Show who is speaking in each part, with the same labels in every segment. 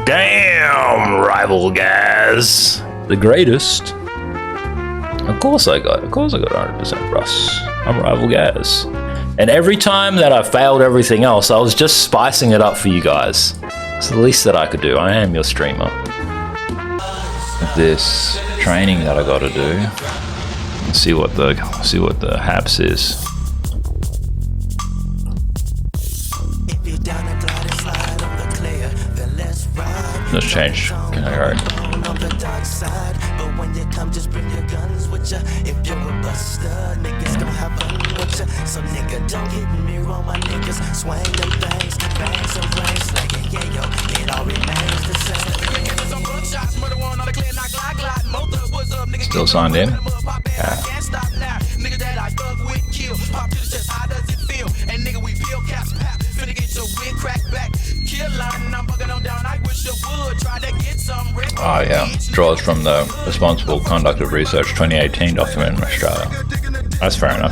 Speaker 1: Damn, rival guys. The greatest. Of course I got 100% Russ. I'm rival guys. And every time that I failed everything else, I was just spicing it up for you guys. It's the least that I could do. I am your streamer. This training that I gotta do. Let's see what the haps is. Let's change. Can I go?
Speaker 2: So nigga, don't get me wrong, my niggas swing them things, bang some brains like it, yeah, yo, it all remains the same.
Speaker 1: Still signed in? Yeah. Oh yeah, draws from the Responsible Conduct of Research 2018 document in Australia. That's fair enough.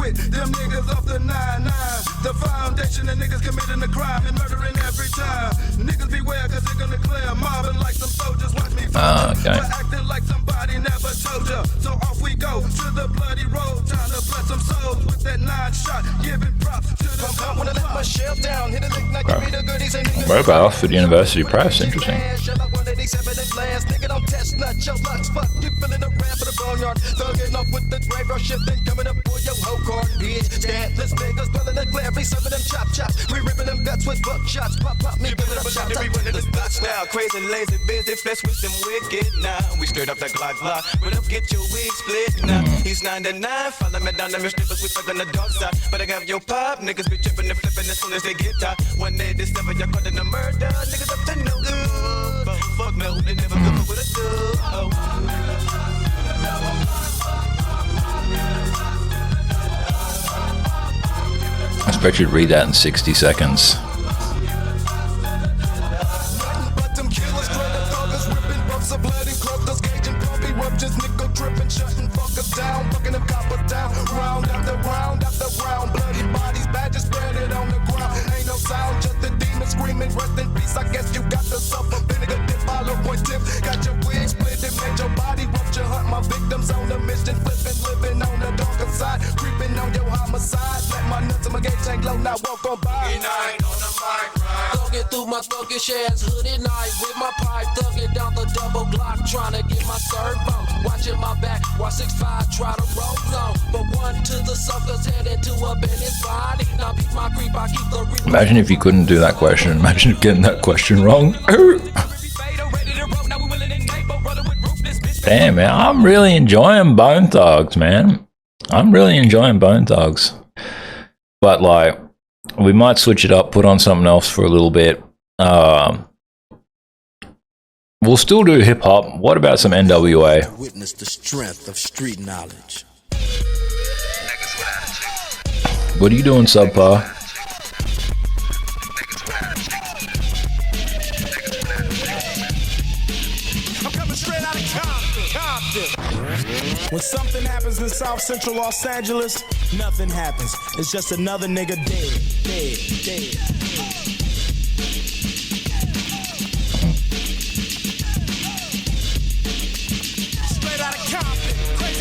Speaker 1: Them niggas off the 9-9, the foundation of niggas committing a crime and murdering every time. Niggas beware cause they're gonna clear mobbing like some soldiers. Watch me okay. Acting like somebody never told ya. So off we go to the bloody road, trying to bless some souls with that 9-shot, giving props to the pump. Wanna let my shell down, hit a lick like give me the goodies and niggas. Mobile for the University Press, interesting. Nigga don't test nut your lungs, fuck you feeling around for the boneyard. Thugging off with the graveyard shit, then coming up for your whole card, bitch. Standless niggas pulling the Clary, serving them chop chops. We ripping them guts with buckshots. Pop, me, give it up a shot. We running the spots now. Crazy, lazy, busy, flesh with them wicked now. We straight up that Glock. But up, get your wig split now. He's 99, follow me down the strippers, we stuck on the dark side. But I got your pop, niggas be tripping and flipping as soon as they get tired. When they discover you're caught in a murder, niggas up to no good. But fuck no, they never come up with a do. I expect you to read that in 60 seconds.
Speaker 3: Shares hooded night with my pipe, thugging down the double block, trying to get my serve on. Watching my back while 6'5" try to roll on. But one to the suckers headed to up in his body. Now beat my creep, I keep the
Speaker 1: Imagine if you couldn't do that question. Imagine getting that question wrong. Damn, man, I'm really enjoying Bone Thugs, man. I'm really enjoying Bone Thugs. But like, we might switch it up, put on something else for a little bit. We'll still do hip hop. What about some NWA?
Speaker 4: Witness the strength of street knowledge.
Speaker 1: What are you doing, Subpar?
Speaker 5: I'm coming straight out of Compton. When something happens in South Central Los Angeles, nothing happens. It's just another nigga dead.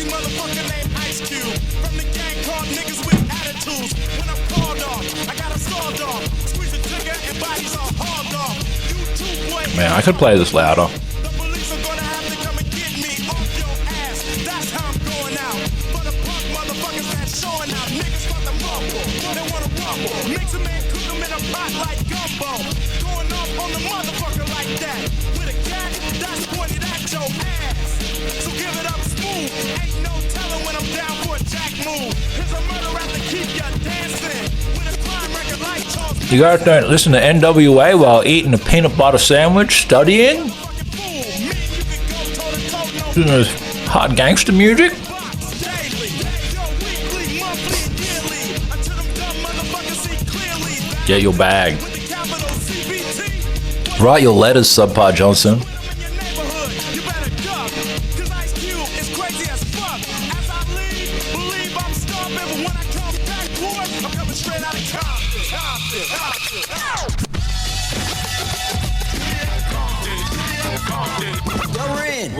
Speaker 5: Motherfucker named Ice Cube from the gang called niggas with attitudes. When I'm called off, I got a sawed off. Squeeze the trigger and bodies are hauled off. You too, boy.
Speaker 1: Man, I could play this louder.
Speaker 5: The police are gonna have to come and get me off your ass. That's how I'm going out. For the punk motherfuckers that's showing out. Niggas want the rumble, they wanna rumble. Mix them and cook them in a pot like gumbo. Going off on the motherfucker like that. With a cat that's pointed at your ass. So give it up smooth. Ain't no telling when I'm down for a jack move. Here's a murder rap to keep ya dancing. With a crime record like Charles.
Speaker 1: You guys don't listen to NWA while eating a peanut butter sandwich, studying? Listening to this hot gangster music? Get your bag. Write your letters, Subpar Johnson.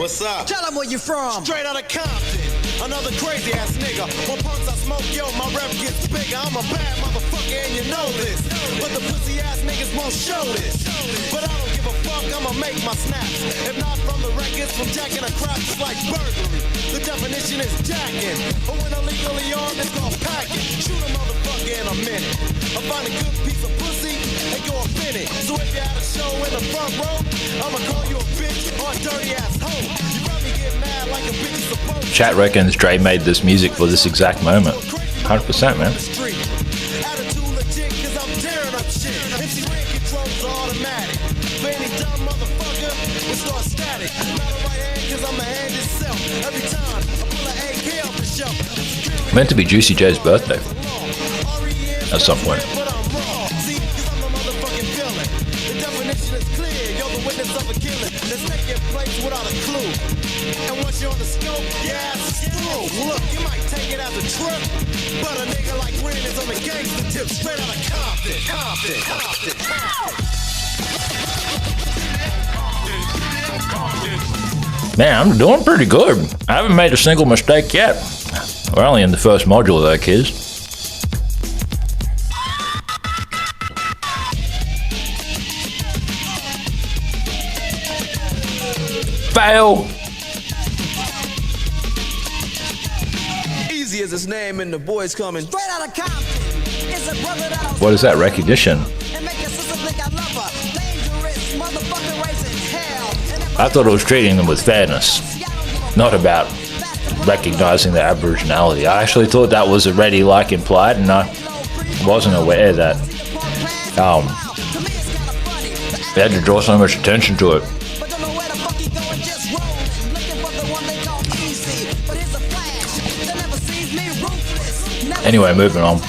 Speaker 5: What's up?
Speaker 2: Tell them where you from.
Speaker 5: Straight out of Compton. Another crazy ass nigga. When punks I smoke, yo, my rep gets bigger. I'm a bad motherfucker and you know this. But the pussy ass niggas won't show this. But I don't give a fuck, I'ma make my snaps. If not from the records, from jacking a crap, it's like burglary. The definition is jacking. But when illegally armed, it's called packing. Shoot a motherfucker in a minute. I find a good piece of pussy and go up in it. So if you had a show in the front row, I'ma call you a bitch or a dirty ass hoe. You probably get mad like a bitch is supposed to.
Speaker 6: Chat reckons Dre made this music for this exact moment. 100%, man.
Speaker 5: Attitude legit, cause I'm tearing up shit. MC Ray controls automatic. For any dumb motherfucker, we start static. Not a right hand, cause I'm the hand itself. Every time I pull an AK off the shelf.
Speaker 6: Meant to be Juicy J's birthday at some point.
Speaker 5: But I'm wrong. See, cause I'm the motherfucking villain. The definition is clear. You're the witness of a killing that's taking place without a clue. And once you're on the scope, your ass is through. Look, you might take it as a trip, but a nigga like Ren is on the gangster tip. Straight out of Compton, Compton, Compton, Compton.
Speaker 6: Man, I'm doing pretty good. I haven't made a single mistake yet. We're only in the first module though, kids. Fail!
Speaker 4: Easy as his name and the boys coming.
Speaker 2: Straight out of Compton. It's a brother that'll
Speaker 6: What is that, recognition?
Speaker 2: and make your sister think I love her. Dangerous motherfucker raising hell.
Speaker 6: I thought it was treating them with fairness, not about recognizing their aboriginality. I actually thought that was already like implied, and I wasn't aware that they had to draw so much attention to it. Anyway, moving on.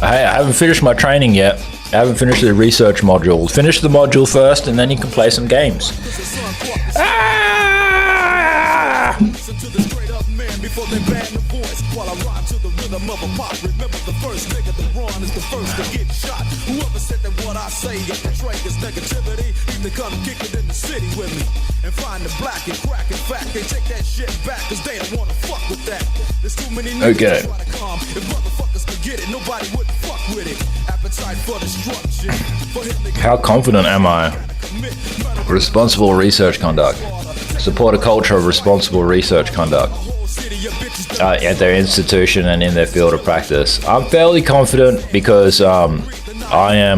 Speaker 6: Hey, I haven't finished my training yet. I haven't finished the research module. Finish the module first and then you can play some games. Ah!
Speaker 5: Listen to the straight up man before they ban the voice. While I rhyme to the rhythm of a pop. Remember the first nigga to run is the first to get shot. Whoever said that what I say or portray is negativity, need to come kick it in the city with me. And find the black and crack. In fact, they take that shit back cause they don't wanna fuck with that. There's too many niggas
Speaker 6: Okay.
Speaker 5: that try to come. If motherfuckers could get it, nobody would fuck with it. Appetite for destruction. For him to
Speaker 6: How confident am I? Responsible research conduct. Support a culture of responsible research conduct at their institution and in their field of practice. I'm fairly confident because I'm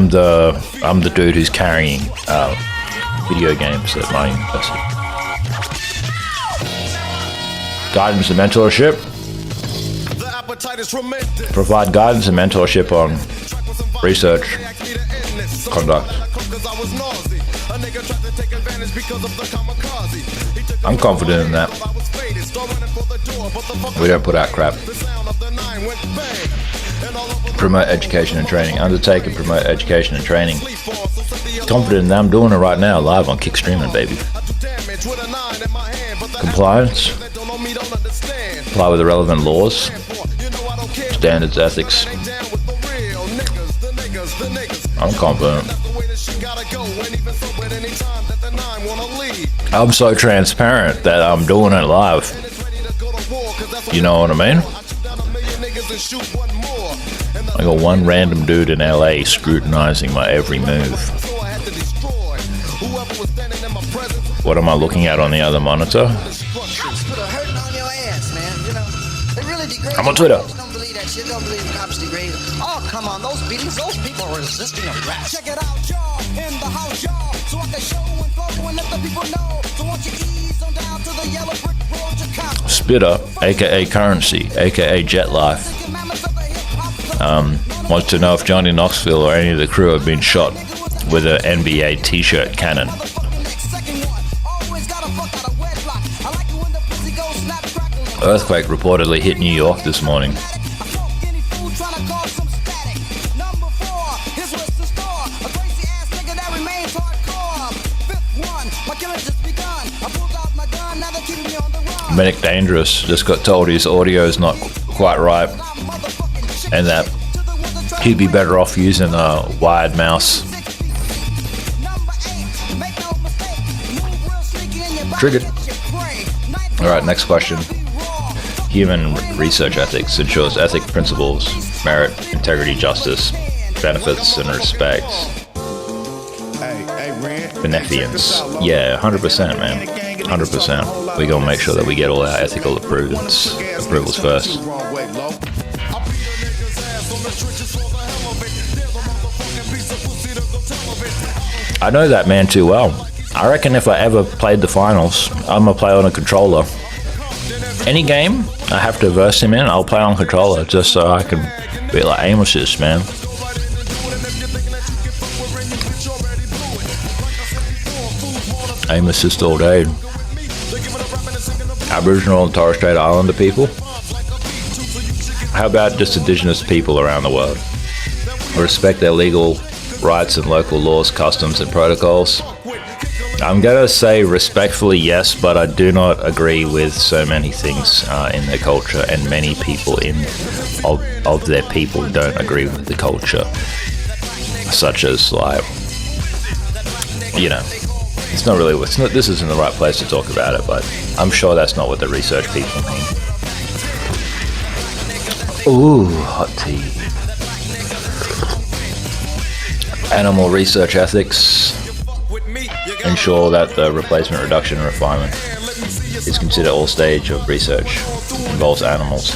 Speaker 6: the dude who's carrying video games at my university. Guidance and mentorship.
Speaker 5: the appetite is tremendous.
Speaker 6: Provide guidance and mentorship on research conduct. I'm confident in that. We don't put out crap. Promote education and training. Undertake and promote education and training. Confident in that. I'm doing it right now, live on Kick Streaming, baby. Compliance. Comply with the relevant laws, standards, ethics. I'm confident. I'm so transparent that I'm doing it live. You know what I mean? I got one random dude in LA scrutinizing my every move. What am I looking at on the other monitor?
Speaker 2: Put a hurting on your ass, man.
Speaker 6: I'm on Twitter.
Speaker 7: Don't believe that shit. Don't believe the cops degrade. Oh, come on. Those beatings, those people are resisting arrest.
Speaker 5: Check it out, y'all, in the house, y'all. So I can show and flow and let the people know. So won't you ease on down to the yellow brick road to cop.
Speaker 6: Spitter, aka Currency, aka Jet Life, wants to know if Johnny Knoxville or any of the crew have been shot with an NBA t-shirt cannon. Earthquake reportedly hit New York this morning. Medic Dangerous just got told his audio is not quite right and that he'd be better off using a wired mouse. Triggered. Alright, next question. Human research ethics ensures ethic principles, merit, integrity, justice, benefits, and respect. Beneficence. Yeah, 100%, man. 100%. We're gonna make sure that we get all our ethical approvals first. I know that man too well. I reckon if I ever played the finals, I'm gonna play on a controller. Any game I have to verse him in, I'll play on controller just so I can be like aim assist, man. Aim assist all day. Aboriginal and Torres Strait Islander people. How about just indigenous people around the world? Respect their legal rights and local laws, customs, and protocols. I'm gonna say respectfully yes, but I do not agree with so many things in their culture, and many people of their people don't agree with the culture, such as like, you know, this isn't the right place to talk about it, but I'm sure that's not what the research people mean. Ooh, hot tea. Animal research ethics ensure that the replacement reduction refinement is considered all stage of research involves animals.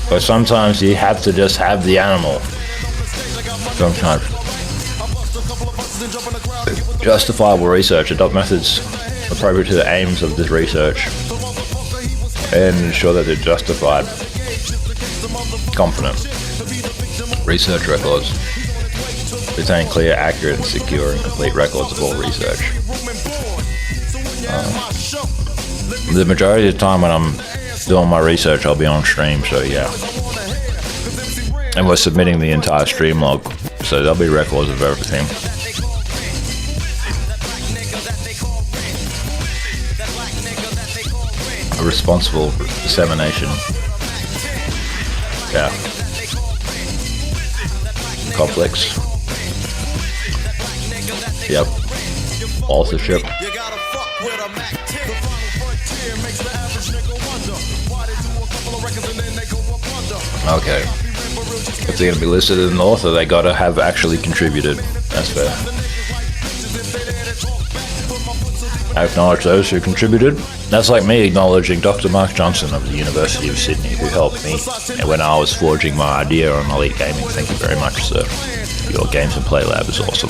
Speaker 6: But sometimes you have to just have the animal. Sometimes. Justifiable research. Adopt methods appropriate to the aims of this research and ensure that they're justified. Confident. Research records. Retain clear, accurate, and secure and complete records of all research. The majority of the time when I'm doing my research, I'll be on stream, so yeah. And we're submitting the entire stream log, so there'll be records of everything. A responsible dissemination. Yeah. Complex. Yep. Authorship. Okay. If they're gonna be listed as an author, they gotta have actually contributed. That's fair. I acknowledge those who contributed. That's like me acknowledging Dr. Mark Johnson of the University of Sydney, who helped me when I was forging my idea on Elite Gaming. Thank you very much, sir. Your Games and Play Lab is awesome.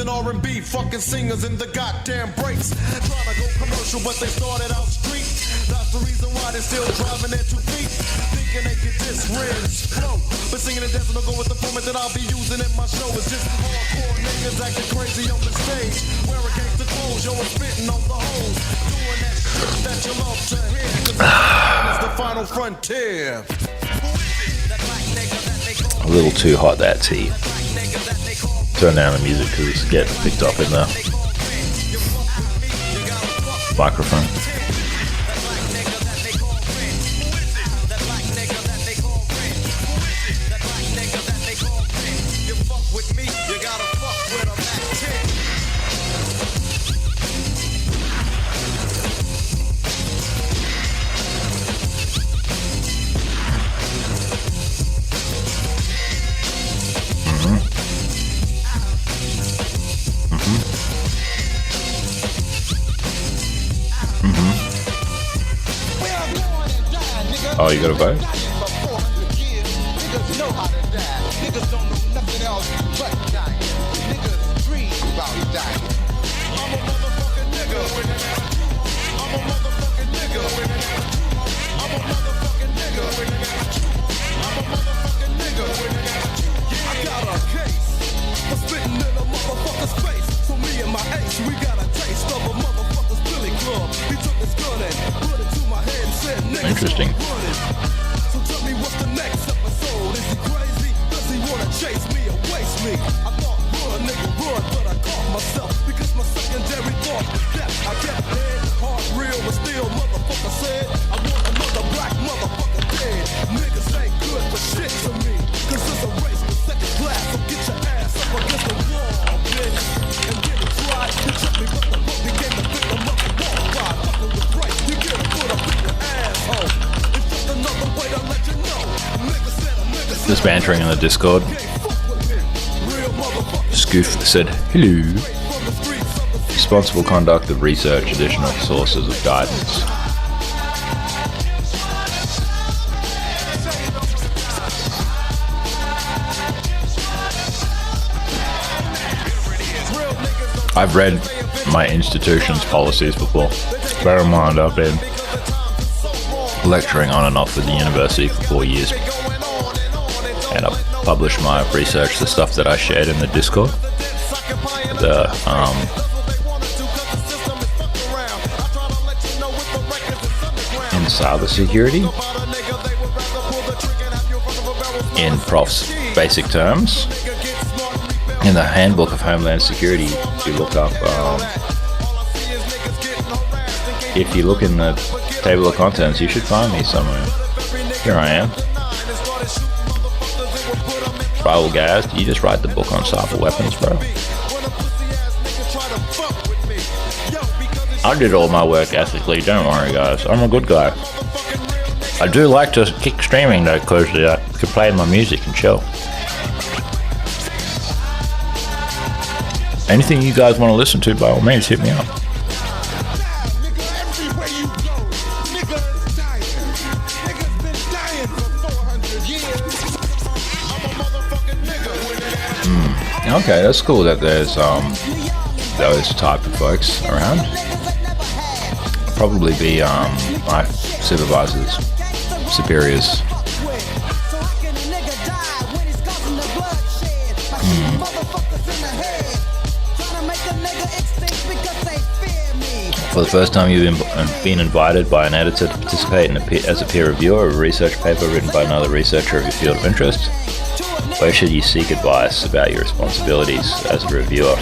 Speaker 5: R&B, fucking singers in the goddamn breaks. Trying to go commercial, but they started out street. That's the reason why they're still driving their 2 feet. Thinking they get this rich flow. But singing and dancing will go with the format that I'll be using in my show. It's just hardcore niggas acting crazy on the stage. Wearing gangsta clothes, yo, and spitting on the hoes. Doing that shit that you love to hear. Cause it's the final frontier.
Speaker 6: A little too hot, that tea. Turn down the music because it's getting picked up in the microphone. Oh, you got a vote?
Speaker 5: Niggas know how to die. Niggas don't know nothing else but dying. Niggas dream about dying. I'm a motherfucking nigga. I'm a motherfucking nigga. I'm a motherfucking nigga. I'm a motherfucking nigga. I got a case for spitting in a motherfucker's face. So me and my ace, we got a taste of a motherfucker's Billy Club. He took his gun and put it to my head and said, nigga,
Speaker 6: interesting.
Speaker 5: so tell me what's the next episode? Is he crazy? Does he wanna chase me or waste me? I thought run, nigga, run, but I caught myself because my secondary thought was death. I kept dead, heart real, but still motherfucker said I want another black motherfucker dead. Niggas ain't good for shit to me, cause it's a race for second class. So get your ass up against the wall, bitch. And then he tried to trip me, but the fuck became the victim of the wall ride. Fucking with Drake, you get a foot up in your asshole. It's just another way to let you know. Nigga said a nigga said
Speaker 6: Just bantering in the Discord. Scoof said, hello. Responsible conduct of research, additional sources of guidance. I've read my institution's policies before. Bear in mind, I've been lecturing on and off at the university for 4 years. And I've published my research, the stuff that I shared in the Discord. In cybersecurity, in Prof's basic terms, in the Handbook of Homeland Security, if you look up, if you look in the table of contents, you should find me somewhere. Here I am. Tribal guys, you just write the book on cyber weapons, bro. I did all my work ethically, don't worry guys, I'm a good guy. I do like to kick streaming though, because I can play my music and chill. Anything you guys want to listen to, by all means, hit me up. Okay, that's cool that there's those type of folks around. Probably be my supervisors, superiors. For the first time, you've been invited by an editor to participate as a peer reviewer of a research paper written by another researcher of your field of interest. Where should you seek advice about your responsibilities as a reviewer?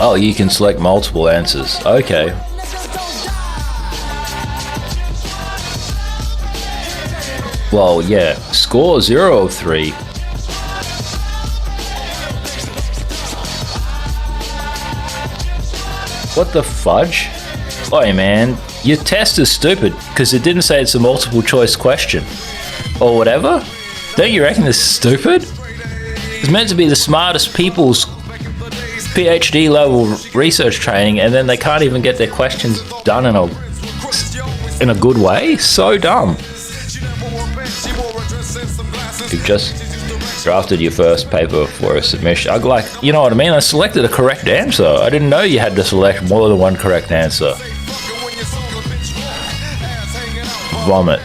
Speaker 6: Oh, you can select multiple answers. Okay. Well, yeah. Score 0 of 3. What the fudge? Oi, man. Your test is stupid because it didn't say it's a multiple choice question. Or whatever? Don't you reckon this is stupid? It's meant to be the smartest people's PhD level research training, and then they can't even get their questions done in a good way? So dumb. You've just drafted your first paper for a submission. I'd like, you know what I mean? I selected a correct answer. I didn't know you had to select more than one correct answer. Vomit.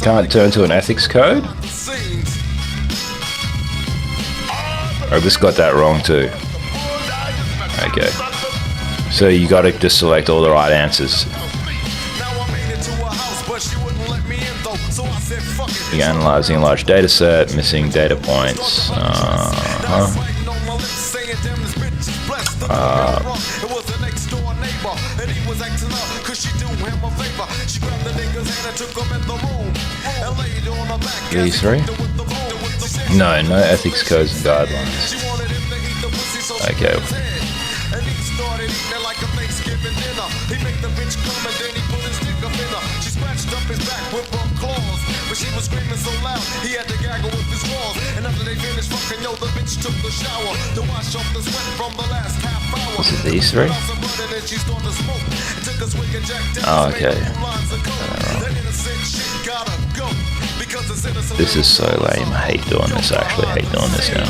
Speaker 6: Can't turn to an ethics code? Oh, this got that wrong too. Okay. So you gotta just select all the right answers. You're analyzing a large data set, missing data points. These three? No, no ethics codes and guidelines. Okay.
Speaker 1: And he started eating like a Thanksgiving dinner. He made the bitch come and then he put his dick up in her. She scratched up his back with her claws, but she was screaming so loud he had to gaggle with his claws. And after they finished fucking, yo, the bitch took the shower to wash off the sweat from the last half hour.
Speaker 6: Is it these three? Oh, okay. This is so lame. I hate doing this. I actually hate doing this now.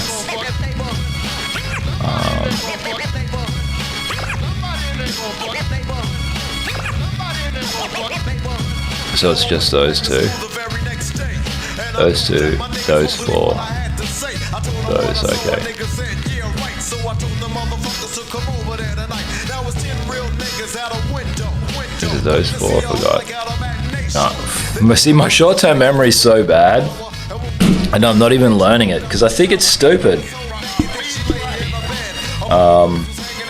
Speaker 6: So it's just those two. Those two, those four, those, okay. Is it those four? I forgot. No. See, my short-term memory is so bad, and I'm not even learning it because I think it's stupid.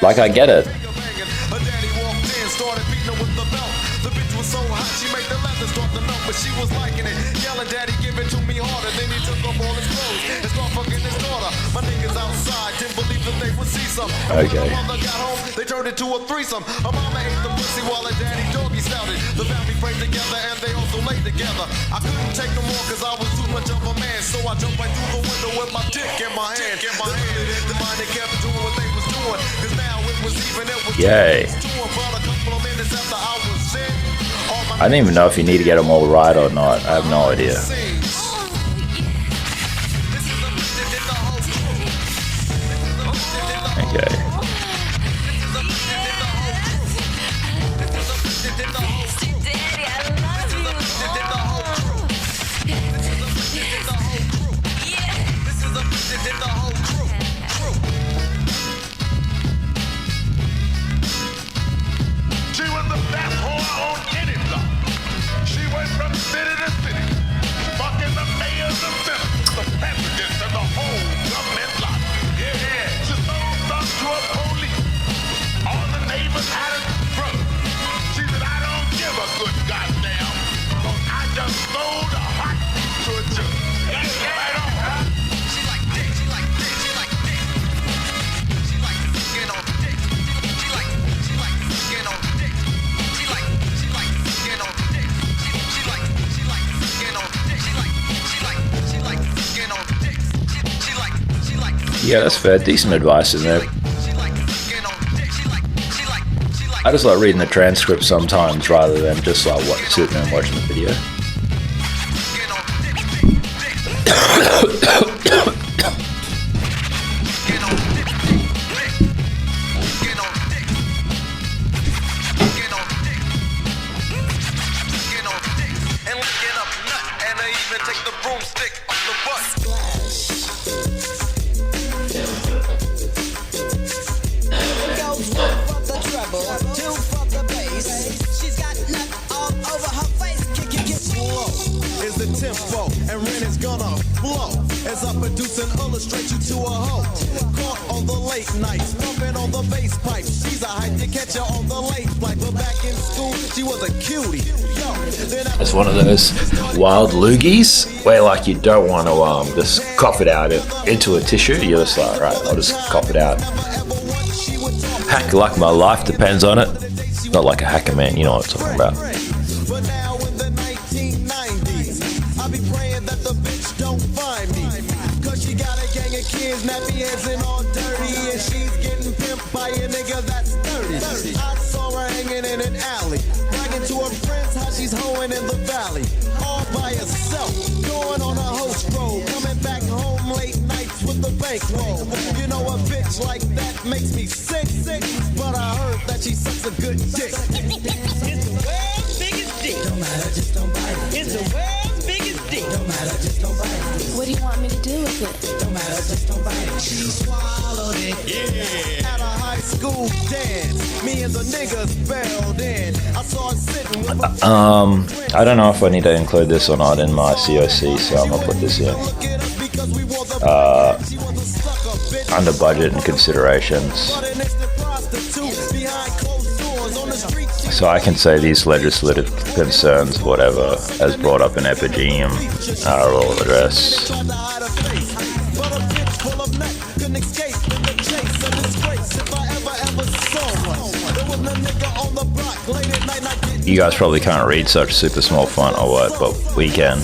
Speaker 6: Like I get it. Okay. They turned it to a threesome. Her mama ate the pussy while her daddy doggy snouted. The family prayed together and they also laid together. I couldn't take no more cause I was too much of a man. So I jumped right through the window with my dick in my hand. The mind that kept doing what they was doing. Cause now it was even, it was yay. I don't even know if you need to get them all right or not. I have no idea. Okay. Yeah, that's fair. Decent advice in there. I just like reading the transcript sometimes rather than just like sitting and watching the video. It's one of those wild loogies where like you don't want to just cough it out into a tissue. You're just like, right, I'll just cough it out. Hack like my life depends on it. Not like a hacker man, you know what I'm talking about.
Speaker 1: Nappy heads and all dirty, and she's getting pimped by a nigga that's 30. I saw her hanging in an alley, bragging to her friends how she's hoeing in the valley, all by herself, going on a host road, coming back home late nights with the bankroll. You know a bitch like that makes me sick, but I heard that she sucks a good dick. It's the world's biggest dick. Don't matter, just don't bite it. It's the world's biggest dick. Don't matter, just don't bite it.
Speaker 8: What do you want me to do with it?
Speaker 1: Don't matter, just don't bite it. She swallowed it. Yeah. At a high school dance, me and the niggas spelled in. I saw her sitting with my
Speaker 6: I don't know if I need to include this or not in my COC, so I'm gonna put this in. Under budget and considerations. So I can say these legislative concerns, whatever, as brought up in Epigeum, are all addressed.
Speaker 5: an escape in the chase, a disgrace if I ever saw one. There was a nigga on the block late at night, not getting
Speaker 6: You guys probably can't read such super small font or what, but we can.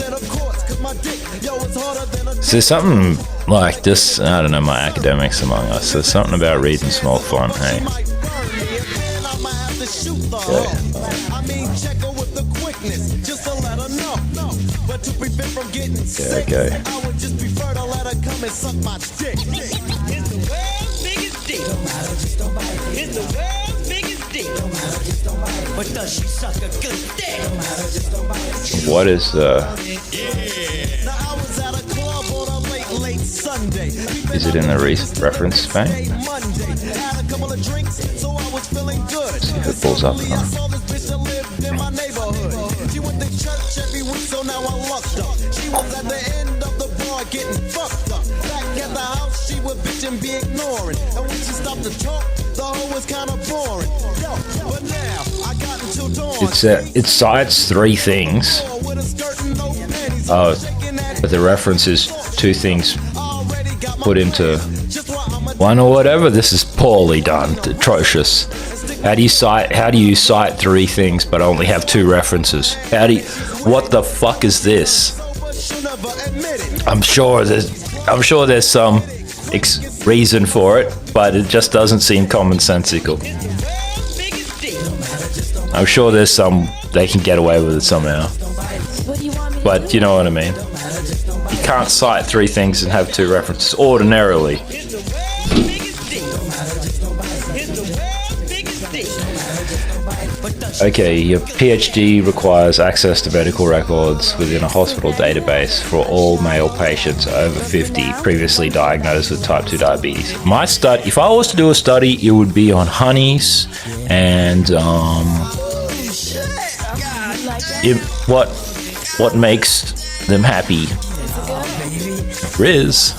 Speaker 6: So there's something like this, I don't know, my academics among us, there's something about reading small font, hey? Okay. What is the... Is it in the reference bank? See if it pulls up. It cites three things. Oh, but the reference is two things put into one or whatever. This is poorly done, atrocious. How do you cite three things but only have two references? What the fuck is this? I'm sure there's some reason for it, but it just doesn't seem commonsensical. I'm sure there's they can get away with it somehow. But you know what I mean. You can't cite three things and have two references ordinarily. Okay, your PhD requires access to medical records within a hospital database for all male patients over 50 previously diagnosed with type 2 diabetes. My study, if I was to do a study, it would be on honeys and what makes them happy. Riz.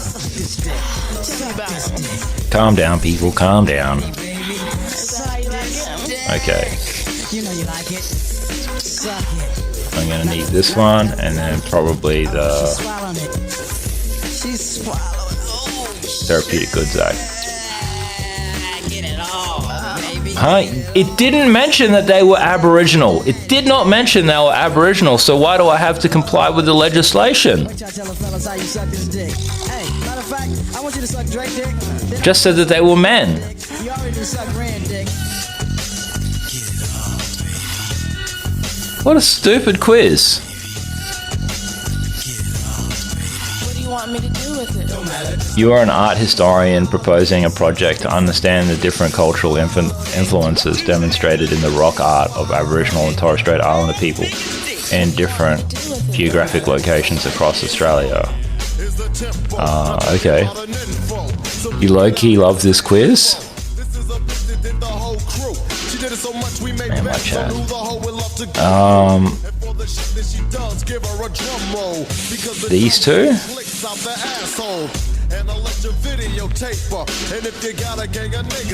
Speaker 6: Calm down, people, calm down. Okay. I'm gonna need this one, and then probably the Therapeutic Goods Act. Huh? It didn't mention that they were Aboriginal. It did not mention they were Aboriginal, so why do I have to comply with the legislation? Just said that they were men. What a stupid quiz.
Speaker 8: What do you want me to do with it?
Speaker 6: You are an art historian proposing a project to understand the different cultural influences demonstrated in the rock art of Aboriginal and Torres Strait Islander people in different geographic locations across Australia. Okay. You low-key love this quiz? Man, my chat. These two?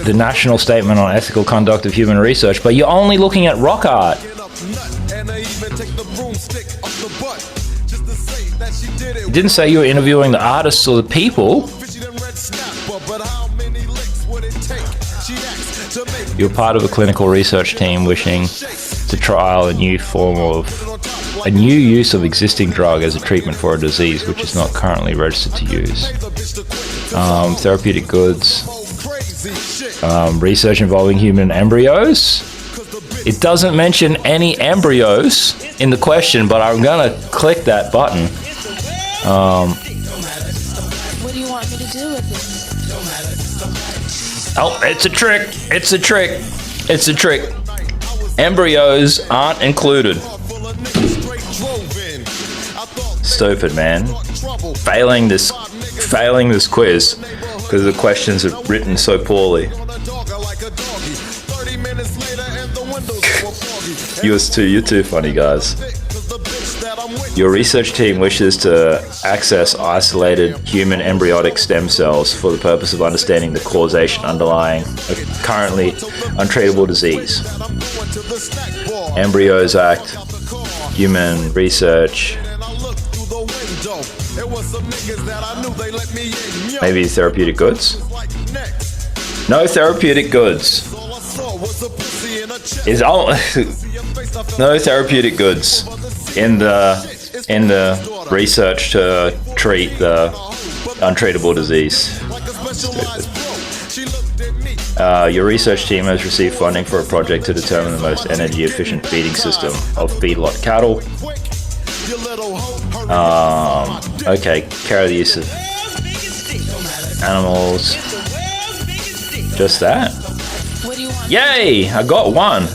Speaker 6: The National Statement on Ethical Conduct of Human Research, but you're only looking at rock art. It didn't say you were interviewing the artists or the people. You're part of a clinical research team wishing to trial a new use of existing drug as a treatment for a disease which is not currently registered to use. Therapeutic goods. Research involving human embryos. It doesn't mention any embryos in the question, but I'm gonna click that button.
Speaker 8: What do you want me to do with it?
Speaker 6: Oh, it's a trick. It's a trick. It's a trick. Embryos aren't included. Stupid, man. Failing this quiz because the questions are written so poorly. You're too funny, guys. Your research team wishes to access isolated human embryonic stem cells for the purpose of understanding the causation underlying a currently untreatable disease. Embryos Act, Human Research.
Speaker 5: It was some niggas that I knew they let me in. Yo,
Speaker 6: Maybe therapeutic goods?
Speaker 5: like next.
Speaker 6: No therapeutic goods.
Speaker 5: All I saw was a pussy in a chest.
Speaker 6: Is all
Speaker 5: See your face, I felt
Speaker 6: no therapeutic goods in the research to treat the untreatable disease.
Speaker 5: like a specialized pro. She looked at me.
Speaker 6: Your research team has received funding for a project to determine the most energy efficient feeding system of feedlot cattle.
Speaker 5: Quick, you little hoe.
Speaker 6: Okay, carry the use of animals. Just that?
Speaker 8: What do you want?
Speaker 6: Yay! I got one.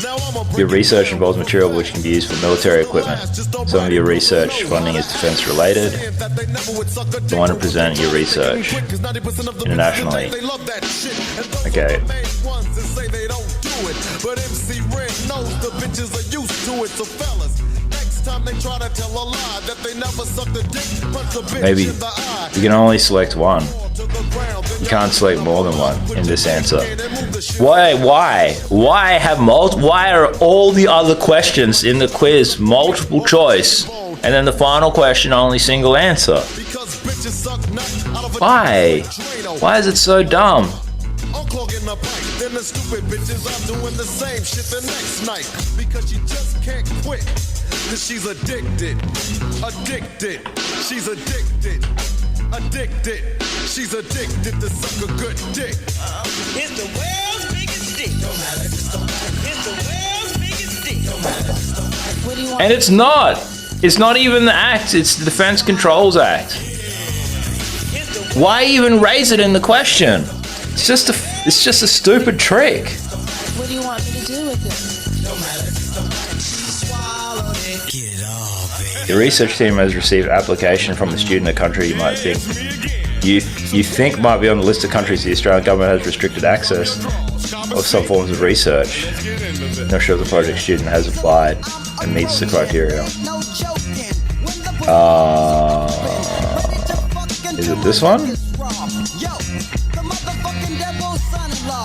Speaker 5: Now I'm a
Speaker 6: Your research involves material which can be used for military equipment. Some of your research funding is defense related. You want to present your research internationally. Okay.
Speaker 5: But MC Red knows the bitches are used to it, so fellas, next time they try to tell a lie that they never sucked a dick, punch a bitch
Speaker 6: Maybe
Speaker 5: in the eye.
Speaker 6: you can only select one.
Speaker 5: To the ground, then
Speaker 6: You can't select more than one in this answer. Why are all the other questions in the quiz multiple choice and then the final question only single answer?
Speaker 5: because bitches suck nut out of a
Speaker 6: Why? Why is it so dumb?
Speaker 5: unclogging the pipe. Then the stupid bitches are doing the same shit the next night because she just can't quit. Cause she's addicted, addicted. She's addicted, addicted. She's addicted to suck a good dick.
Speaker 2: It's the world's biggest dick. It's the world's biggest dick.
Speaker 8: What do you want?
Speaker 6: And it's not. It's not even the act. It's the Defense Controls Act. Why even raise it in the question? It's just a stupid trick.
Speaker 8: What do you want me to do with it?
Speaker 2: Get off it.
Speaker 6: Your research team has received application from a student in a country you might think you think might be on the list of countries the Australian government has restricted access of some forms of research. Not sure if the project student has applied and meets the criteria. Is it this one?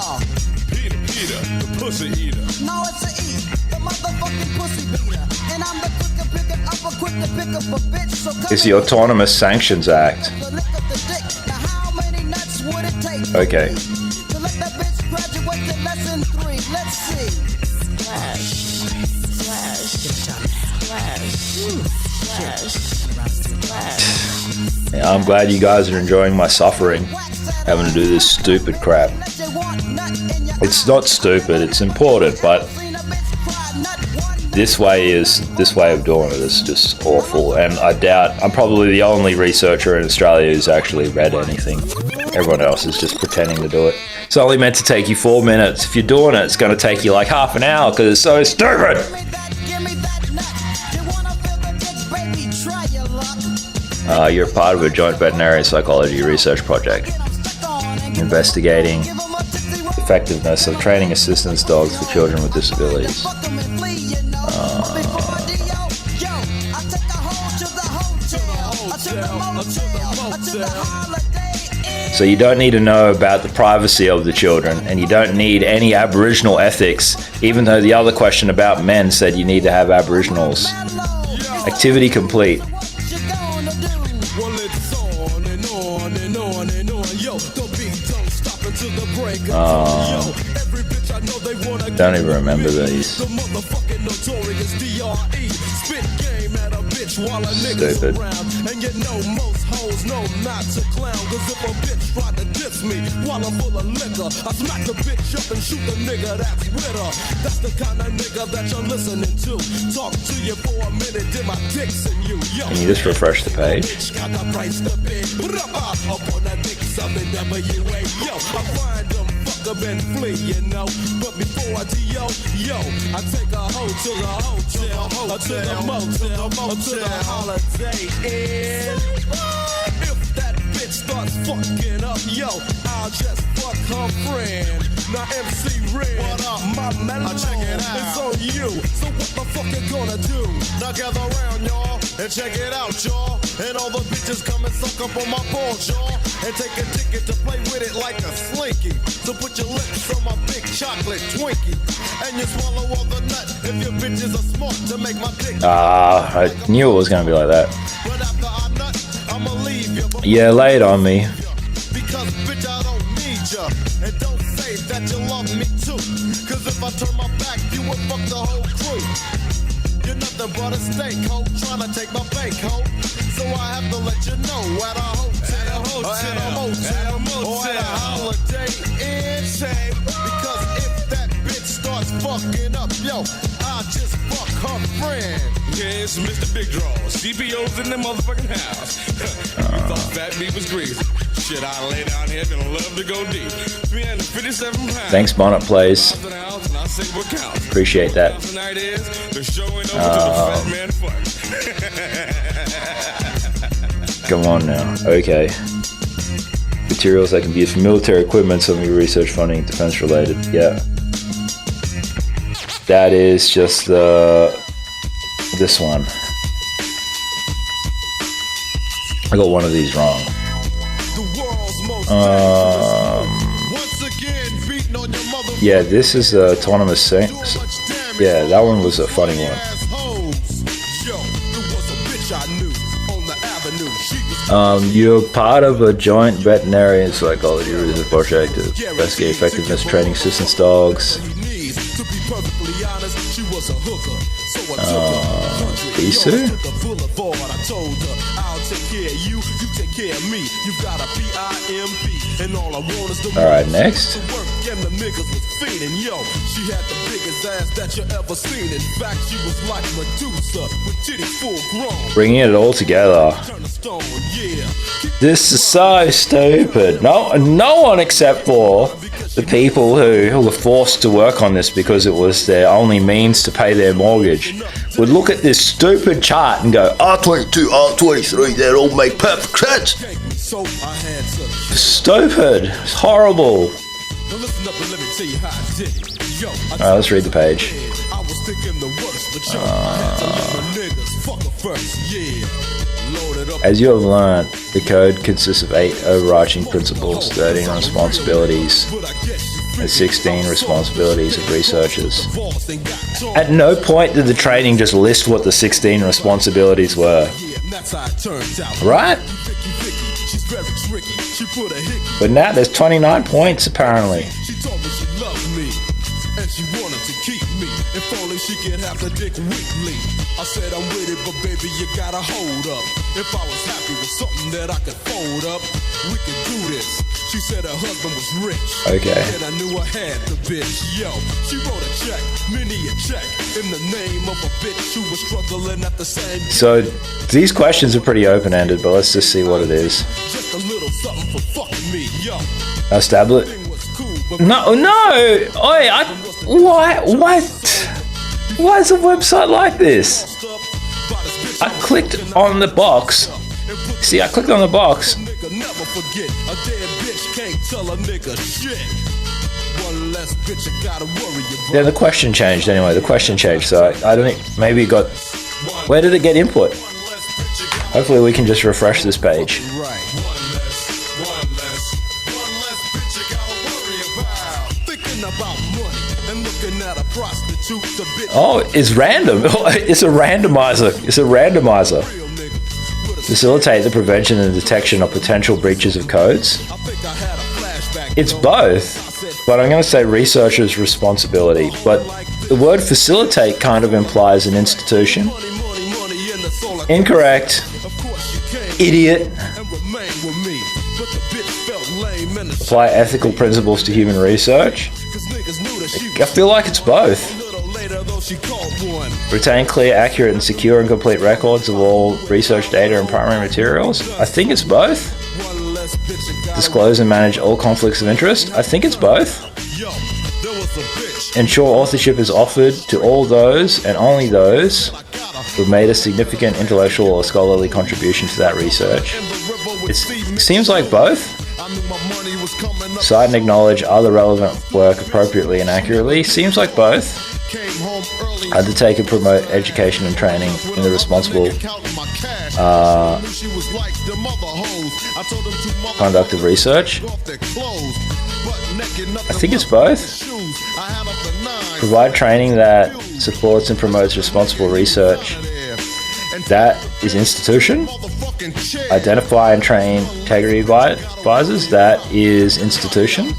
Speaker 5: Peter, the pussy eater.
Speaker 7: No, it's a E, the motherfucking pussy beater. And I'm the quicker picking up a quick to pick up a bitch. So come
Speaker 6: It's the Autonomous Sanctions Act.
Speaker 7: to lick up the dick. Now how many nuts would it take?
Speaker 6: Okay.
Speaker 7: To let that bitch graduate to lesson 3. Let's see.
Speaker 8: Splash. Splash. Splash. Splash. Splash.
Speaker 6: Yeah, I'm glad you guys are enjoying my suffering, having to do this stupid crap. It's not stupid, it's important, but this way of doing it is just awful. And I doubt I'm probably the only researcher in Australia who's actually read anything. Everyone else is just pretending to do it. It's only meant to take you 4 minutes. If you're doing it, it's going to take you like half an hour because it's so stupid. You're part of a joint veterinary psychology research project investigating effectiveness of training assistance dogs for children with disabilities. So you don't need to know about the privacy of the children, and you don't need any Aboriginal ethics, even though the other question about men said you need to have Aboriginals. Activity complete.
Speaker 5: Well, it's on and on and on and on. Yo, the beat don't stop until the break of dawn. Yo, every bitch I know they wanna
Speaker 6: Don't even remember these.
Speaker 5: the motherfucking notorious DRE. Spit game at a bitch while a nigga's
Speaker 6: Stupid.
Speaker 5: around. And you know most hoes know not to clown. Cause if a bitch try to diss me while I'm full of liquor, I smack the bitch up and shoot the nigga that's with her. That's the kind of nigga that you're listening to. Talk to you for a minute, then my dick's in you. Yo,
Speaker 6: Can you just refresh the page?
Speaker 5: bitch got the price to pay. Up on that dick, something WA. Yo, I find them, fuck 'em and flee, you know. But before I do yo, I take a hoe to the hotel, or to the motel, or to the Holiday Inn. If that bitch starts fucking up, yo, I'll just fuck her friend. Now MC Red, what up, my mellow? Check it out. It's on you. So what the fuck you gonna do? Now gather around, y'all, and check it out, y'all. And all the bitches come and suck up on my balls, y'all. And take a ticket to play with it like a slinky. So put your lips on my big chocolate Twinkie. And you swallow all the nut if your bitches are smart to make my dick.
Speaker 6: I knew it was gonna be like that.
Speaker 5: But after I nut, I'ma leave you.
Speaker 6: Yeah, lay it on me.
Speaker 5: Because bitch, I don't need ya. And don't say that you love me too. Cause if I turn my back, you would fuck the whole crew. You're nothing but a steak hoe, trying to take my bank hoe. So I have to let you know at a hotel, or at a motel, or at a holiday inn. Because if that bitch starts fucking up, yo, I'll just fuck her friend.
Speaker 9: Yeah, it's Mr. Big Draw. CPO's in the motherfucking house. You thought Fat B was greasy. Shit, I lay down here, gonna love to go deep. 357 pounds.
Speaker 6: Thanks, Bonnet Plays. Appreciate that.
Speaker 9: Tonight is the showing over to the fat man fuck.
Speaker 6: Come on now. Okay. Materials that can be used for military equipment, some of your research funding, defense related. Yeah. That is just this one. I got one of these wrong. Yeah, this is autonomous saints. Yeah, that one was a funny one. You're part of a joint veterinarian psychology research project to investigate effectiveness training assistance dogs. These two? Alright, next. Bringing it all together. This is so stupid. No one except for the people who were forced to work on this because it was their only means to pay their mortgage would look at this stupid chart and go, R22, R23, that all make perfect sense. Stupid. It's horrible. Alright, let's read the page. As you have learned, the code consists of 8 overarching principles, 13 responsibilities, and 16 responsibilities of researchers. At no point did the training just list what the 16 responsibilities were. Right? But now there's 29 points apparently. If only she could have the dick weekly. I said I'm with it, but baby, you gotta hold up. If I was happy with something that I could fold up, we could do this. She said her husband was rich. Okay. And I knew I had the bitch. Yo, she wrote a check, many a check, in the name of a bitch who was struggling at the same. So these questions are pretty open-ended, but let's just see what it is. Just a little something for fucking me, yo. Establish. No. Why is a website like this? I clicked on the box. See, I clicked on the box. Then the question changed anyway. The question changed, so I don't think, maybe it got... Where did it get input? Hopefully we can just refresh this page. Oh, it's random. It's a randomizer. Facilitate the prevention and detection of potential breaches of codes. It's both, but I'm going to say researcher's responsibility. But the word facilitate kind of implies an institution. Incorrect. Idiot. Apply ethical principles to human research. I feel like it's both. Retain clear, accurate, and secure and complete records of all research data and primary materials. I think it's both. Disclose and manage all conflicts of interest. I think it's both. Ensure authorship is offered to all those and only those who have made a significant intellectual or scholarly contribution to that research. It seems like both.
Speaker 5: I knew my money was coming up.
Speaker 6: Cite and acknowledge other relevant work appropriately and accurately. Seems like both.
Speaker 5: Came home early.
Speaker 6: Undertake and promote education and training in the responsible conduct of research. I think it's both. Provide training that supports and promotes responsible research. That is institution. Identify and train integrity advisors. That is institution.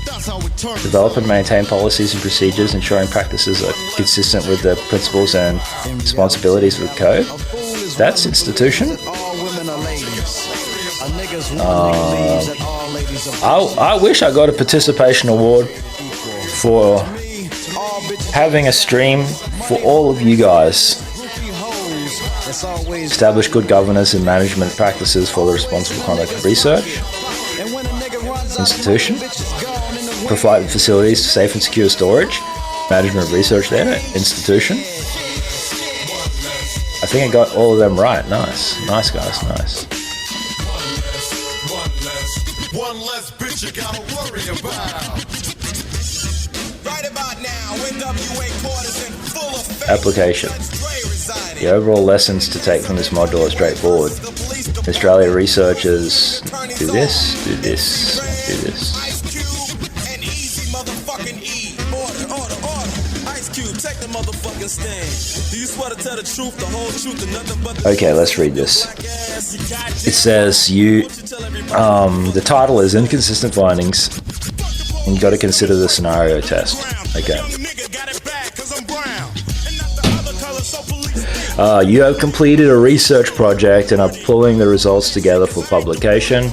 Speaker 6: Develop and maintain policies and procedures ensuring practices are consistent with the principles and responsibilities of the code. That's institution. I wish I got a participation award for having a stream for all of you guys. Establish good governance and management practices for the responsible conduct of research. Institution. Provide facilities for safe and secure storage. Management of research there. Institution. I think I got all of them right. Nice. Nice, guys. Nice.
Speaker 5: One less bitch you gotta worry about. Right about now, NWA quarters in full effect.
Speaker 6: Application. The overall lessons to take from this module are straightforward. Australia researchers do this, do this, do this. Okay, let's read this. It says the title is Inconsistent Findings, and you got to consider the scenario test. Okay. You have completed a research project and are pulling the results together for publication.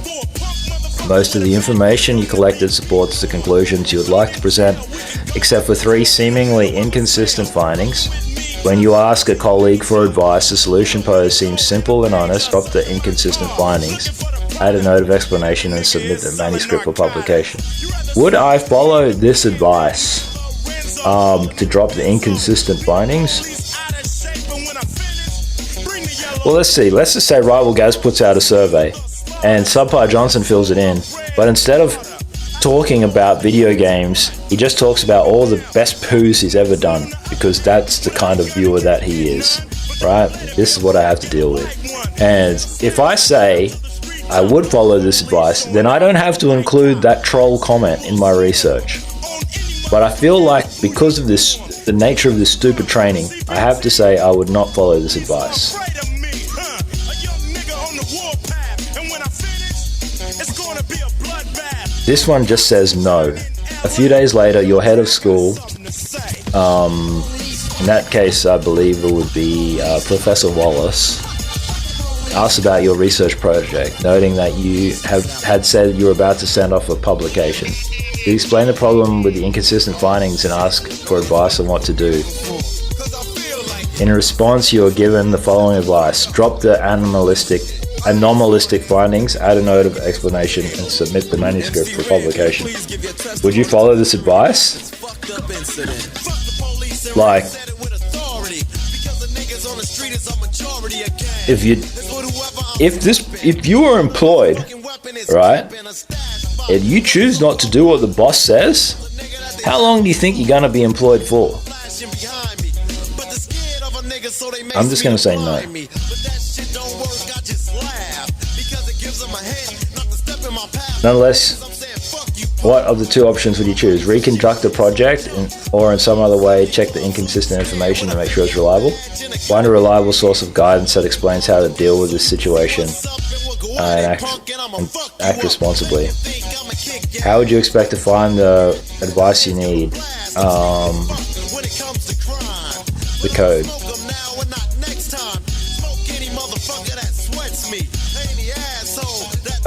Speaker 6: Most of the information you collected supports the conclusions you would like to present, except for 3 seemingly inconsistent findings. When you ask a colleague for advice, the solution posed seems simple and honest. Drop the inconsistent findings, add a note of explanation, and submit the manuscript for publication. Would I follow this advice to drop the inconsistent findings? Well, let's see. Let's just say Rival Gaz puts out a survey and Subpar Johnson fills it in. But instead of talking about video games, he just talks about all the best poos he's ever done, because that's the kind of viewer that he is, right? This is what I have to deal with. And if I say I would follow this advice, then I don't have to include that troll comment in my research. But I feel like because of this, the nature of this stupid training, I have to say I would not follow this advice. This one just says no. A few days later, your head of school, in that case I believe it would be Professor Wallace, asks about your research project, noting that you had said you were about to send off a publication. You explain the problem with the inconsistent findings and ask for advice on what to do. In response, you are given the following advice. Drop the anomalistic findings, add a note of explanation, and submit the manuscript for publication. Would you follow this advice? Like, if you were employed, right, and you choose not to do what the boss says, how long do you think you're gonna be employed for? I'm just gonna say no. Nonetheless, what of the 2 options would you choose? Reconstruct the project or in some other way check the inconsistent information to make sure it's reliable? Find a reliable source of guidance that explains how to deal with this situation and act responsibly. How would you expect to find the advice you need? The code.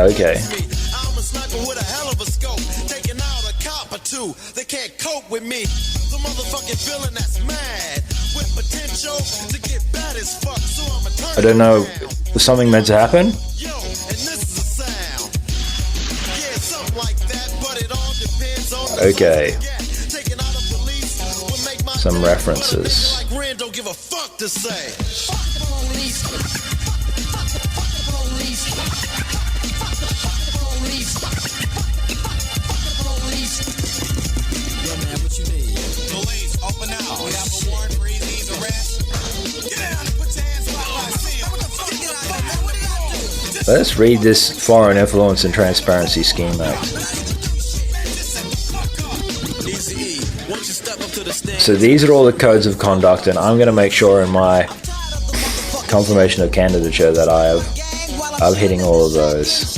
Speaker 6: Okay.
Speaker 5: They can't cope with me. The motherfucking feeling that's mad with potential to get bad as fuck. So I'ma turn.
Speaker 6: I don't know. Was something meant to happen?
Speaker 5: Yo, and this is a sound. Yeah, something like that, but it all depends on.
Speaker 6: Okay. Some references.
Speaker 5: Like Ren don't give a fuck to say.
Speaker 6: Let's read this Foreign Influence and Transparency Scheme Act. So these are all the codes of conduct, and I'm going to make sure in my confirmation of candidature that I'm hitting all of those.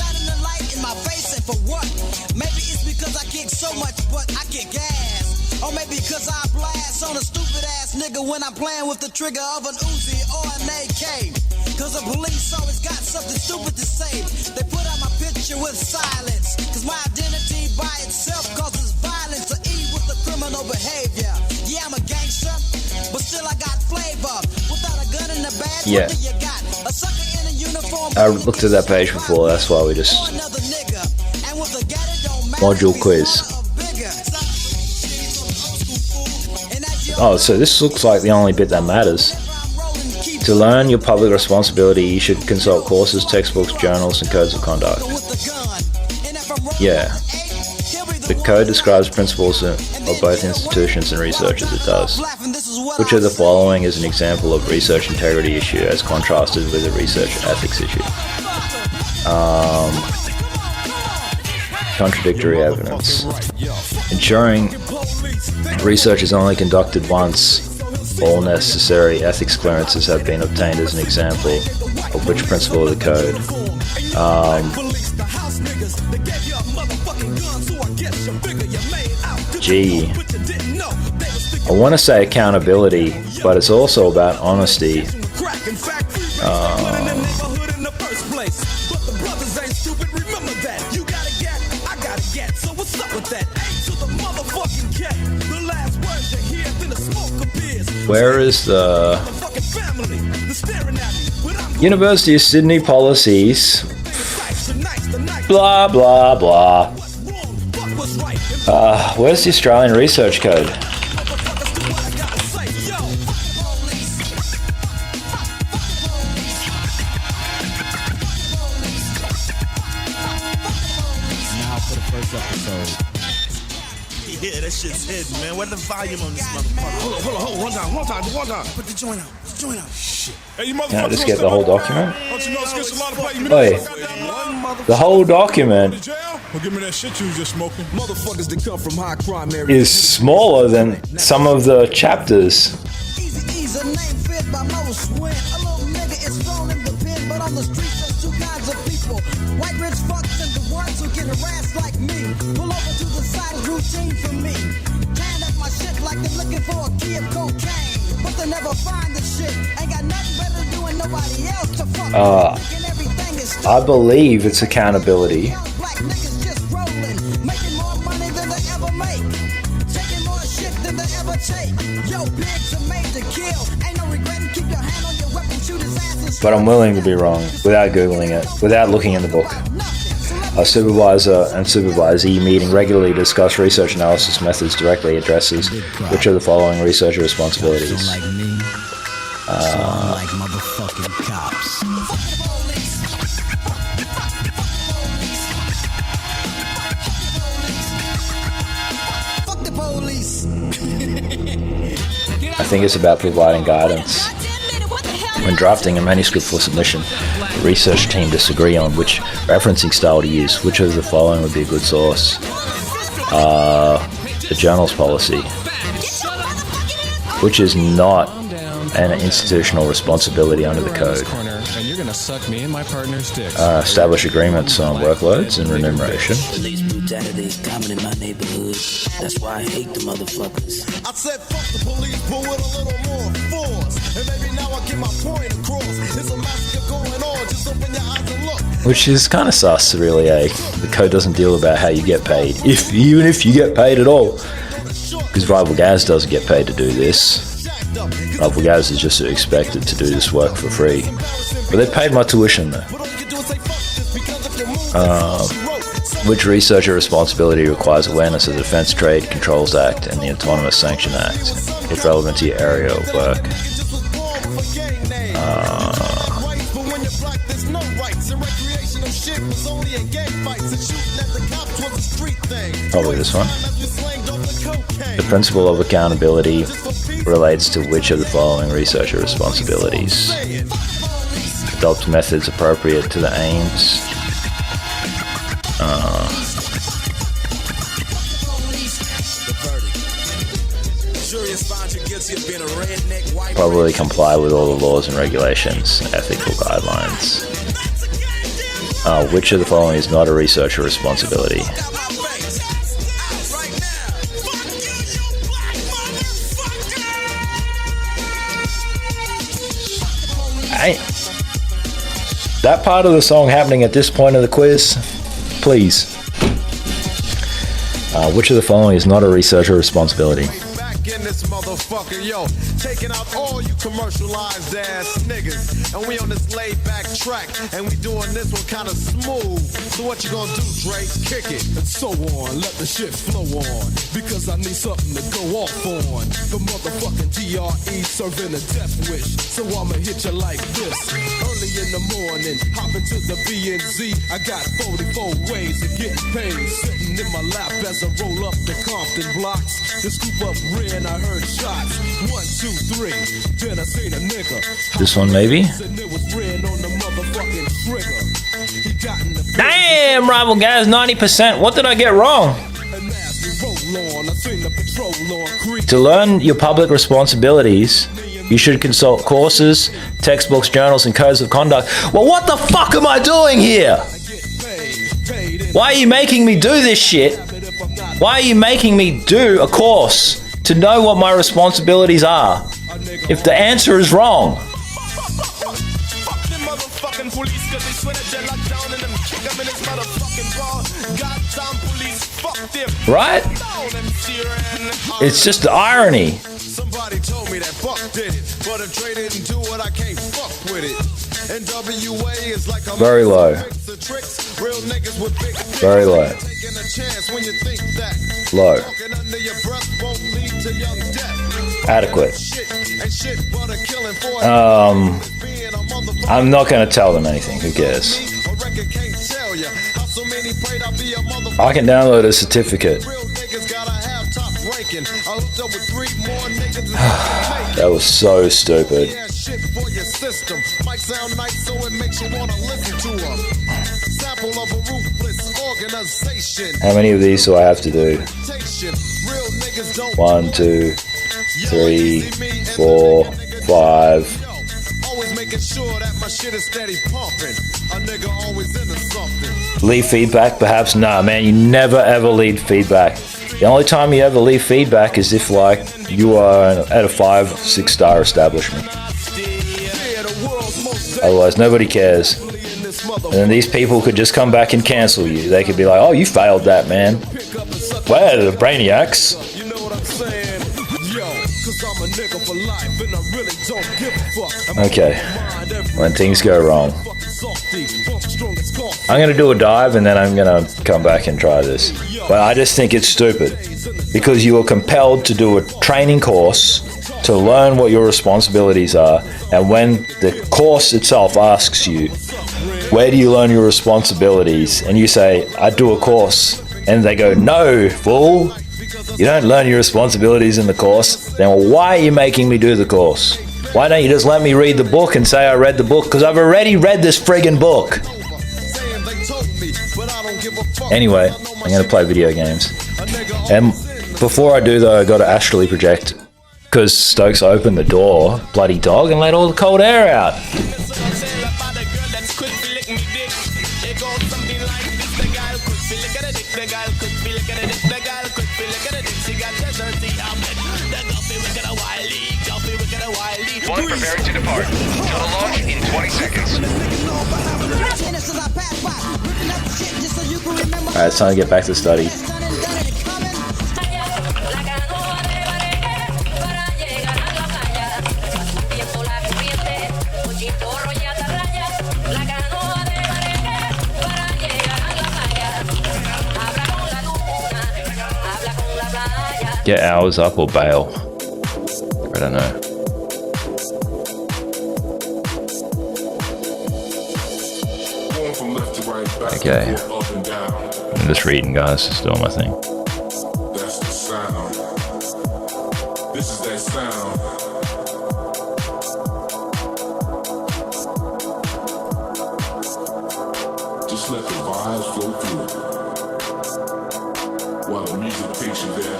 Speaker 7: Maybe it's because I kick so much, but I kick gas. Or maybe because I blast on a stupid ass nigga when I'm playing with the trigger of an Uzi or an AK. Cause the police always got something stupid to say. They put out my picture with silence. Cause my identity by itself causes violence to eat with the criminal behavior. Yeah, I'm a gangster, but still I got flavor. Without a gun in the bag,
Speaker 6: Yeah.
Speaker 7: what do you got? A sucker in a uniform.
Speaker 6: I looked at that page before, that's why we just... Module quiz. Oh, so this looks like the only bit that matters. To learn your public responsibility, you should consult courses, textbooks, journals, and codes of conduct. Yeah. The code describes principles of both institutions and researchers, it does. Which of the following is an example of research integrity issue as contrasted with a research ethics issue? Contradictory evidence. Ensuring research is only conducted once all necessary ethics clearances have been obtained as an example of which principle of the code. I want to say accountability, but it's also about honesty. Where is the University of Sydney policies? Blah blah blah. Where's the Australian Research Code?
Speaker 5: Yeah, that shit's hidden, man. Where's the volume on this motherfucker? Hold on. One time. Put the joint out. Shit. Hey, you
Speaker 6: Can I just get the whole document?
Speaker 5: Don't you know it's against a lot of play?
Speaker 6: Wait. The whole document
Speaker 5: Well, give me that shit you was just smoking. Motherfuckers that come from high crime areas.
Speaker 6: is smaller than some of the chapters.
Speaker 7: Easy, a name fit by most when a little nigga is thrown in the pen, but on the streets there's two kinds of people. White rich fucks and the ones who get harassed like me. Pull over to the side is routine for me. Tan up my shit like they're looking for a key of cocaine. But they never find the shit. Ain't got nothing better to do and nobody else to fuck. Thinking everything is
Speaker 6: I believe it's accountability.
Speaker 7: black niggas just rolling, making more money than they ever make, taking more shit than they ever take. Yo, pigs are made to kill. Ain't no regretting. Keep your hand on your weapon, shoot his ass and
Speaker 6: But I'm willing to be wrong without Googling it, without looking in the book. A supervisor and supervisee meeting regularly to discuss research analysis methods directly addresses which of the following researcher responsibilities.
Speaker 2: Like me, so like motherfucking cops.
Speaker 7: fuck the police.
Speaker 6: I think it's about providing guidance. When drafting a manuscript for submission, the research team disagree on which referencing style to use. Which of the following would be a good source? The journal's policy, which is not an institutional responsibility under the code.
Speaker 10: And you're gonna suck me and my partner's dicks.
Speaker 6: Establish agreements on workloads and remuneration.
Speaker 2: Police brutality is common in my neighborhood. That's why I hate the motherfuckers.
Speaker 5: I said fuck the police, but with a little more force. And maybe now I get my point across. There's a massacre going on, just open your eyes and look.
Speaker 6: Which is kind of sus, really, eh? The code doesn't deal about how you get paid, even if you get paid at all. Because Rival Gaz doesn't get paid to do this. Rival Gaz is just expected to do this work for free. But they paid my tuition, though. Which researcher responsibility requires awareness of the Defense Trade Controls Act and the Autonomous Sanction Act, if relevant to your area of work? Probably this one. The principle of accountability relates to which of the following researcher responsibilities? adopt methods appropriate to the aims. Probably comply with all the laws and regulations, ethical guidelines. Which of the following is not a researcher responsibility? That part of the song happening at this point of the quiz, please. Which of the following is not a researcher responsibility?
Speaker 5: In this motherfucker, yo, taking out all you commercialized ass niggas, and we on this laid back track, and we doing this one kind of smooth. So what you gonna do, Drake? Kick it and so on. Let the shit flow on, because I need something to go off on. The motherfucking DRE serving a death wish, so I'ma hit you like this. Early in the morning, hop into the B&Z. I got 44 ways to get paid, sitting in my lap as I roll up the Compton blocks. The scoop up rear. And I heard shots. 1, 2, 3. Then I seen a nigga.
Speaker 6: This one maybe? Damn, rival guys, 90%. What did I get wrong? To learn your public responsibilities, you should consult courses, textbooks, journals, and codes of conduct. Well, what the fuck am I doing here? Why are you making me do this shit? Why are you making me do a course to know what my responsibilities are if the answer is wrong? Right? It's just the irony.
Speaker 5: Somebody told me that Buck did it, but if Dre didn't do it, I can't fuck with it. NWA is like a
Speaker 6: very low. Very low. Low. Adequate. I'm not going to tell them anything. Who cares? I can download a certificate. That was so stupid. How many of these do I have to do? 1, 2, 3, 4, 5. Leave feedback, perhaps? Nah, man, you never ever leave feedback. The only time you ever leave feedback is if, like, you are at a 5-6 star establishment. Otherwise, nobody cares. And then these people could just come back and cancel you. They could be like, oh, you failed that, man. Well, the brainiacs. Okay. When things go wrong. I'm going to do a dive and then I'm going to come back and try this. But I just think it's stupid. Because you are compelled to do a training course to learn what your responsibilities are. And when the course itself asks you, where do you learn your responsibilities? And you say, I do a course. And they go, no, fool. You don't learn your responsibilities in the course. Then why are you making me do the course? Why don't you just let me read the book and say I read the book? Because I've already read this friggin' book. Anyway, I'm going to play video games. And before I do though, I got to astrally project. Because Stokes opened the door, bloody dog, and let all the cold air out.
Speaker 11: One preparing to depart. Total launch in 20 seconds.
Speaker 6: Alright, it's time to get back to study. Get hours up or bail? I don't know. Okay. I'm just reading, guys. Just doing my thing.
Speaker 12: That's the sound. This is that sound. is a picture that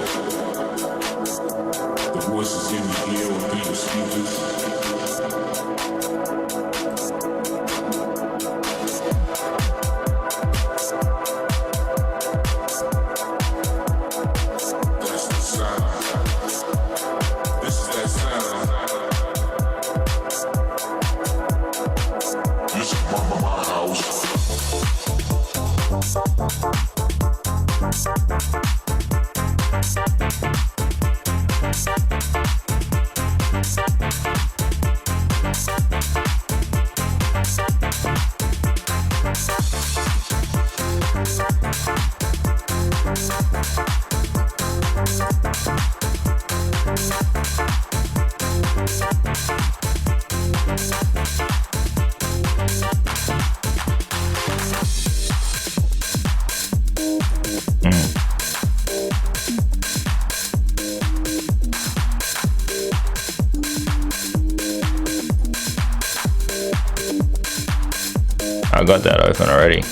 Speaker 12: the voices in your ear will be the speakers. That's the sound. This is that sound. This is my house.
Speaker 6: I got that open already.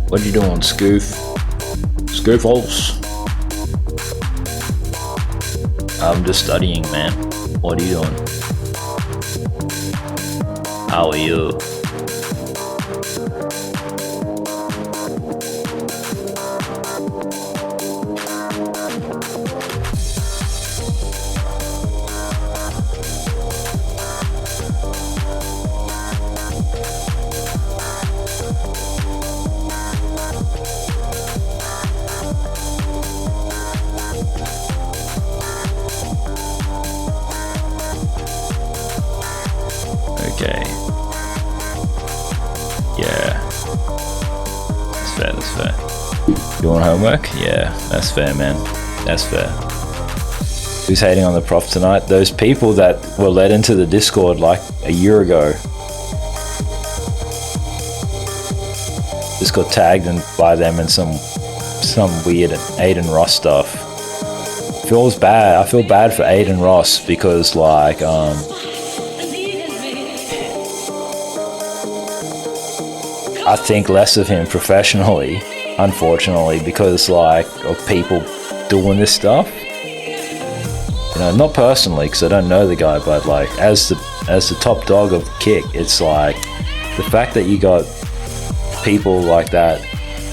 Speaker 6: What you doing, Scoof? Scoofles? I'm just studying, man. What are you doing? How are you? Okay. Yeah. That's fair, that's fair. You want homework? Yeah, that's fair, man. That's fair. Who's hating on the prof tonight? Those people that were let into the Discord like a year ago. Just got tagged by them in some weird Aiden Ross stuff. Feels bad. I feel bad for Aiden Ross because like I think less of him professionally, unfortunately, because like of people doing this stuff. You know, not personally, because I don't know the guy, but like as the top dog of Kick, it's like the fact that you got people like that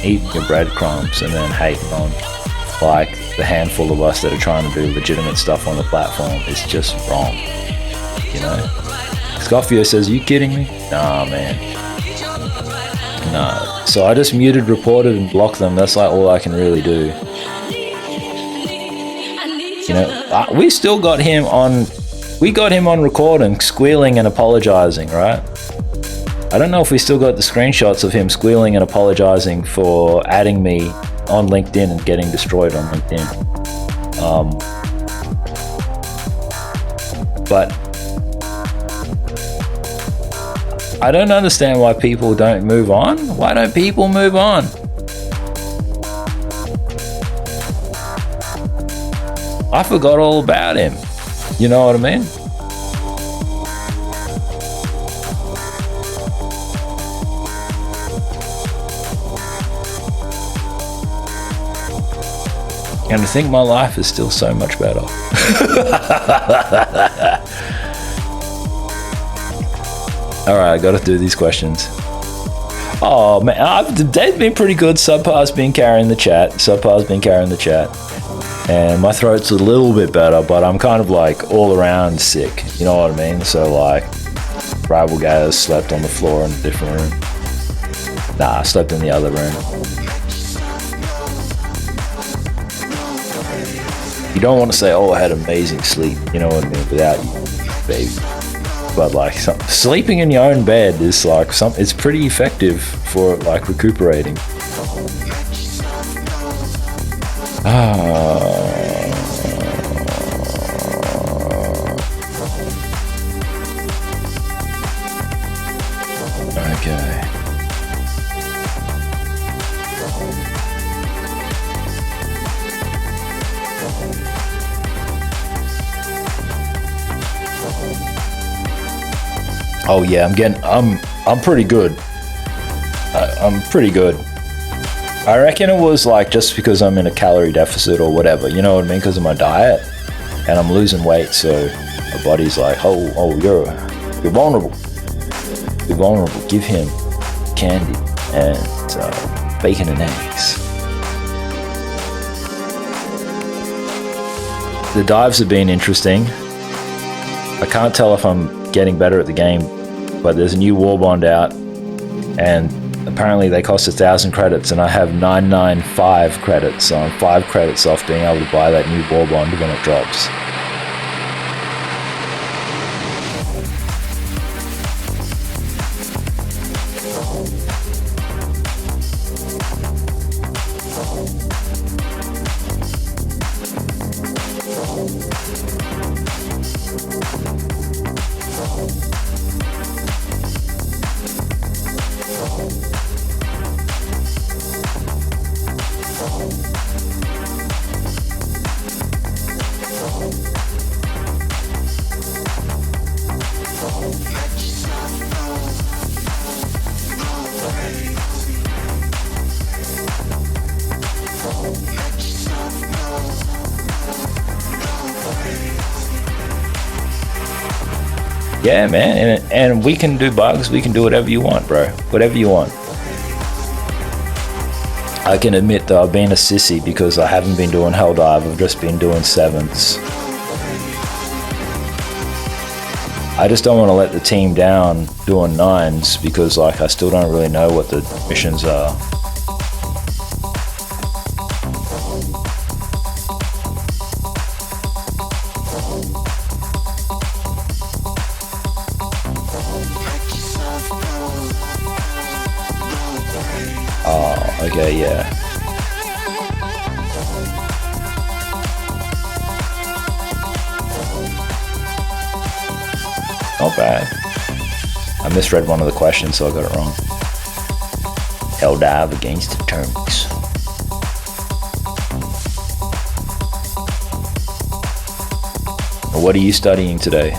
Speaker 6: eating your breadcrumbs and then hating on like the handful of us that are trying to do legitimate stuff on the platform is just wrong. You know, Scoffio says, "You kidding me?" Nah, man. No. So I just muted, reported, and blocked them. That's like all I can really do. You know, we still got him on. We got him on recording, squealing and apologizing, right? I don't know if we still got the screenshots of him squealing and apologizing for adding me on LinkedIn and getting destroyed on LinkedIn. But I don't understand why people don't move on. Why don't people move on? I forgot all about him. You know what I mean? And I think my life is still so much better. Alright, I gotta do these questions. Oh man, they've been pretty good. Subpar's been carrying the chat. And my throat's a little bit better, but I'm kind of like all around sick. You know what I mean? So like, rival guys slept on the floor in a different room. Nah, I slept in the other room. You don't want to say, oh, I had amazing sleep, you know what I mean, without you, baby. But like sleeping in your own bed is like it's pretty effective for like recuperating. Okay. Oh yeah, I'm pretty good. I'm pretty good. I reckon it was like just because I'm in a calorie deficit or whatever, you know what I mean, because of my diet, and I'm losing weight, so my body's like, oh, you're vulnerable. You're vulnerable. Give him candy and bacon and eggs. The dives have been interesting. I can't tell if I'm getting better at the game, but there's a new war bond out, and apparently they cost 1,000 credits, and I have 995 credits, so I'm 5 credits off being able to buy that new war bond when it drops. Yeah, man, and we can do bugs, we can do whatever you want, bro. Whatever you want. I can admit that I've been a sissy because I haven't been doing Hell Dive, I've just been doing 7s. I just don't want to let the team down doing 9s because like I still don't really know what the missions are. Okay, yeah. Not bad. I misread one of the questions, so I got it wrong. Hell dive against the Turks. What are you studying today?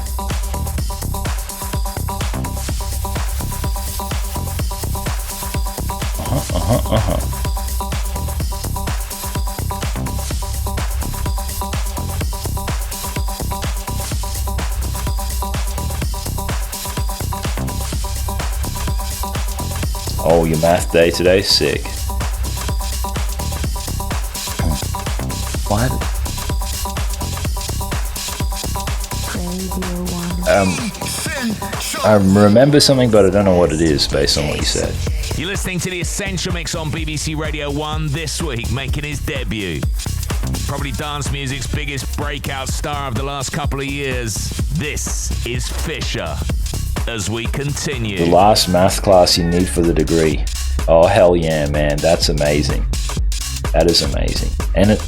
Speaker 6: Oh, your math day today? Sick. What? I remember something, but I don't know what it is based on what you said.
Speaker 13: You're listening to the Essential Mix on BBC Radio 1 this week, making his debut. Probably dance music's biggest breakout star of the last couple of years. This is Fisher. As we continue.
Speaker 6: The last math class you need for the degree. Oh, hell yeah, man. That's amazing. That is amazing. And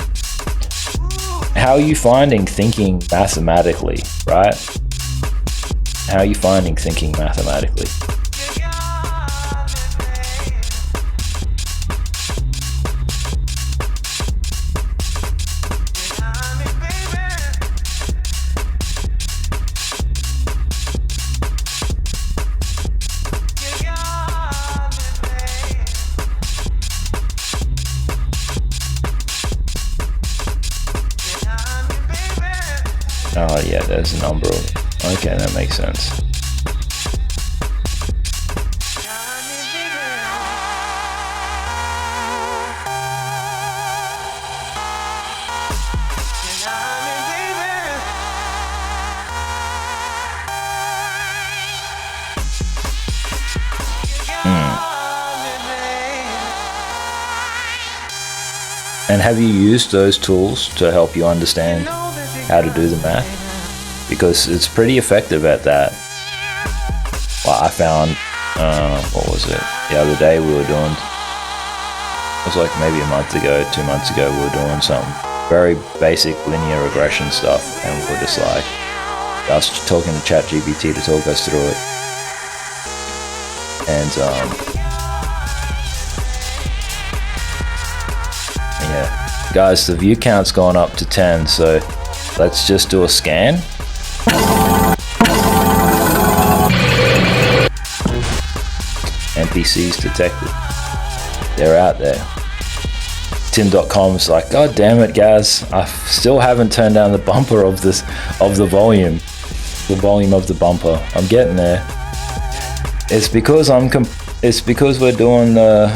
Speaker 6: how are you finding thinking mathematically, right? How are you finding thinking mathematically? Oh yeah, there's a number of... Okay, that makes sense. And have you used those tools to help you understand how to do the math? Because it's pretty effective at that. Well, I found, what was it? The other day we were doing, it was like maybe a month ago, 2 months ago, we were doing some very basic linear regression stuff, and we were just like, I was talking to ChatGPT to talk us through it. And yeah, guys, the view count's gone up to 10, so let's just do a scan. NPCs detected. They're out there. Tim.com's like, God damn it, guys! I still haven't turned down the bumper of the volume. The volume of the bumper. I'm getting there. It's because it's because we're doing the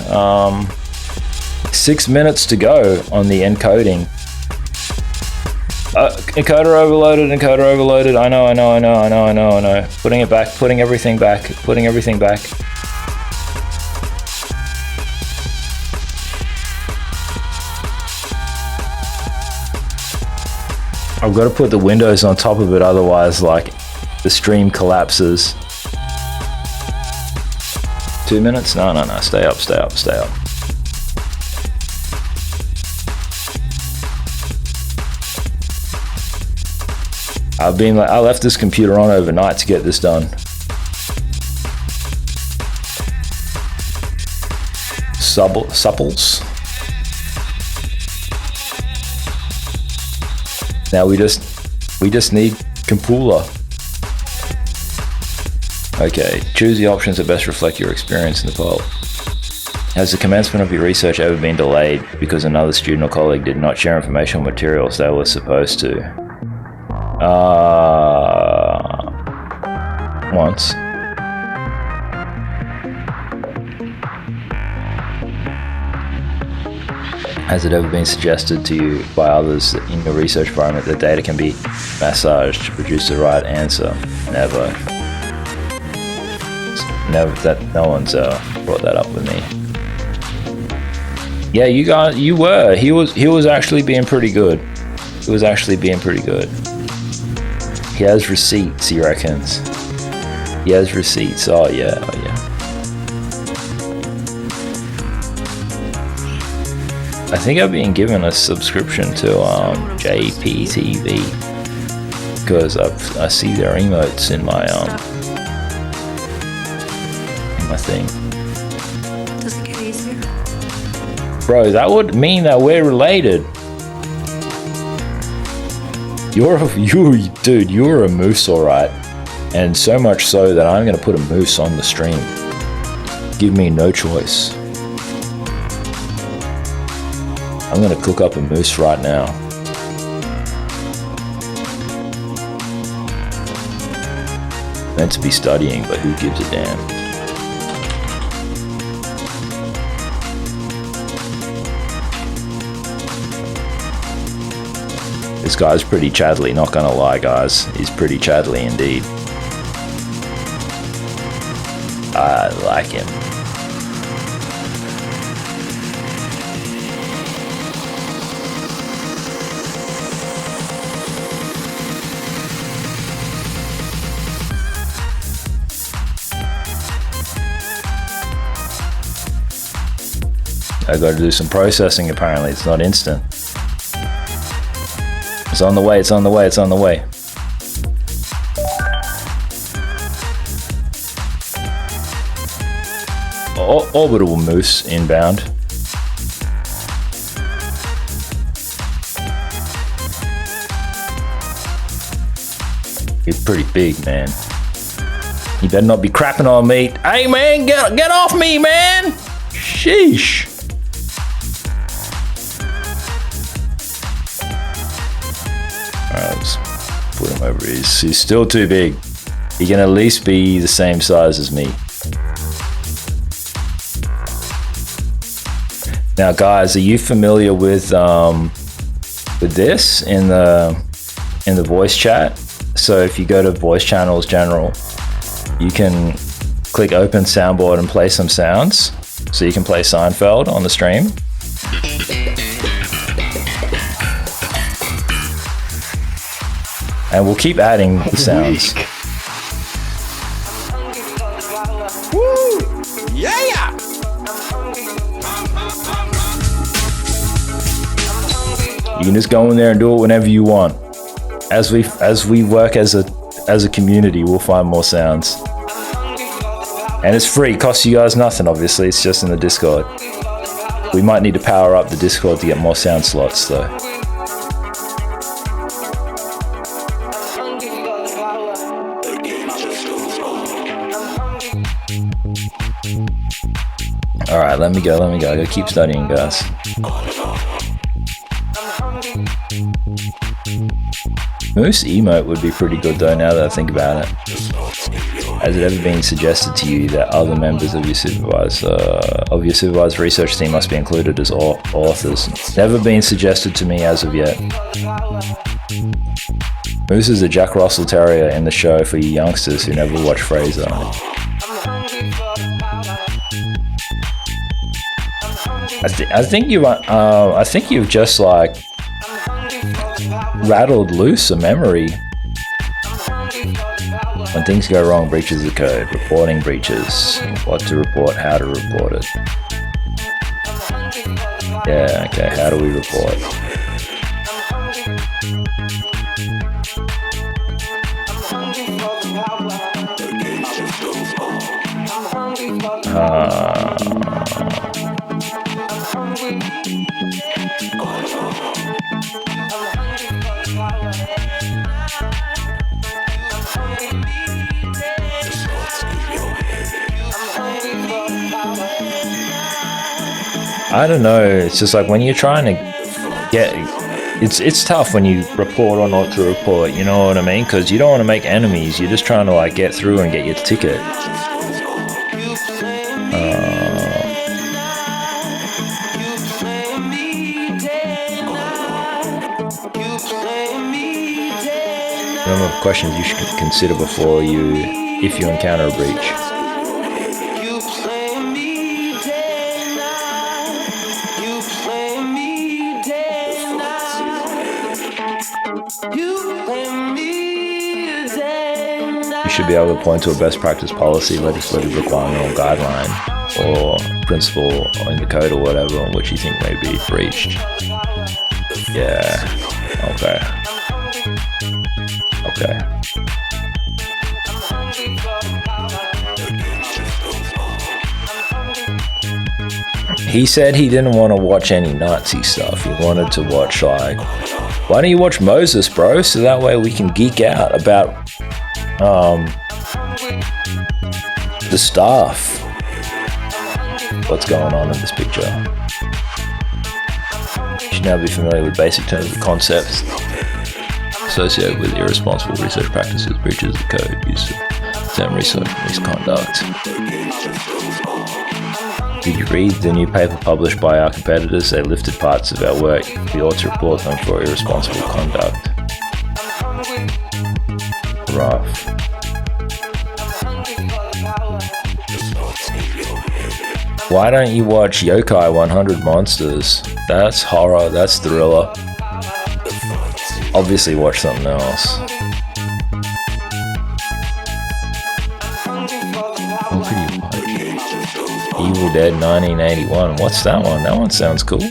Speaker 6: 6 minutes to go on the encoding. Encoder overloaded. I know. Putting it back. Putting everything back. I've got to put the windows on top of it, otherwise, like, the stream collapses. 2 minutes? No. Stay up. I left this computer on overnight to get this done. Supples. Now we just need Compula. Okay, choose the options that best reflect your experience in the poll. Has the commencement of your research ever been delayed because another student or colleague did not share information or materials they were supposed to? Once. Has it ever been suggested to you by others in your research environment that data can be massaged to produce the right answer? Never. No one's brought that up with me. Yeah, you were. He was actually being pretty good. He has receipts, he reckons. He has receipts. Oh yeah. I think I've been given a subscription to JPTV because I see their emotes in my thing.
Speaker 14: Does it get easier?
Speaker 6: Bro, that would mean that we're related. You're a moose, alright. And so much so that I'm gonna put a moose on the stream. Give me no choice. I'm gonna cook up a moose right now. Meant to be studying, but who gives a damn? This guy's pretty chattly, not gonna lie, guys. He's pretty chattly indeed. I like him. I gotta do some processing apparently, it's not instant. It's on the way. Orbital moose inbound. He's pretty big, man. You better not be crapping on me. Hey man, get off me, man! Sheesh. Alright, let's put him over. He's still too big. He can at least be the same size as me. Now, guys, are you familiar with this in the voice chat? So if you go to voice channels general, you can click open soundboard and play some sounds. So you can play Seinfeld on the stream. And we'll keep adding the sounds.
Speaker 5: Woo! Yeah!
Speaker 6: You can just go in there and do it whenever you want. As we work as a community, we'll find more sounds. And it's free, it costs you guys nothing, obviously, it's just in the Discord. We might need to power up the Discord to get more sound slots though. Alright, let me go. I gotta keep studying, guys. Moose emote would be pretty good though, now that I think about it. Has it ever been suggested to you that other members of your supervised research team must be included as authors? Never been suggested to me as of yet. Moose is a Jack Russell Terrier in the show for you youngsters who never watch Frasier. I think you've just like rattled loose a memory. When things go wrong, breaches of code, reporting breaches, what to report, how to report it. Yeah, okay, how do we report? I don't know, it's just like when you're trying to get, it's tough when you report or not to report, you know what I mean? Because you don't want to make enemies, you're just trying to like get through and get your ticket. Number of questions you should consider before if you encounter a breach. You should be able to point to a best practice policy, legislative requirement or guideline or principle in the code or whatever on which you think may be breached. Yeah, okay. He said he didn't want to watch any Nazi stuff. He wanted to watch like, why don't you watch Moses, bro? So that way we can geek out about the stuff. What's going on in this picture? You should now be familiar with basic terms and concepts associated with irresponsible research practices, breaches of code, use of term research misconduct. Did you read the new paper published by our competitors? They lifted parts of our work. We ought to report them for irresponsible conduct. Rough. Why don't you watch Yokai 100 Monsters? That's horror, that's thriller. Obviously watch something else. What could you watch? Evil Dead 1981. What's that one? That one sounds cool.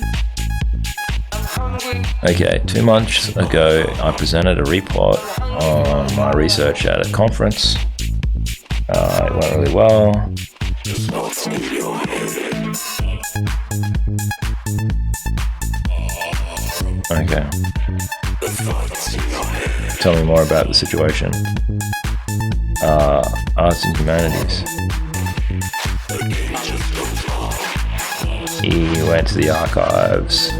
Speaker 6: Okay, 2 months ago I presented a report on my research at a conference. It went really well. Okay. Tell me more about the situation. Arts and humanities. He went to the archives.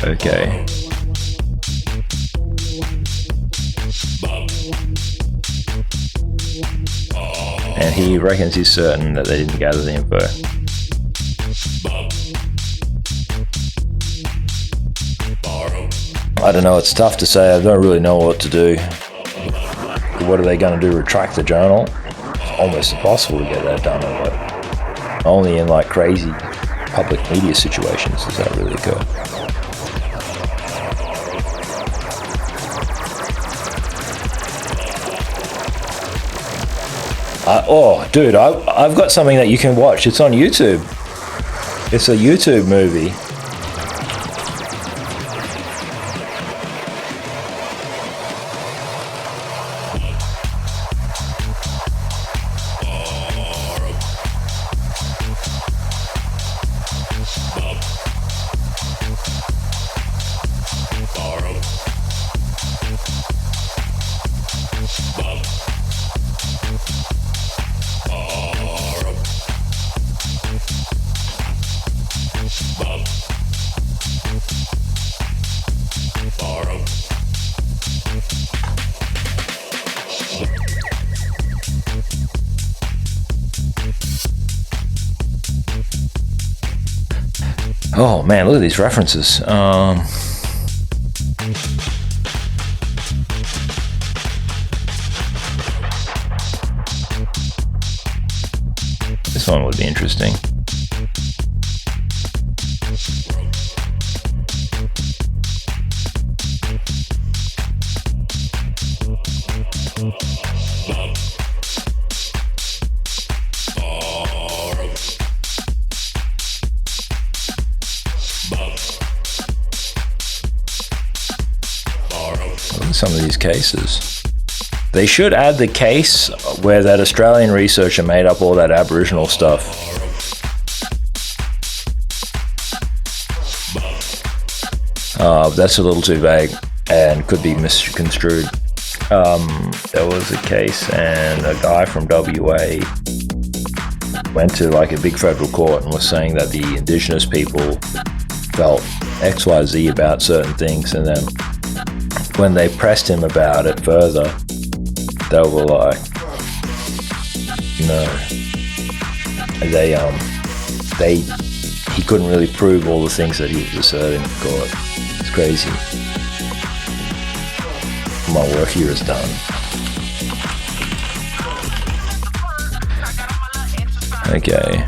Speaker 6: Okay. And he reckons he's certain that they didn't gather the info. I don't know, it's tough to say. I don't really know what to do. What are they going to do, retract the journal? It's almost impossible to get that done, but only in like crazy public media situations does that really occur. Dude, I've got something that you can watch. It's on YouTube. It's a YouTube movie. Oh man, look at these references. This one would be interesting. Some of these cases. They should add the case where that Australian researcher made up all that Aboriginal stuff. That's a little too vague and could be misconstrued. There was a case and a guy from WA went to like a big federal court and was saying that the Indigenous people felt XYZ about certain things, and then when they pressed him about it further, they were like, no. He couldn't really prove all the things that he was asserting in court. It's crazy. My work here is done. Okay.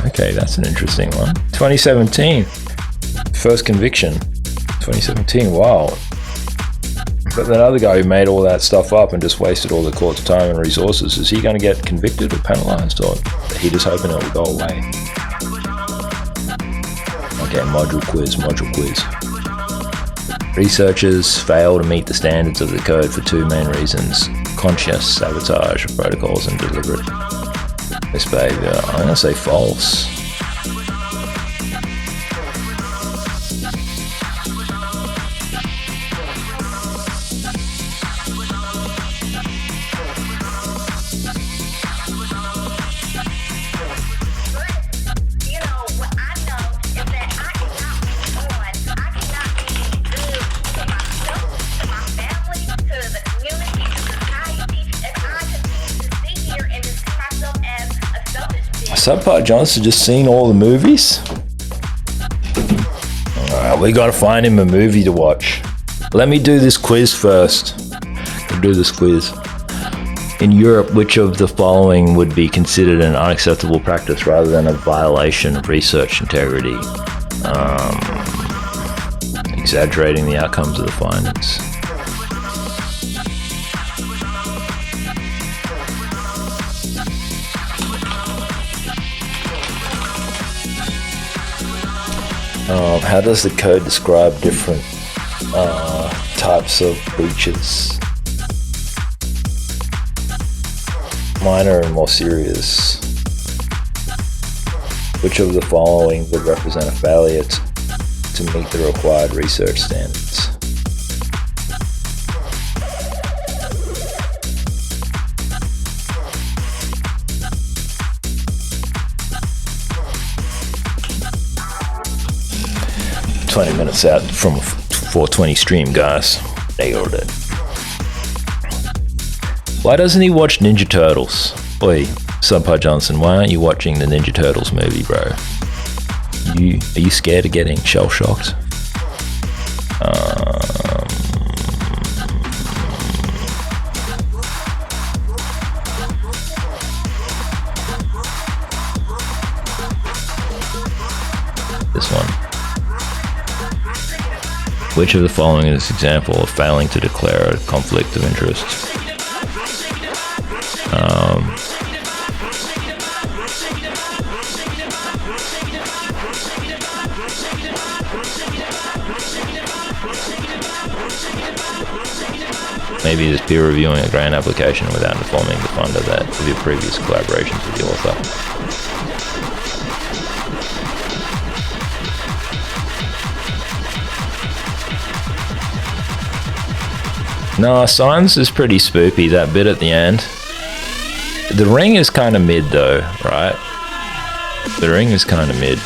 Speaker 6: Okay, that's an interesting one. 2017, first conviction. 2017, wow. But that other guy who made all that stuff up and just wasted all the court's time and resources, is he going to get convicted or penalized, or he just hoping it will go away? Okay, module quiz. Researchers fail to meet the standards of the code for two main reasons: conscious sabotage of protocols and deliberate misbehavior. I'm going to say false. Subpart Johnson just seen all the movies? Alright, we gotta find him a movie to watch. Let me do this quiz first. In Europe, which of the following would be considered an unacceptable practice rather than a violation of research integrity? Exaggerating the outcomes of the findings. How does the code describe different types of breaches? Minor and more serious. Which of the following would represent a failure to meet the required research standards? 20 minutes out from a 420 stream, guys. Nailed it. Why doesn't he watch Ninja Turtles? Oi, Subpa Johnson, why aren't you watching the Ninja Turtles movie, bro? Are you scared of getting shell-shocked? This one. Which of the following is an example of failing to declare a conflict of interest? Maybe it is peer reviewing a grant application without informing the funder that of your previous collaborations with the author. No, Signs is pretty spoopy, that bit at the end. The Ring is kind of mid though, right? The Ring is kind of mid.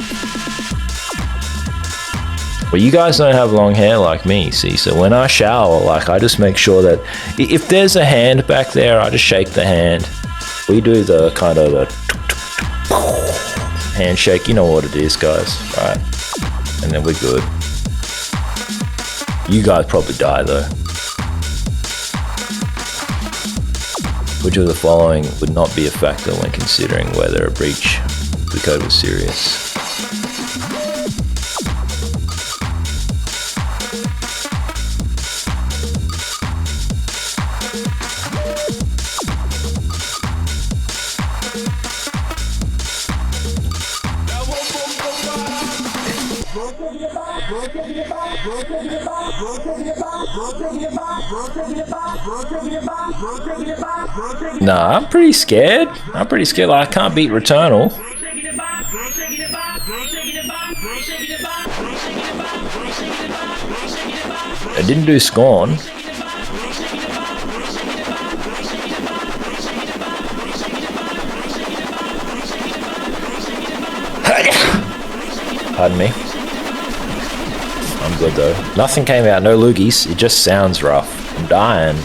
Speaker 6: But you guys don't have long hair like me, see? So when I shower, like, I just make sure that if there's a hand back there, I just shake the hand. We do the kind of the handshake, you know what it is, guys, right? And then we're good. You guys probably die though. Which of the following would not be a factor when considering whether a breach of the code was serious? Nah, I'm pretty scared. Like, I can't beat Returnal. I didn't do Scorn. Pardon me. I'm good though. Nothing came out, no loogies. It just sounds rough. I'm dying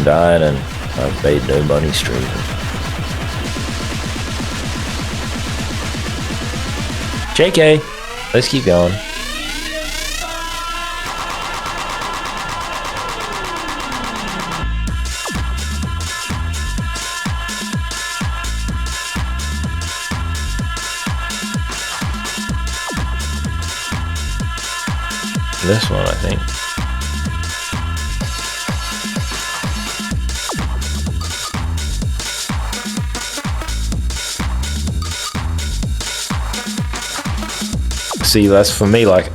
Speaker 6: and I've made no money streaming. JK, let's keep going. This one, I think. See, that's for me, like,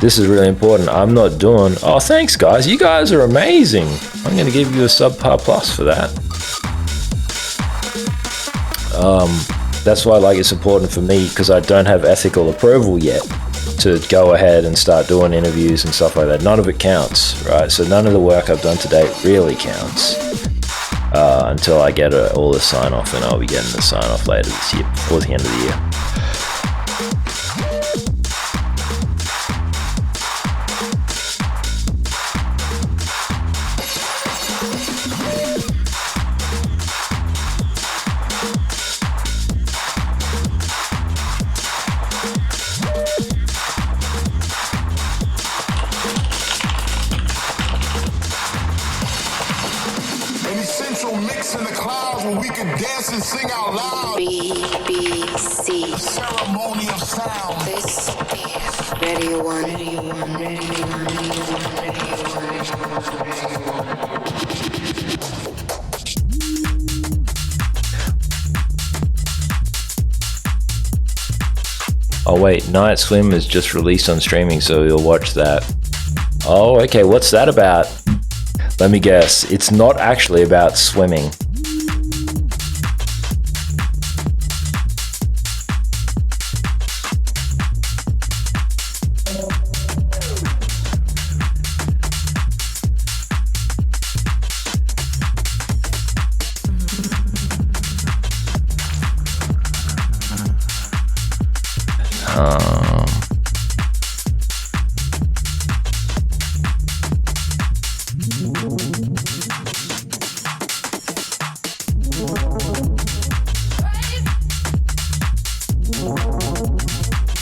Speaker 6: this is really important. I'm not doing... Oh, thanks, guys. You guys are amazing. I'm going to give you a subpar plus for that. That's why, like, it's important for me, because I don't have ethical approval yet to go ahead and start doing interviews and stuff like that. None of it counts, right? So none of the work I've done to date really counts until I get all the sign-off, and I'll be getting the sign-off later this year, before the end of the year. Oh wait, Night Swim is just released on streaming, so you'll watch that. Oh, okay, what's that about? Let me guess, it's not actually about swimming.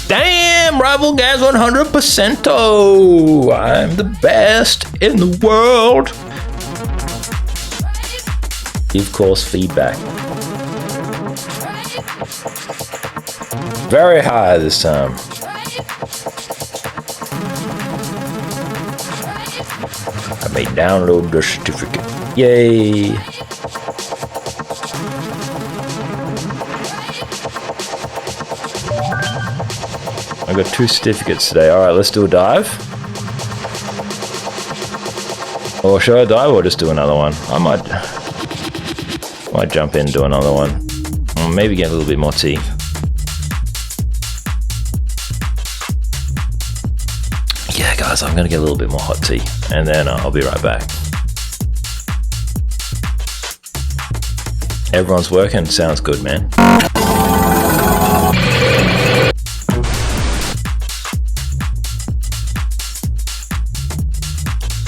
Speaker 6: Damn, Rival Gas 100%. Oh, I'm the best in the world. Give course feedback. Very high this time. I may download the certificate. Yay. I got 2 certificates today. Alright, let's do a dive. Or should I dive or just do another one? I might jump in and do another one. Or maybe get a little bit more tea. Yeah, guys, I'm gonna get a little bit more hot tea. And then I'll be right back. Everyone's working. Sounds good, man.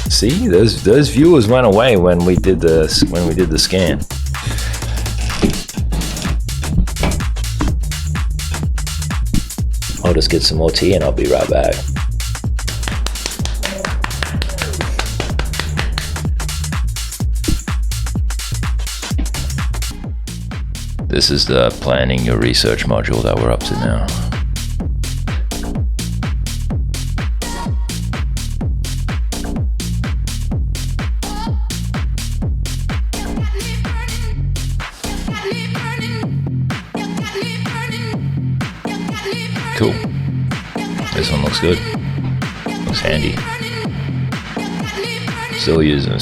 Speaker 6: See, those viewers went away when we did the scan. I'll just get some more tea and I'll be right back. This is the planning your research module that we're up to now. Cool. This one looks good. Looks handy. Still using the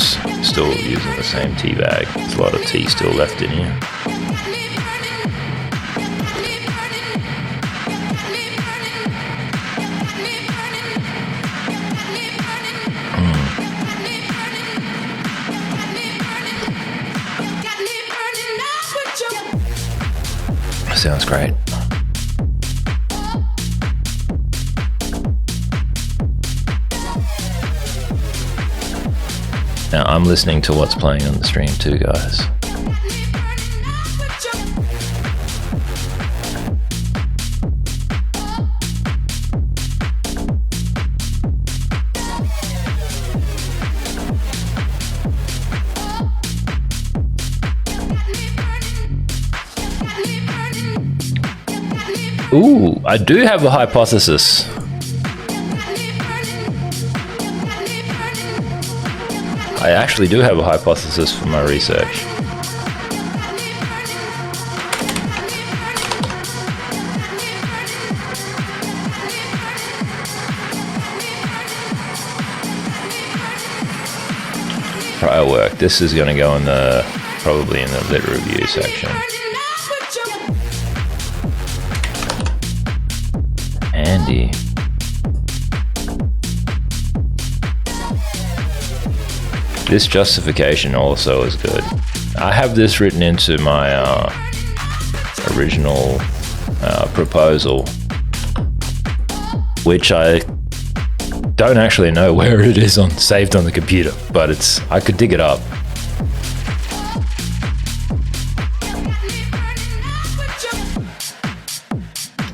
Speaker 6: same tea bag. There's a lot of tea still left in here. Sounds great. Now I'm listening to what's playing on the stream too, guys. Ooh, I do have a hypothesis. I actually do have a hypothesis for my research. Prior work. This is going to go in probably in the lit review section. Andy. This justification also is good. I have this written into my original proposal, which I don't actually know where it is saved on the computer, but I could dig it up.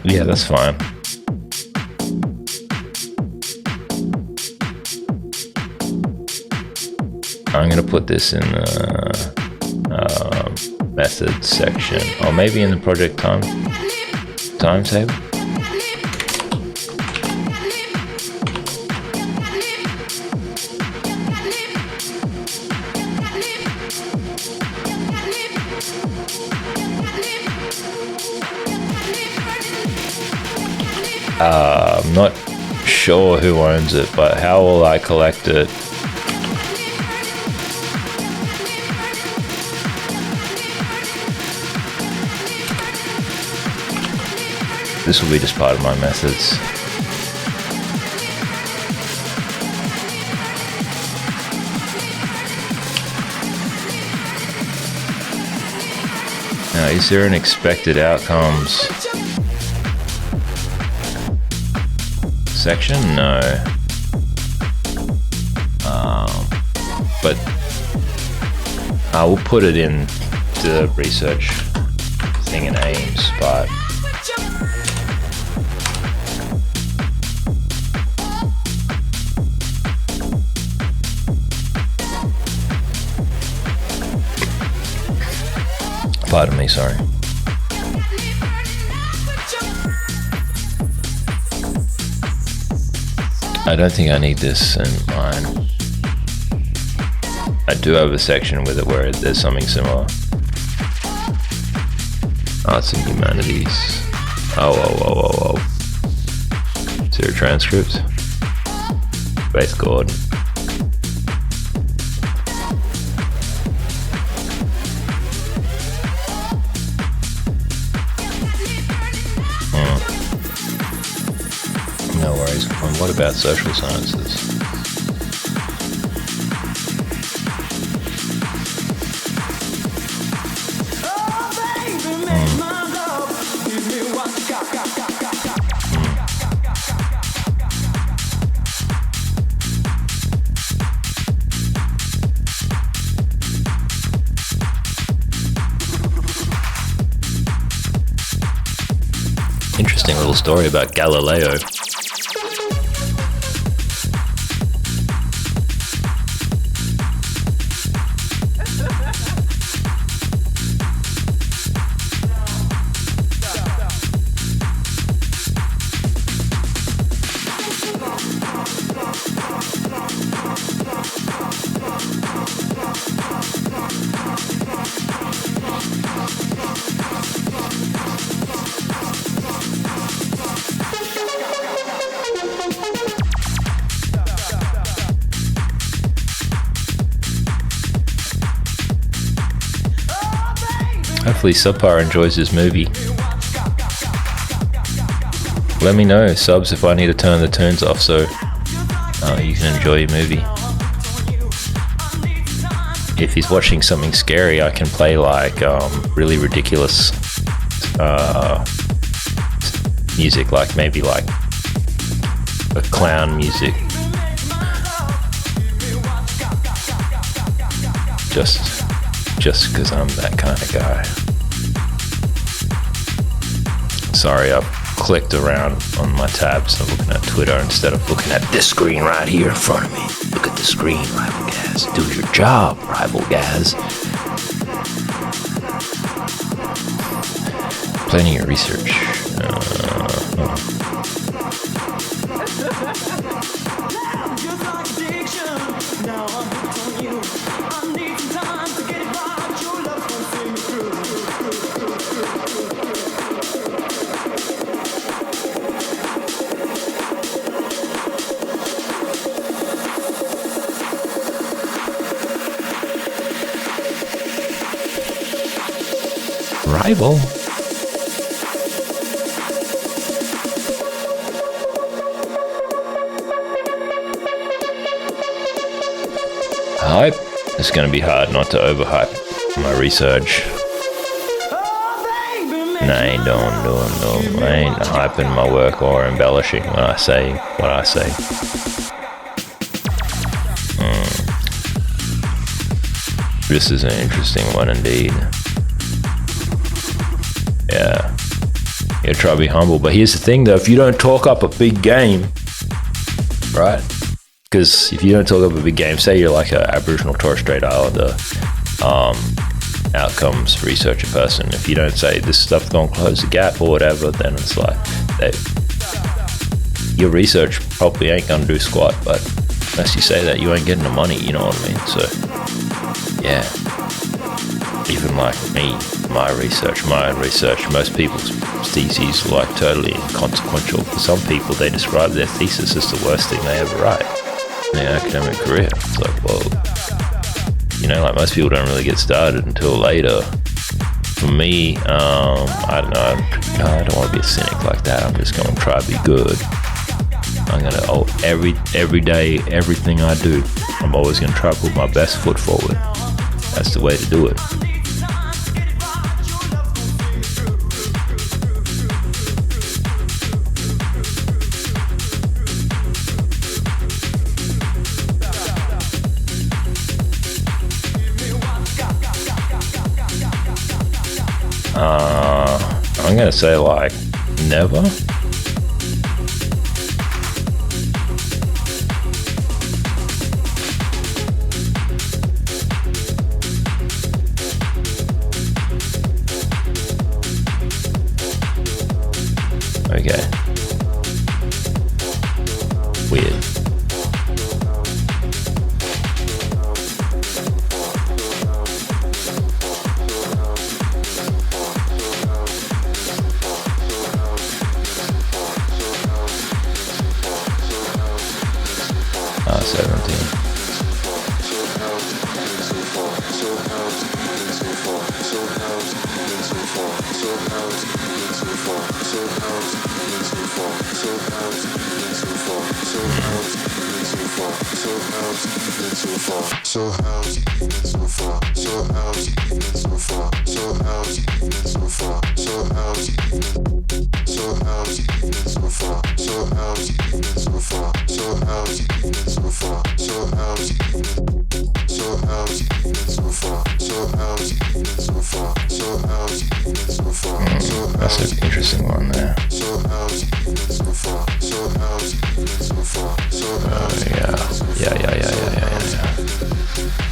Speaker 6: Yeah, that's fine. I'm going to put this in the methods section, or maybe in the project timetable. I'm not sure who owns it, but how will I collect it? This will be just part of my methods. Now, is there an expected outcomes? section? No. But I will put it in the research thing in AIMS, but pardon me, sorry. I don't think I need this in mine. I do have a section with it where there's something similar. Arts and humanities. Oh. Zero transcripts. Faith Gordon. No worries. And what about social sciences? Interesting little story about Galileo. Hopefully Subpar enjoys his movie. Let me know, subs, if I need to turn the tunes off so you can enjoy your movie. If he's watching something scary, I can play like really ridiculous music, like maybe like a clown music. Just because I'm that kind of guy. Sorry, I've clicked around on my tabs. I'm looking at Twitter instead of looking at this screen right here in front of me. Look at the screen, Rival Gaz. Do your job, Rival Gaz. Planning your research. Rival. Hype. It's going to be hard not to overhype my research. No, I ain't hyping my work or embellishing when I say what I say. This is an interesting one indeed. Yeah, you try to be humble, but here's the thing though, if you don't talk up a big game, right? Because if you don't talk up a big game, say you're like an Aboriginal Torres Strait Islander outcomes researcher person, if you don't say this stuff's gonna close the gap or whatever, then it's like your research probably ain't gonna do squat. But unless you say that, you ain't getting the money, you know what I mean? So yeah, even like me, my research, most people's theses are like totally inconsequential. For some people, they describe their thesis as the worst thing they ever write in their academic career. It's like, well, you know, like most people don't really get started until later. For me, I don't know, I don't want to be a cynic like that. I'm just going to try to be good. I'm going to, every day, everything I do, I'm always going to try to put my best foot forward. That's the way to do it. I'm gonna say like never. Okay. Weird. Ah, 17.
Speaker 12: So how's it even so far? So how's it even so far? So how's it even so far? So how's it even? So how's it even so far? So how's it even so far? So how's it even so far? So how's it even? So how's it even so far? So how's it even so far? So how's it even so far? So
Speaker 6: That's an interesting one there.
Speaker 12: So how's it even so far? So how's it even so far? So
Speaker 6: Yeah.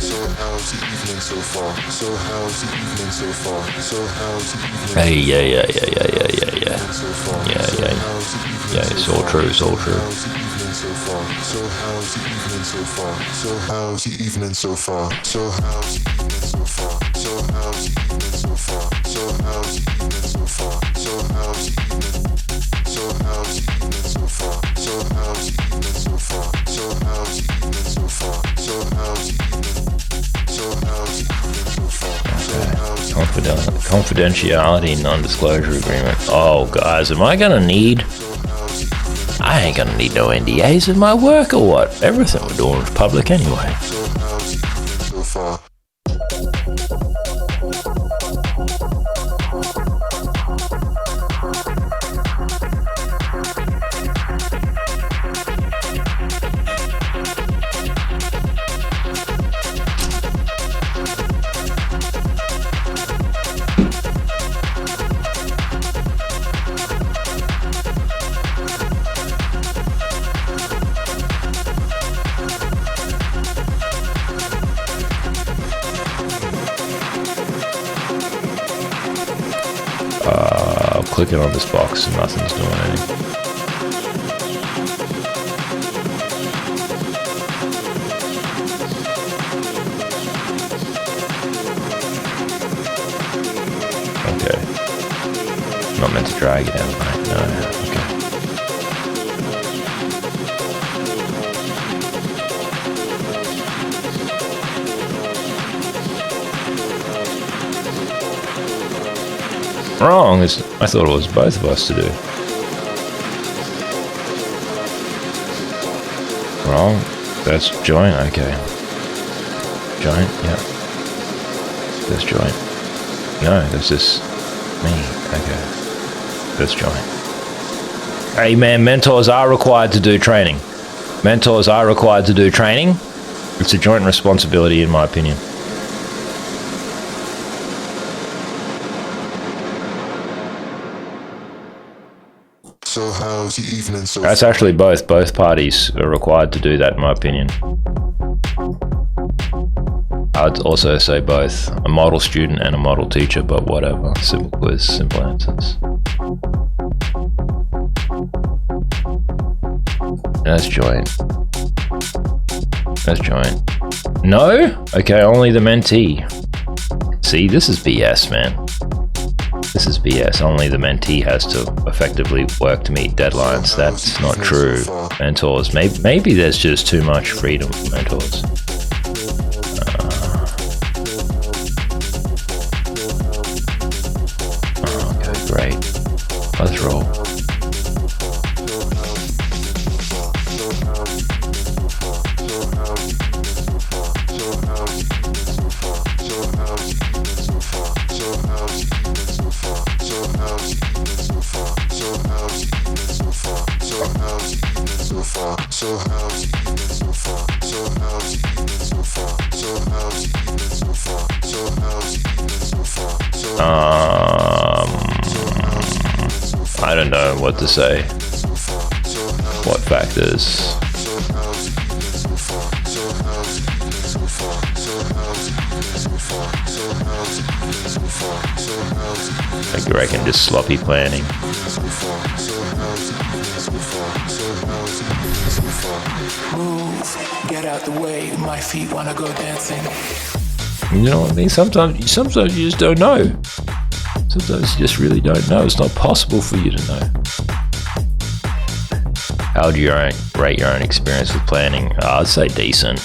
Speaker 12: So how's it evening so far? So how's it evening so far? So how's it evening?
Speaker 6: Hey, yeah. It's all true.
Speaker 12: So how's it evening so far? So how's it evening so far? So how's it evening so far? So how's it evening so far? So how's it evening so far? So how's it evening so far? So how's it evening? So how's it evening so far? So how's it evening so far? So how's it evening so far? So how's it evening? So how's it evening so far?
Speaker 6: Confidentiality non-disclosure agreement. Oh, guys, am I gonna need? I ain't gonna need no NDAs in my work or what? Everything we're doing is public anyway.
Speaker 12: So how's it evening so far?
Speaker 6: Clicking on this box and nothing's doing anything. Okay. Not meant to drag it out, right? No. Okay. Wrong. I thought it was both of us to do. Wrong. That's joint. Okay. Joint. Yeah. That's joint. No, that's just me. Okay. That's joint. Hey man, mentors are required to do training. Mentors are required to do training. It's a joint responsibility, in my opinion.
Speaker 12: So how's the evening so
Speaker 6: That's actually both. Both parties are required to do that, in my opinion. I'd also say both. A model student and a model teacher, but whatever. Simple quiz, simple answers. That's joint. That's joint. No? Okay, only the mentee. See, this is BS, man. This is BS. Only the mentee has to effectively work to meet deadlines. That's not true. Mentors, maybe there's just too much freedom for mentors. Okay, great. Let's roll. I don't know what to say. What factors? I reckon just sloppy planning.
Speaker 3: Move, get out the way. My feet wanna go dancing.
Speaker 6: You know what I mean? Sometimes you just don't know. Sometimes you just really don't know. It's not possible for you to know. How would you rate your own experience with planning? I'd say decent.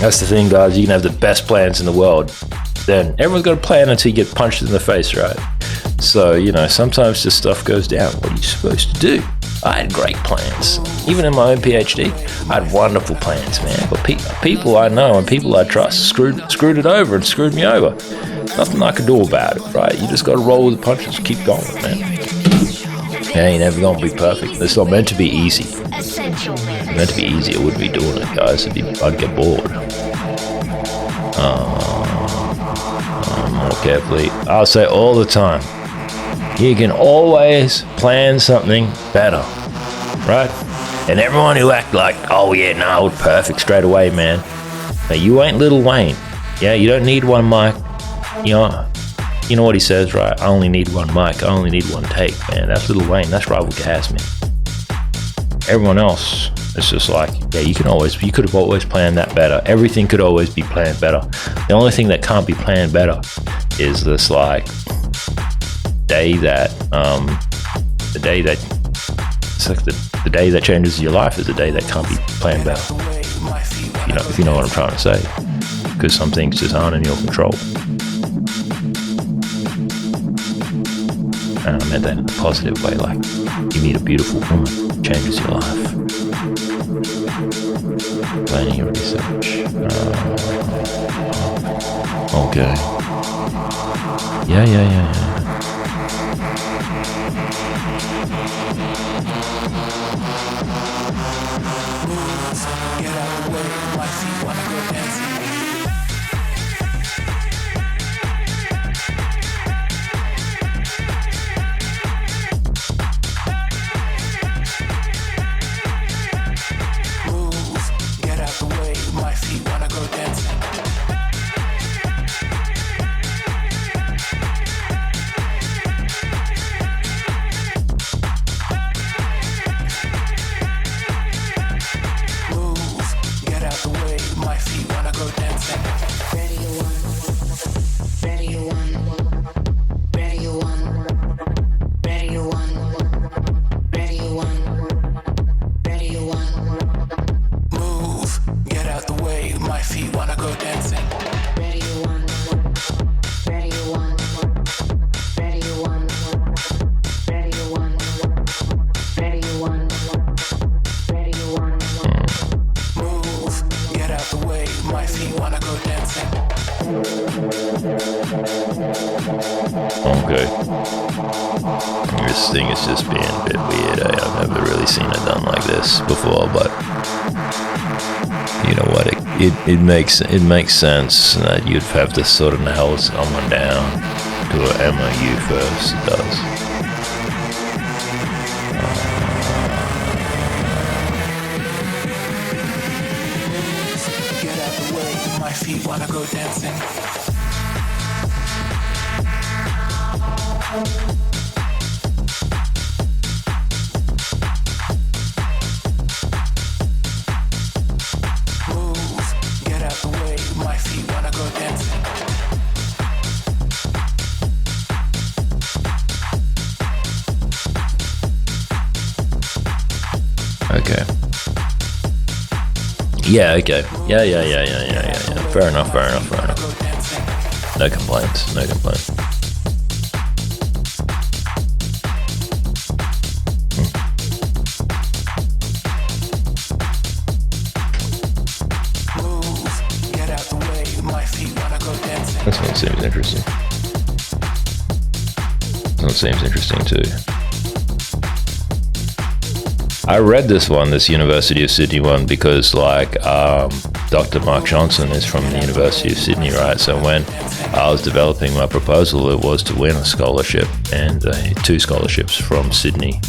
Speaker 6: That's the thing, guys. You can have the best plans in the world. Then everyone's got a plan until you get punched in the face, right? So, you know, sometimes this stuff goes down. What are you supposed to do? I had great plans. Even in my own PhD, I had wonderful plans, man. But people I know and people I trust screwed it over and screwed me over. Nothing I could do about it, right? You just got to roll with the punches and keep going, man. It ain't never going to be perfect. It's not meant to be easy. If it's meant to be easy, I wouldn't be doing it, guys. I'd get bored. More carefully. I'll say all the time, you can always plan something better, right? And everyone who act like, oh yeah, no, it's perfect straight away, man. Now, you ain't Lil Wayne. Yeah, you don't need one mic. You know what he says, right? I only need one mic. I only need one take, man. That's Lil Wayne. That's Rival Gas, man. Everyone else, it's just like, yeah, you could have always planned that better. Everything could always be planned better. The only thing that can't be planned better is this, like, the day that changes your life is the day that can't be planned better. If you know what I'm trying to say. Because some things just aren't in your control. And I meant that in a positive way, like, you meet a beautiful woman, changes your life. Planning your research. Okay. Yeah.
Speaker 3: Get out the way. My feet wanna go dancing.
Speaker 6: Okay. This thing is just being a bit weird. I've never really seen it done like this before, but you know what? It makes sense that you'd have to sort of nail someone down to an MOU first. It does.
Speaker 3: Get out the way. My feet wanna go dancing.
Speaker 6: Okay. Yeah, okay. Yeah. Fair enough. No complaints. This one seems interesting. This one seems interesting too. I read this University of Sydney one, because Dr. Mark Johnson is from the University of Sydney, right? So when I was developing my proposal, it was to win a scholarship and 2 scholarships from Sydney.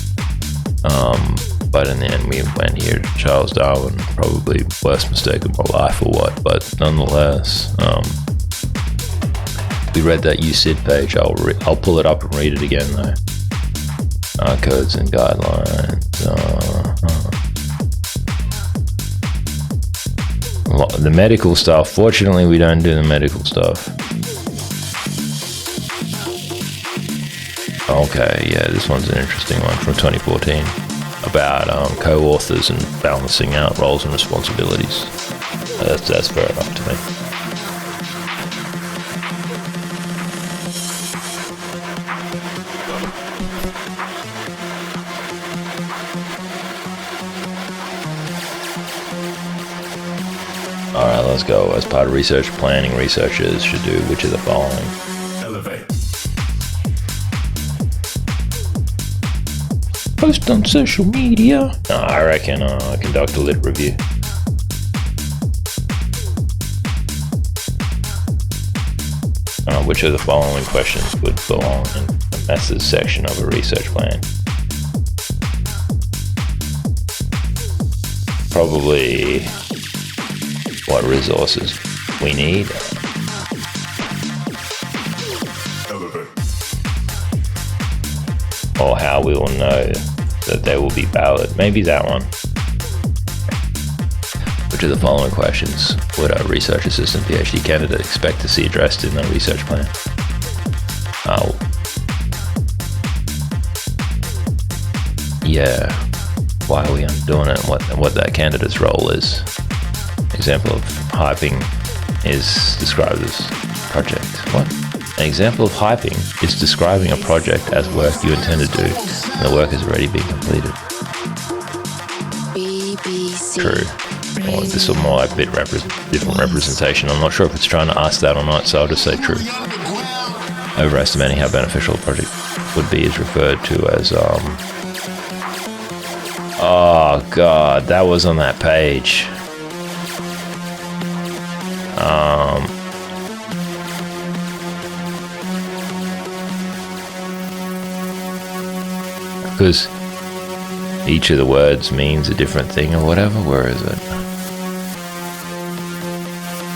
Speaker 6: But in the end, we went here to Charles Darwin. Probably worst mistake of my life or what, but nonetheless, we read that UCID page. I'll pull it up and read it again though. Codes and guidelines. The medical stuff. Fortunately, we don't do the medical stuff. Okay, yeah, this one's an interesting one from 2014 about co-authors and balancing out roles and responsibilities. That's fair enough to me. Alright, let's go. As part of research planning, researchers should do which of the following?
Speaker 9: Elevate.
Speaker 6: Post on social media. I reckon conduct a lit review. Which of the following questions would belong in the methods section of a research plan? Probably what resources we need. Or how we will know that they will be valid. Maybe that one. Which of the following questions would a research assistant PhD candidate expect to see addressed in the research plan? Yeah. Why are we doing it and what that candidate's role is? Example of hyping is described as project. What? An example of hyping is describing a project as work you intend to do and the work has already been completed.
Speaker 8: BBC.
Speaker 6: True. Or this is more like a bit different representation. I'm not sure if it's trying to ask that or not, so I'll just say true. Overestimating how beneficial a project would be is referred to as oh god, that was on that page. Because each of the words means a different thing or whatever. Where is it?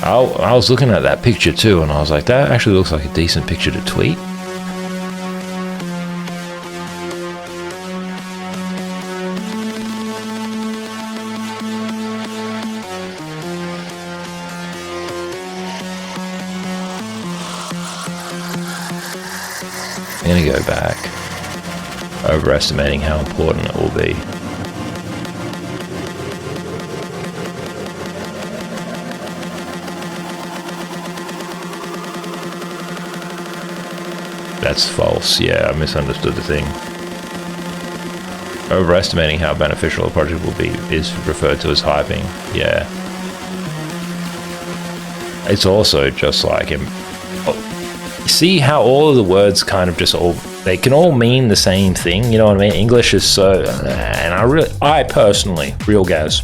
Speaker 6: I was looking at that picture too and I was like, that actually looks like a decent picture to tweet. I'm gonna go back. Overestimating how important it will be. That's false. Yeah, I misunderstood the thing. Overestimating how beneficial a project will be is referred to as hyping. Yeah. It's also just like see how all of the words kind of just they can all mean the same thing, you know what I mean? English is so, and I personally, real guys,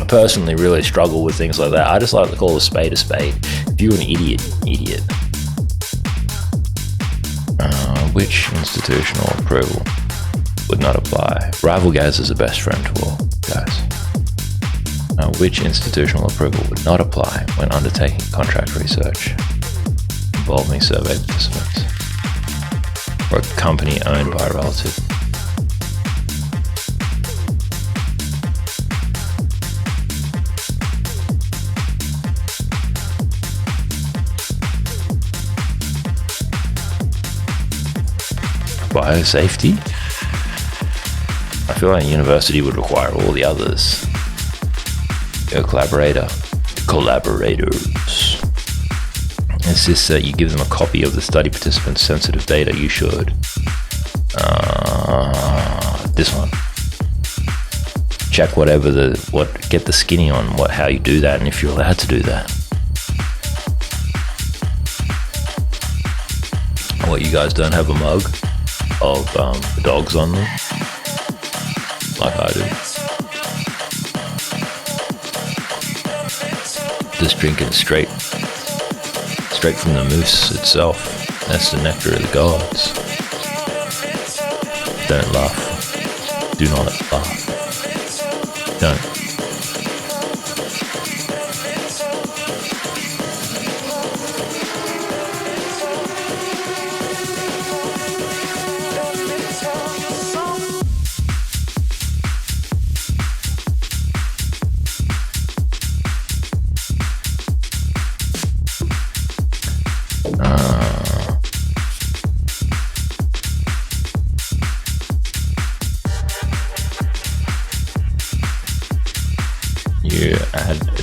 Speaker 6: I personally really struggle with things like that. I just like to call a spade a spade. If you're an idiot, idiot. Which institutional approval would not apply? Rival Gaz is the best friend to all, guys. Which institutional approval would not apply when undertaking contract research involving survey participants or a company owned by a relative? Biosafety? I feel like a university would require all the others. Your collaborators. Insists that you give them a copy of the study participants' sensitive data. You should. This one. Check get the skinny on how you do that and if you're allowed to do that. What, you guys don't have a mug of dogs on them? Like I do. Just drinking straight straight from the moose itself. That's the nectar of the gods. Don't laugh. Do not laugh. Don't.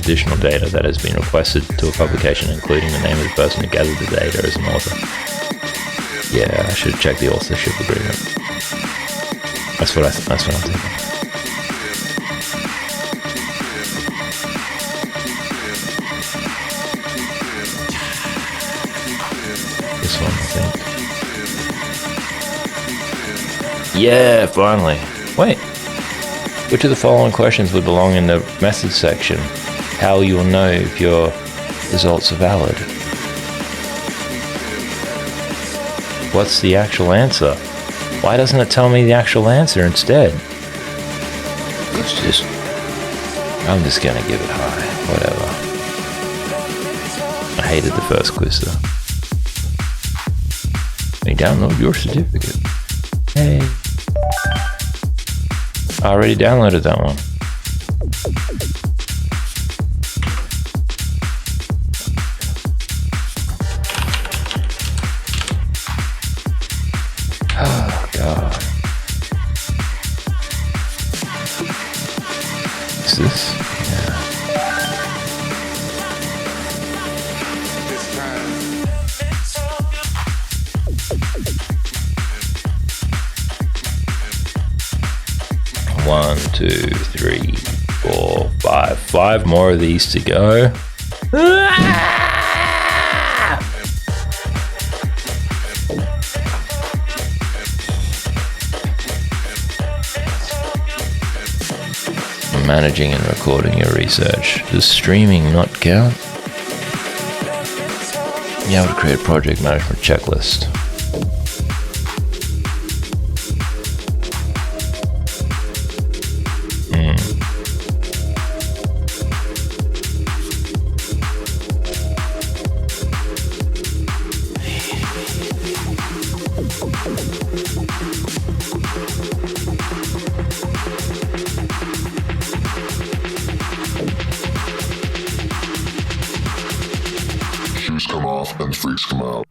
Speaker 6: Additional data that has been requested to a publication, including the name of the person who gathered the data as an author. Yeah, I should check the authorship agreement. That's what I'm thinking. This one, I think. Yeah, finally. Wait. Which of the following questions would belong in the methods section? How you'll know if your results are valid. What's the actual answer? Why doesn't it tell me the actual answer instead? I'm just gonna give it high, whatever. I hated the first quiz though. Hey, download your certificate. Hey. I already downloaded that one. Oh, God. Is this? Yeah. 1, 2, 3, 4, 5. 5 more of these to go. Managing and recording your research. Does streaming not count? You have to create a project management checklist.
Speaker 12: Come off and freaks come out.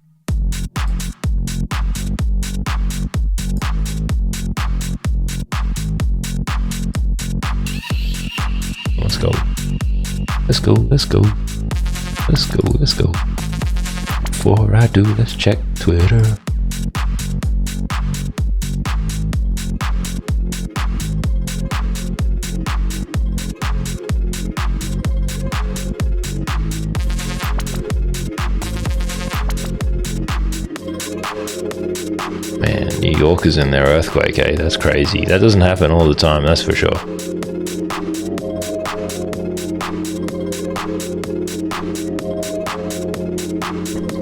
Speaker 6: Let's go. Let's go. Let's go. Let's go. Let's go. Before I do, let's check Twitter. Man, New York is in their earthquake, eh? That's crazy. That doesn't happen all the time, that's for sure.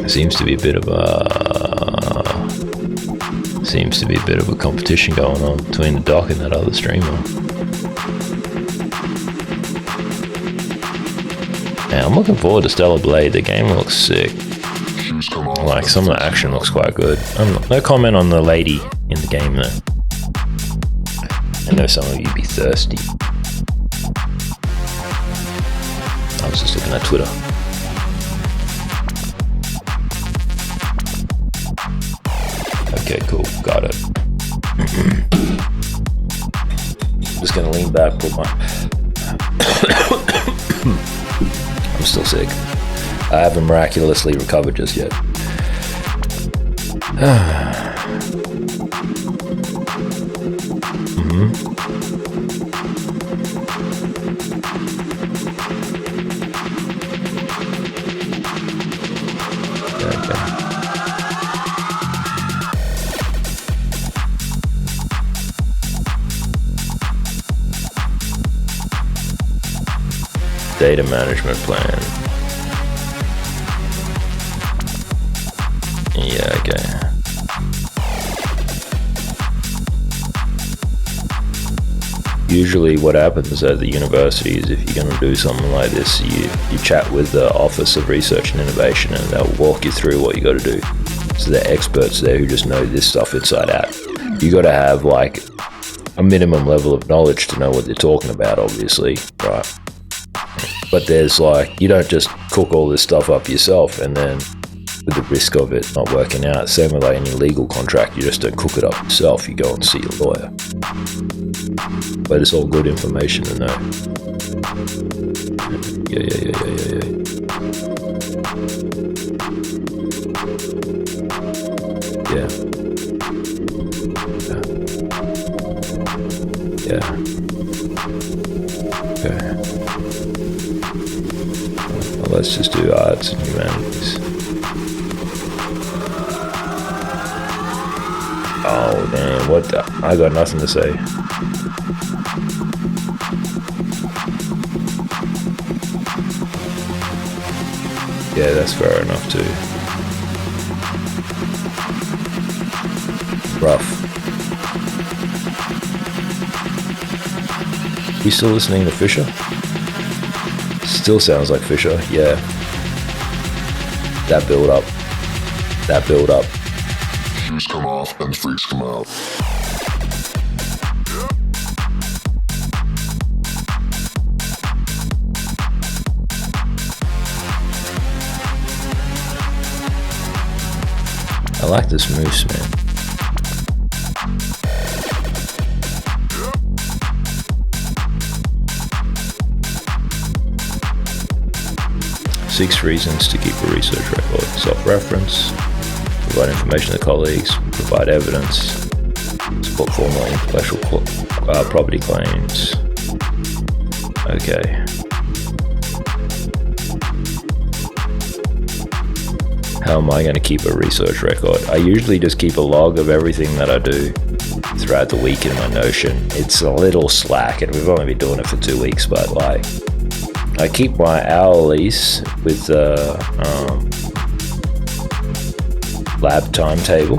Speaker 6: Seems to be a bit of a competition going on between the doc and that other streamer. Yeah, I'm looking forward to Stellar Blade. The game looks sick. Like, some of the action looks quite good. No comment on the lady in the game though. I know some of you be thirsty. I was just looking at Twitter. Okay, cool. Got it. Just gonna lean back, put my... I'm still sick. I haven't miraculously recovered just yet. Data management plan. Yeah, okay. Usually what happens at the university is if you're going to do something like this, you chat with the Office of Research and Innovation and they'll walk you through what you got to do. So they're experts there who just know this stuff inside out. You got to have like a minimum level of knowledge to know what they're talking about, obviously, right? But there's like, you don't just cook all this stuff up yourself and then with the risk of it not working out. Same with like any legal contract, you just don't cook it up yourself, you go and see a lawyer. But it's all good information to know. Yeah. Okay. Well, let's just do arts and humanities. Oh damn, what the? I got nothing to say. Yeah, that's fair enough too. Rough. You still listening to Fisher? Still sounds like Fisher, yeah. That build up.
Speaker 12: Shoes come off and freaks come out.
Speaker 6: I like this moose, man. Six reasons to keep a research record. Self-reference, provide information to colleagues, provide evidence, support formal intellectual property claims. Okay. How am I going to keep a research record? I usually just keep a log of everything that I do throughout the week in my Notion. It's a little slack, and we've only been doing it for 2 weeks, but like, I keep my hourlies with the lab timetable.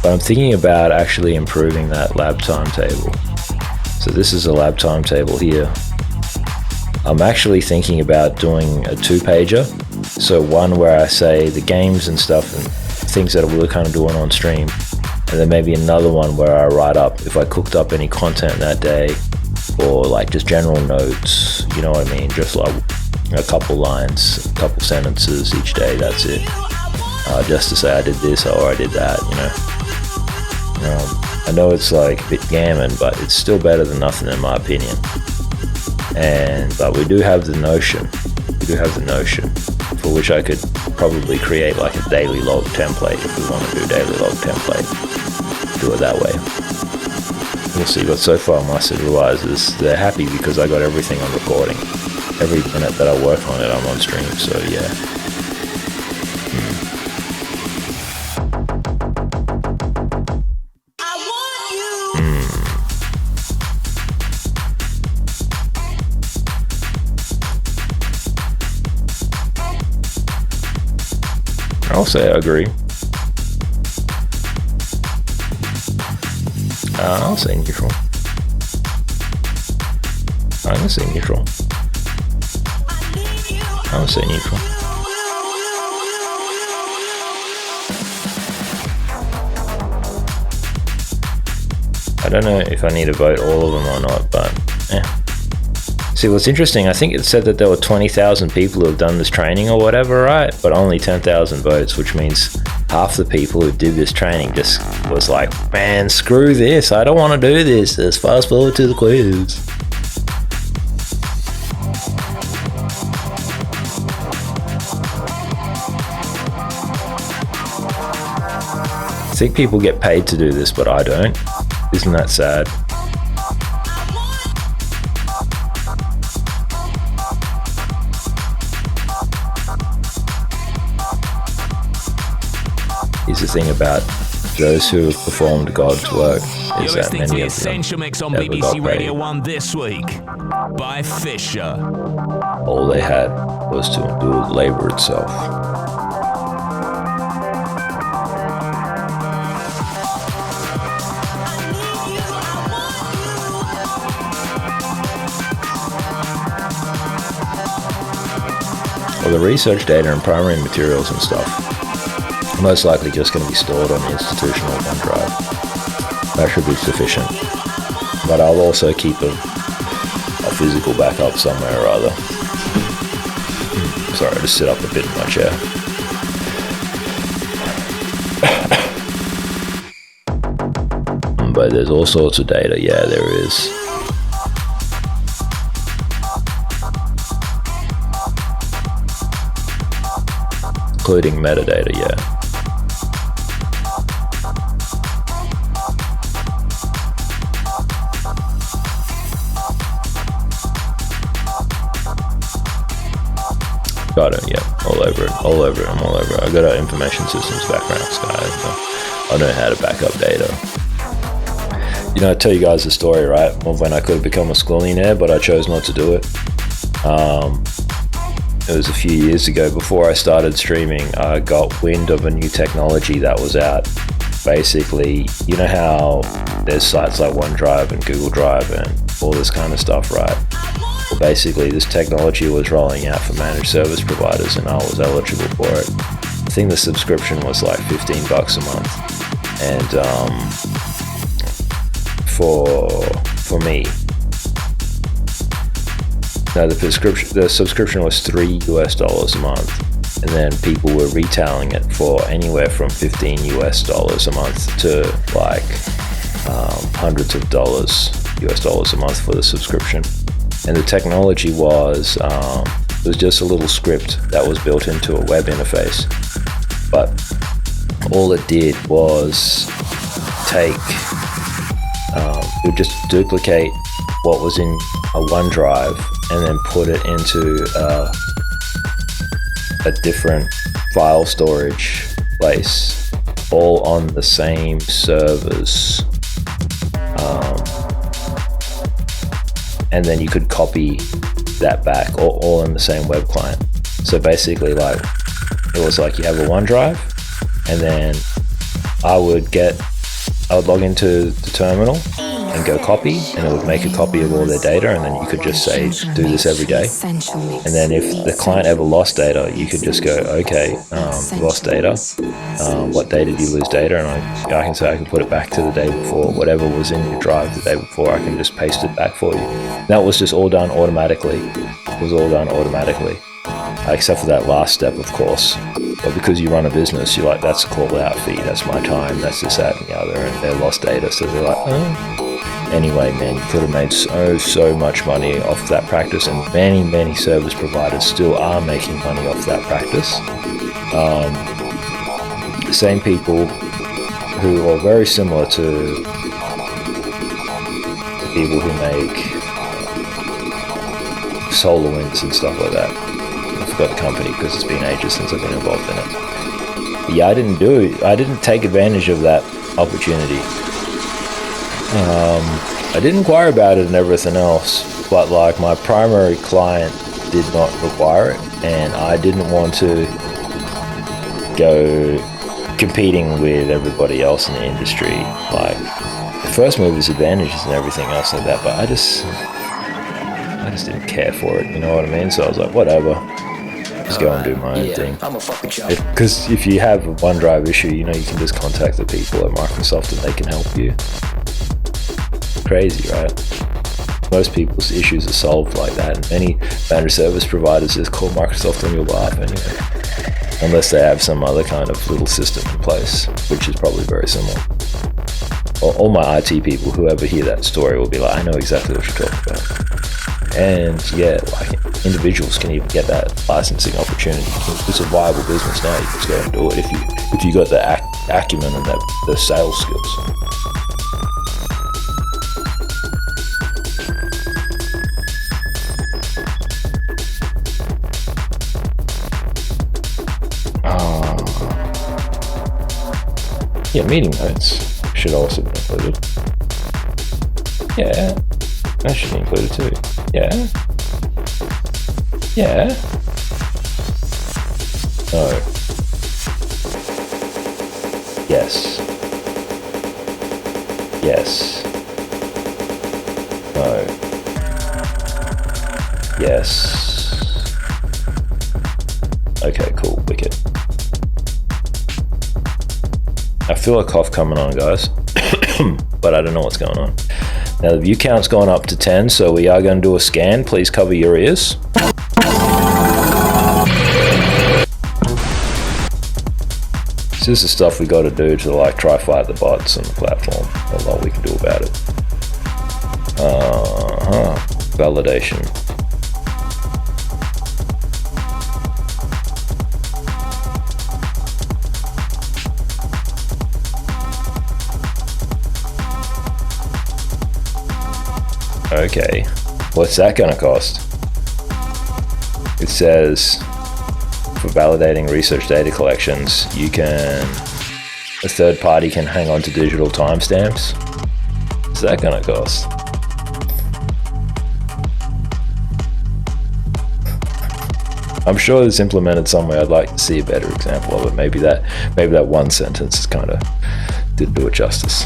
Speaker 6: But I'm thinking about actually improving that lab timetable. So this is a lab timetable here. I'm actually thinking about doing a 2-pager. So one where I say the games and stuff and things that we're kind of doing on stream. And then maybe another one where I write up if I cooked up any content that day, or like just general notes, you know what I mean? Just like a couple lines, a couple sentences each day, that's it. Just to say I did this or I did that, you know. I know it's like a bit gammon, but it's still better than nothing in my opinion. But we do have the Notion. For which I could probably create like a daily log template if we want to do a daily log template. Do it that way. We'll see, but so far my supervisors, they're happy because I got everything on recording. Every minute that I work on it, I'm on stream, so yeah. I'll say I agree. I'll say neutral. I'm gonna say neutral. I'll say neutral. I don't know if I need to vote all of them or not, but See, what's interesting, I think it said that there were 20,000 people who have done this training or whatever, right? But only 10,000 votes, which means half the people who did this training just was like, man, screw this, I don't want to do this, let's fast forward to the quiz. I think people get paid to do this, but I don't. Isn't that sad? Here's the thing about those who have performed God's work.
Speaker 13: You're
Speaker 6: that
Speaker 13: listening to
Speaker 6: many
Speaker 13: the
Speaker 6: of them
Speaker 13: Essential Mix on
Speaker 6: ever
Speaker 13: BBC
Speaker 6: got
Speaker 13: Radio
Speaker 6: paid.
Speaker 13: 1 this week by Fisher.
Speaker 6: All they had was to do labor itself. Well, the research data and primary materials and stuff are most likely just going to be stored on the institutional OneDrive. That should be sufficient. But I'll also keep a physical backup somewhere or other. Sorry, I just sit up a bit in my chair. But there's all sorts of data. Yeah, there is. Including metadata, yeah. Got it, yeah. All over it. I'm all over it. I got an information systems background, guys. I know how to back up data. You know, I tell you guys the story, right? Of when I could have become a squillionaire, but I chose not to do it. It was a few years ago. Before I started streaming, I got wind of a new technology that was out. Basically, you know how there's sites like OneDrive and Google Drive and all this kind of stuff, right? Well, basically, this technology was rolling out for managed service providers, and I was eligible for it. I think the subscription was like $15 a month, and for me. No, the subscription was $3 a month, and then people were retailing it for anywhere from $15 a month to like hundreds of US dollars a month for the subscription. And the technology was just a little script that was built into a web interface, but all it did was it would just duplicate what was in a OneDrive and then put it into a different file storage place, all on the same servers. And then you could copy that back, all in the same web client. So basically, like, it was like you have a OneDrive, and then I would log into the terminal and go copy, and it would make a copy of all their data, and then you could just say, do this every day. And then if the client ever lost data, you could just go, okay, lost data. What day did you lose data? And I can say I can put it back to the day before. Whatever was in your drive the day before, I can just paste it back for you. That was just all done automatically. It was all done automatically. Except for that last step, of course. But because you run a business, you're like, that's a call out fee, that's my time, that's this, that, and the other, and they lost data, so they're like, oh. Anyway, man, you could have made so much money off that practice, and many service providers still are making money off that practice. The same people who are very similar to the people who make SolarWinds and stuff like that. I forgot the company because it's been ages since I've been involved in it. But yeah, I didn't take advantage of that opportunity. I did inquire about it and everything else, but like my primary client did not require it, and I didn't want to go competing with everybody else in the industry, like the first mover's advantages and everything else like that, but I just didn't care for it, you know what I mean? So I was like, whatever, just go and do my own thing. Because if you have a OneDrive issue, you know, you can just contact the people at Microsoft and they can help you. Crazy, right? Most people's issues are solved like that, and many managed service providers just call Microsoft on your behalf anyway, unless they have some other kind of little system in place, which is probably very similar. All my IT people who ever hear that story will be like, I know exactly what you're talking about. And yeah, like individuals can even get that licensing opportunity. It's a viable business now. You can just go and do it if you got the acumen and the sales skills. Yeah, meeting notes should also be included. Yeah. That should be included too. Yeah. Yeah. No. Yes. Yes. No. Yes. Okay, cool. Wicked. I feel a cough coming on, guys. But I don't know what's going on. Now the view count's gone up to 10, so we are going to do a scan. Please cover your ears. This is the stuff we got to do to like try fight the bots on the platform. A lot we can do about it. Validation. Okay, what's that gonna cost? It says for validating research data collections, a third party can hang on to digital timestamps. What's that gonna cost? I'm sure it's implemented somewhere. I'd like to see a better example of it. Maybe that one sentence kind of didn't do it justice.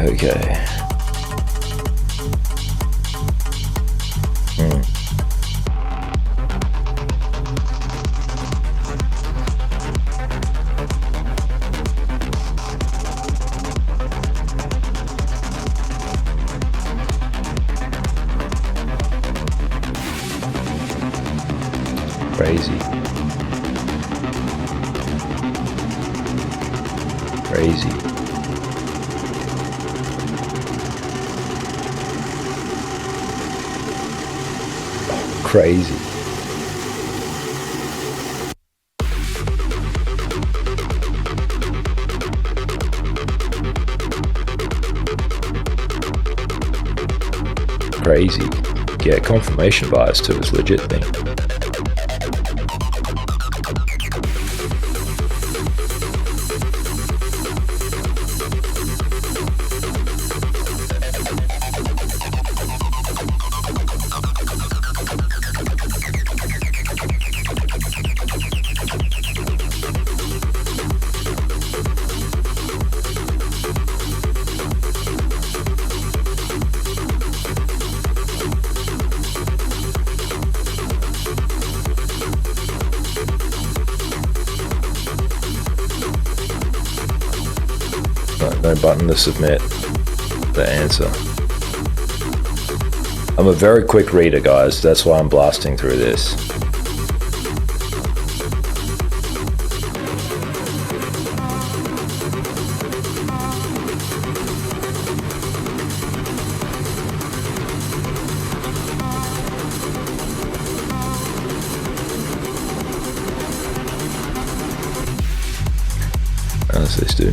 Speaker 6: Okay. Crazy. Crazy. Crazy. Yeah, confirmation bias too is a legit thing. No button to submit the answer. I'm a very quick reader, guys. That's why I'm blasting through this. How's this do?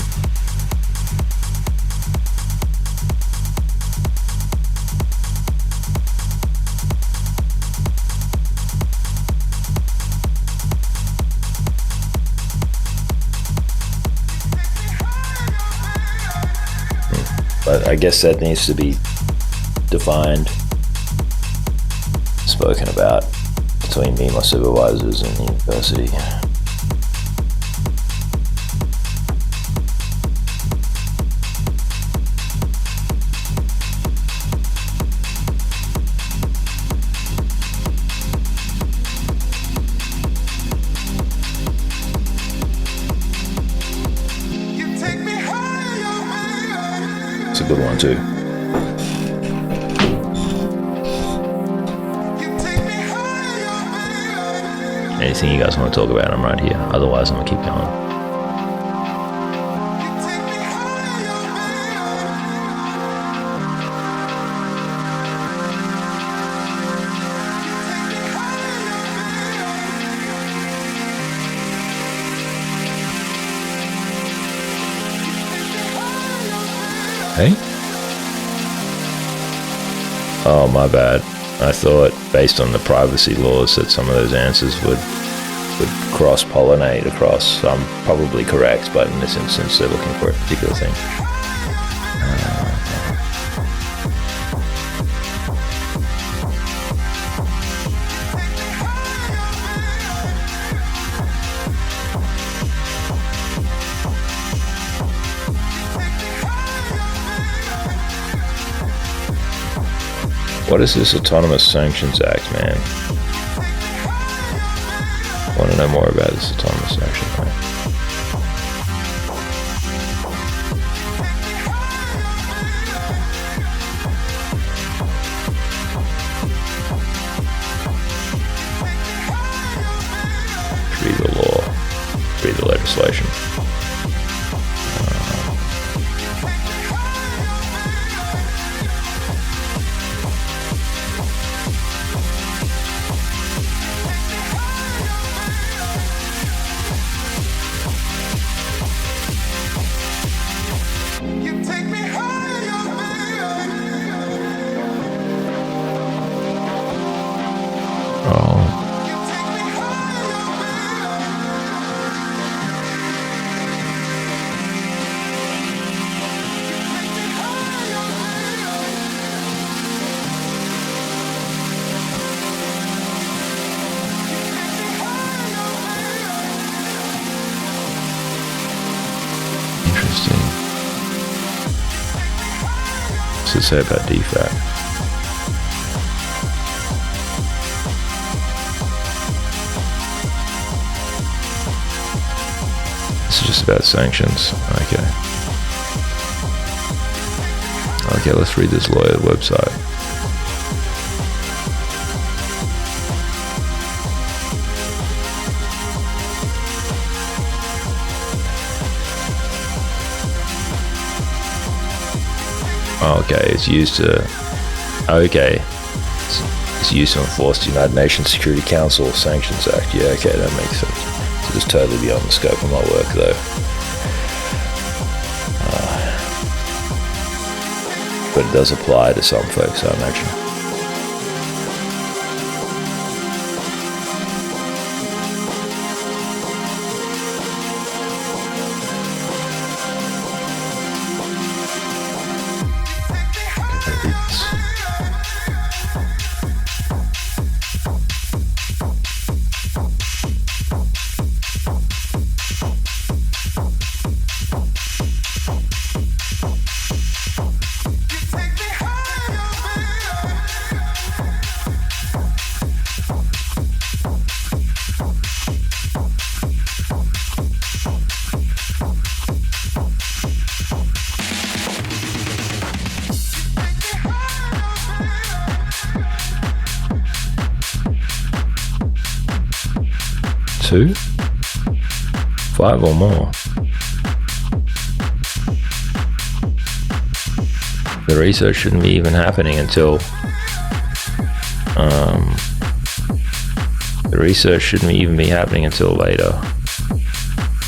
Speaker 6: But I guess that needs to be defined, spoken about between me, my supervisors, and the university. It's a good one too. Anything you guys want to talk about, I'm right here. Otherwise, I'm gonna keep going. Hey? Oh, my bad. I thought, based on the privacy laws, that some of those answers would cross-pollinate across. I'm probably correct, but in this instance, they're looking for a particular thing. What is this Autonomous Sanctions Act, man? I want to know more about this Autonomous Sanctions Act. Read the law. Read the legislation. What's it say about DFAT? This is just about sanctions. Okay. Okay, let's read this lawyer website. Okay, it's used to. Okay, it's used to enforce the United Nations Security Council Sanctions Act. Yeah, okay, that makes sense. So it's totally beyond the scope of my work, though. But it does apply to some folks, I imagine. Two? 5 or more. The research shouldn't be even happening until later.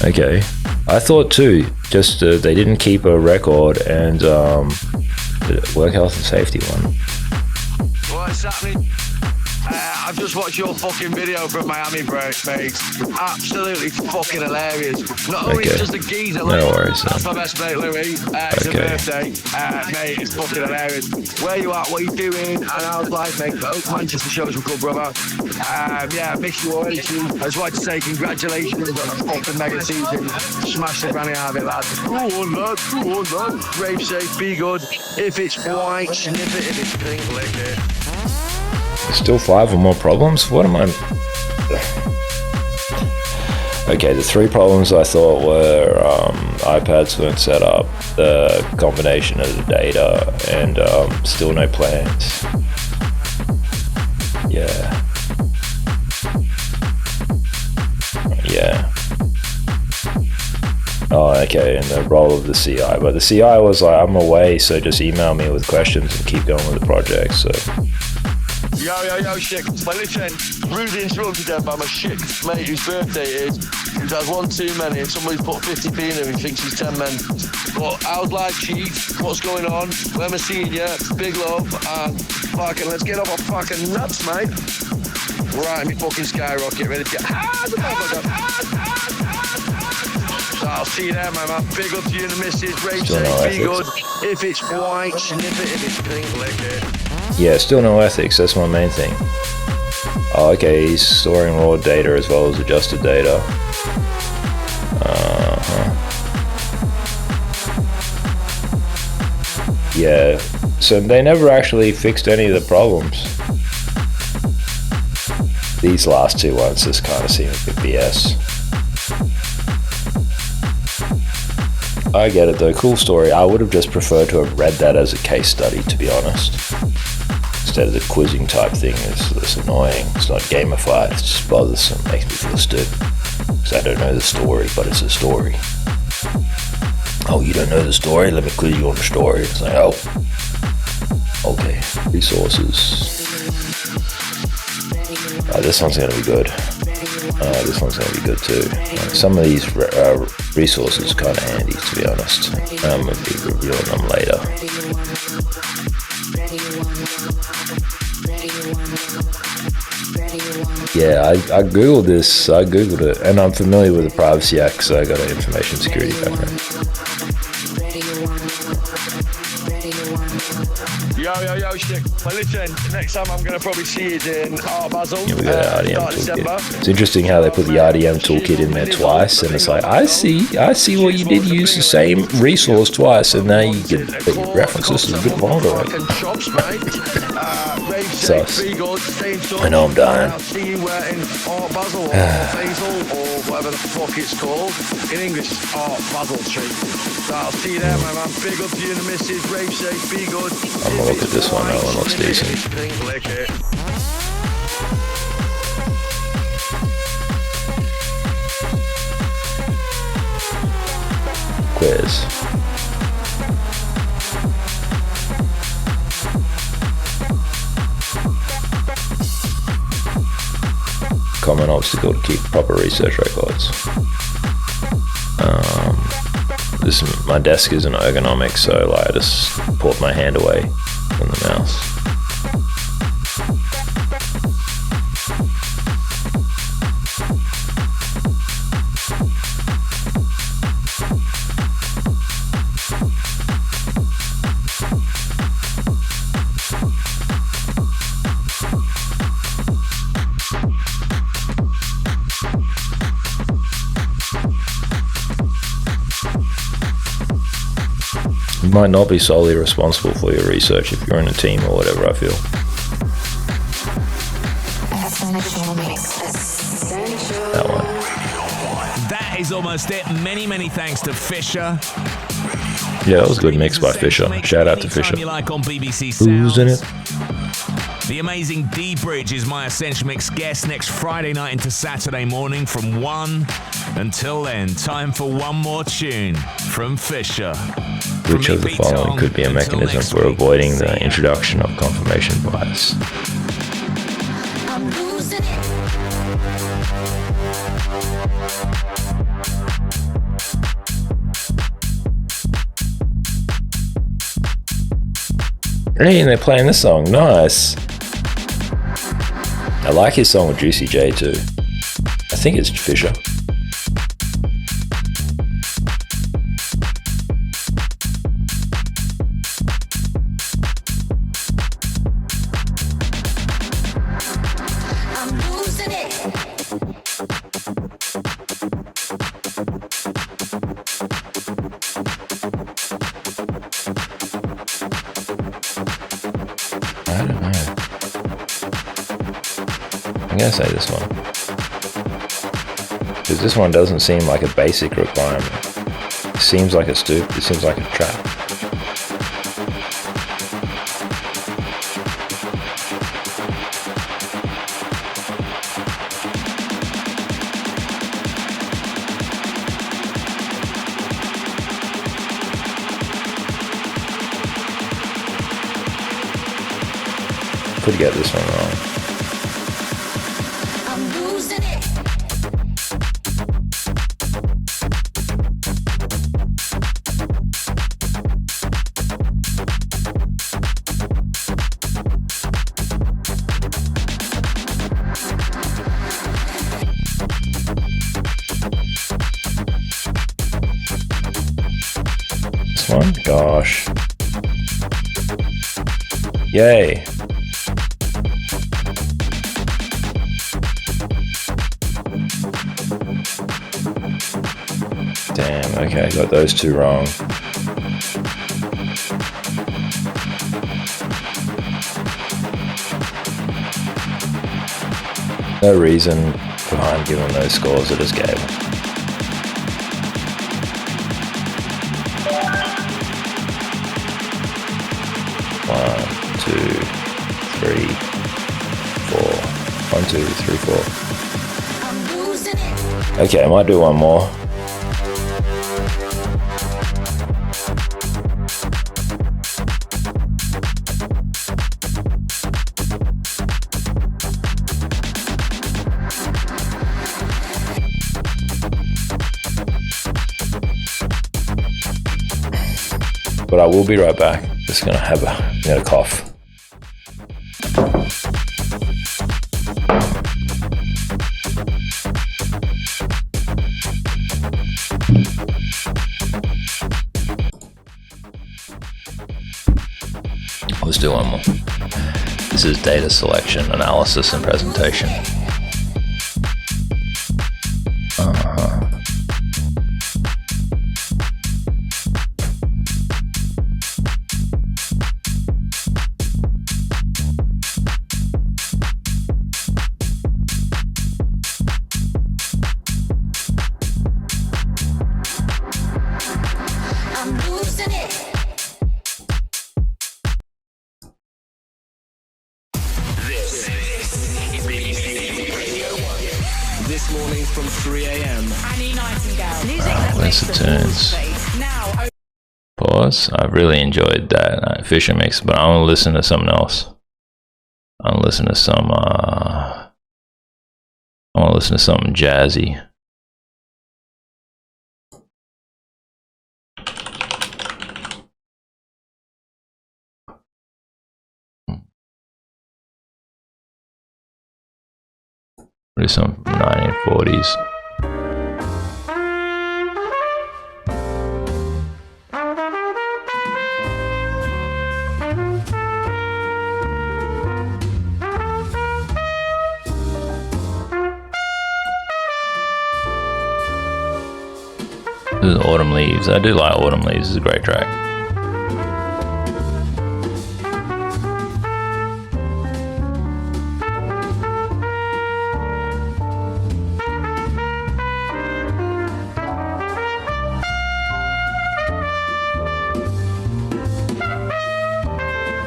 Speaker 6: Okay. I thought too, just they didn't keep a record, and the work health and safety one.
Speaker 15: What's happening? I've just watched your fucking video from Miami, mate. Absolutely fucking hilarious. Not only is just a geezer,
Speaker 6: no worries,
Speaker 15: that's my best mate, Louis. It's a birthday. Mate, it's fucking hilarious. Where you at? What are you doing? And I was like, mate, Manchester shows were cool, brother. Yeah, I miss you already, too. I just wanted to say congratulations on a fucking mega season. Smash the granny out of it, lads. Go on, lads. Go on, lads. Rave safe, be good. If it's white, sniff it. If it's pink, lick it.
Speaker 6: Still 5 or more problems? What am I... Okay, the 3 problems I thought were iPads weren't set up, the combination of the data, and still no plans. Yeah. Oh, okay, in the role of the CI. But the CI was like, I'm away, so just email me with questions and keep going with the project, so...
Speaker 15: Yo, shit. Well, listen, rudely interrupted there by my shit mate whose birthday it is. He has one too many, and somebody's put 50p in him, he thinks he's 10 men. But how's life, Chief? What's going on? When am I seeing you? Big love, and fucking let's get off our fucking nuts, mate. Right, me fucking skyrocket, ready to get So I'll see you there, man. Big up to you and the missus. Rave safe, be good. If it's white, sniff it. If it's pink, lick it.
Speaker 6: Yeah, still no ethics, that's my main thing. Oh, okay, he's storing raw data as well as adjusted data. Yeah, so they never actually fixed any of the problems. These last two ones just kind of seem a bit BS. I get it though, cool story. I would have just preferred to have read that as a case study, to be honest. Instead of the quizzing type thing. It's annoying. It's not gamified. It's just bothersome. It makes me feel stupid. Because I don't know the story, but it's a story. Oh, you don't know the story? Let me quiz you on the story. It's like, oh. Okay. Resources. This one's going to be good. This one's going to be good too. Some of these resources are kind of handy, to be honest. I'm going to be reviewing them later. Yeah, I googled this. I googled it, and I'm familiar with the Privacy Act because I got an information security background.
Speaker 15: Yo, shit. Well, listen, next time I'm going to probably see you in Art Basel.
Speaker 6: Yeah, we got an RDM toolkit. It's interesting how they put the RDM toolkit in there twice, and it's like, I see what you did. Use the same resource twice, and now you get the references a bit longer, right? Sus. I know I'm dying.
Speaker 15: I'll see you in Art Basel or Basel or whatever the fuck it's called. In English, Art Basel Street. So I'll see you there, my man. Big up to you and the missus. Rave safe, be good.
Speaker 6: I'm gonna look at this one. That one looks decent. Quiz. Common obstacle to keep proper research records. My desk isn't ergonomic, so like I just pulled my hand away from the mouse. You might not be solely responsible for your research if you're in a team or whatever, I feel. That one.
Speaker 13: That is almost it. Many thanks to Fisher.
Speaker 6: Yeah, that was a good mix by Fisher. Shout out to Fisher.
Speaker 13: You like on BBC
Speaker 6: Who's in it?
Speaker 13: The amazing D Bridge is my Essential Mix guest next Friday night into Saturday morning from 1. Until then, time for one more tune from Fisher.
Speaker 6: Which of the following could be a mechanism for avoiding the introduction of confirmation bias?
Speaker 16: I'm losing it.
Speaker 6: Hey, and they're playing this song. Nice. I like his song with Juicy J too. I think it's Fisher.
Speaker 16: I'm losing it.
Speaker 6: I don't know. I'm gonna say this one. Because this one doesn't seem like a basic requirement. It seems like a it seems like a trap. could get this one wrong.
Speaker 16: I'm losing it.
Speaker 6: This one? Gosh. Yay. Damn, okay, got those two wrong. No reason behind giving those scores I just gave. One, two, three, four. 1, 2, 3, 4. Okay, I might do one more. But I will be right back. Just gonna have a cough. Let's do one more. This is data selection, analysis, and presentation.
Speaker 16: I'm losing it.
Speaker 10: This morning from 3 a.m.
Speaker 8: Annie Nightingale. Music
Speaker 6: Right, where's the tunes?
Speaker 8: Now.
Speaker 6: Pause. I really enjoyed that Fisher mix, but I want to listen to something else. I want to listen to some. I want to listen to something jazzy. Do some 1940s. This is Autumn Leaves. I do like Autumn Leaves. It's a great track.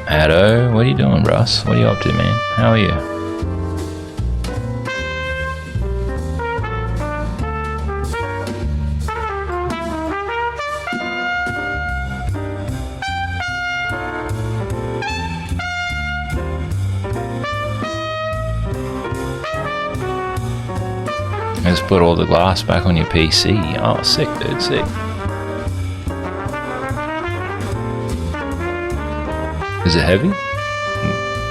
Speaker 6: Addo, what are you doing, Russ? What are you up to, man? How are you? Let's put all the glass back on your PC. Oh, sick, dude, sick. Is it heavy?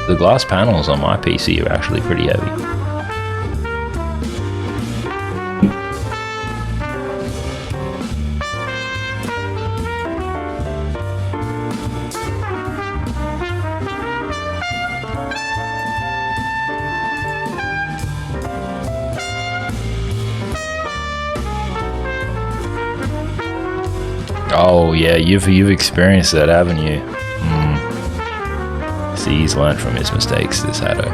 Speaker 6: The glass panels on my PC are actually pretty heavy. Oh yeah, you've experienced that, haven't you? See, he's learned from his mistakes, this Haddo.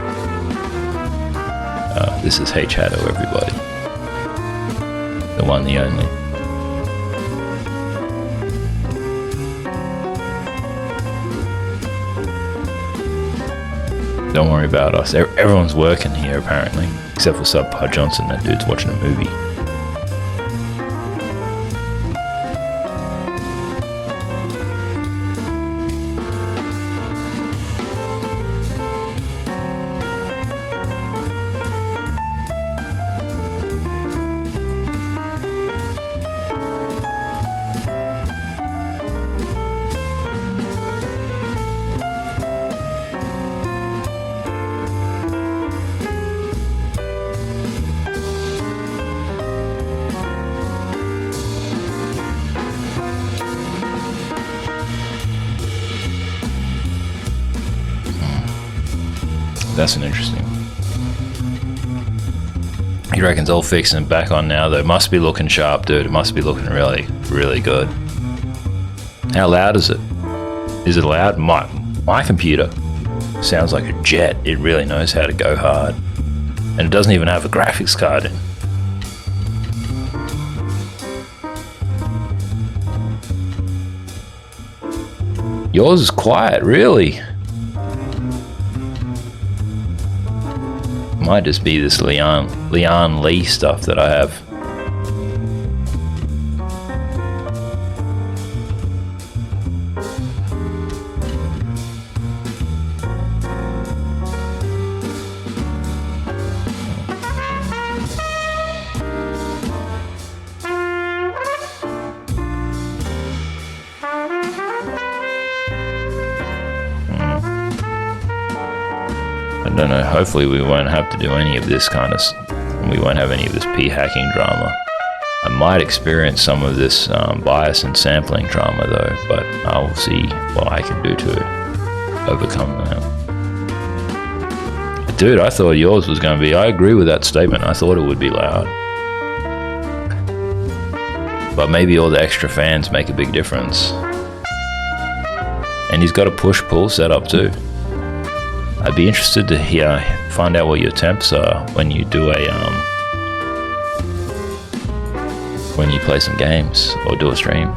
Speaker 6: This is H Haddo, everybody. The one, the only. Don't worry about us. Everyone's working here, apparently. Except for Subpar Johnson, that dude's watching a movie. That's an interesting. He reckons all fixed and back on now though. Must be looking sharp, dude. It must be looking really, really good. How loud is it? Is it loud? My computer sounds like a jet. It really knows how to go hard. And it doesn't even have a graphics card in. Yours is quiet, really. Might just be this Leon Lee stuff that I have. I don't know, hopefully we won't have to do any of this kind of, we won't have any of this p-hacking drama. I might experience some of this bias and sampling drama though, but I'll see what I can do to overcome that. Dude, I thought yours was going to be, I agree with that statement, I thought it would be loud. But maybe all the extra fans make a big difference. And he's got a push-pull setup too. I'd be interested to find out what your temps are when you do when you play some games or do a stream.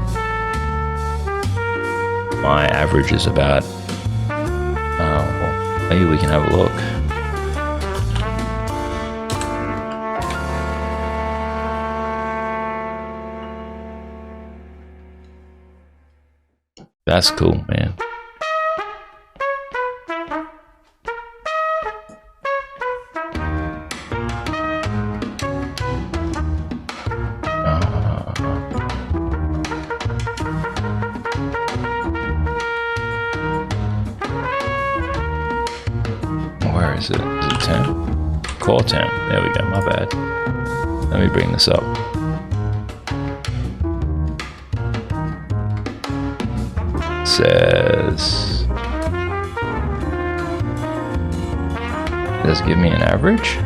Speaker 6: My average is about, well, maybe we can have a look. That's cool, man. Where is it? Is it 10? Core 10. There we go, my bad. Let me bring this up. Says, does it give me an average?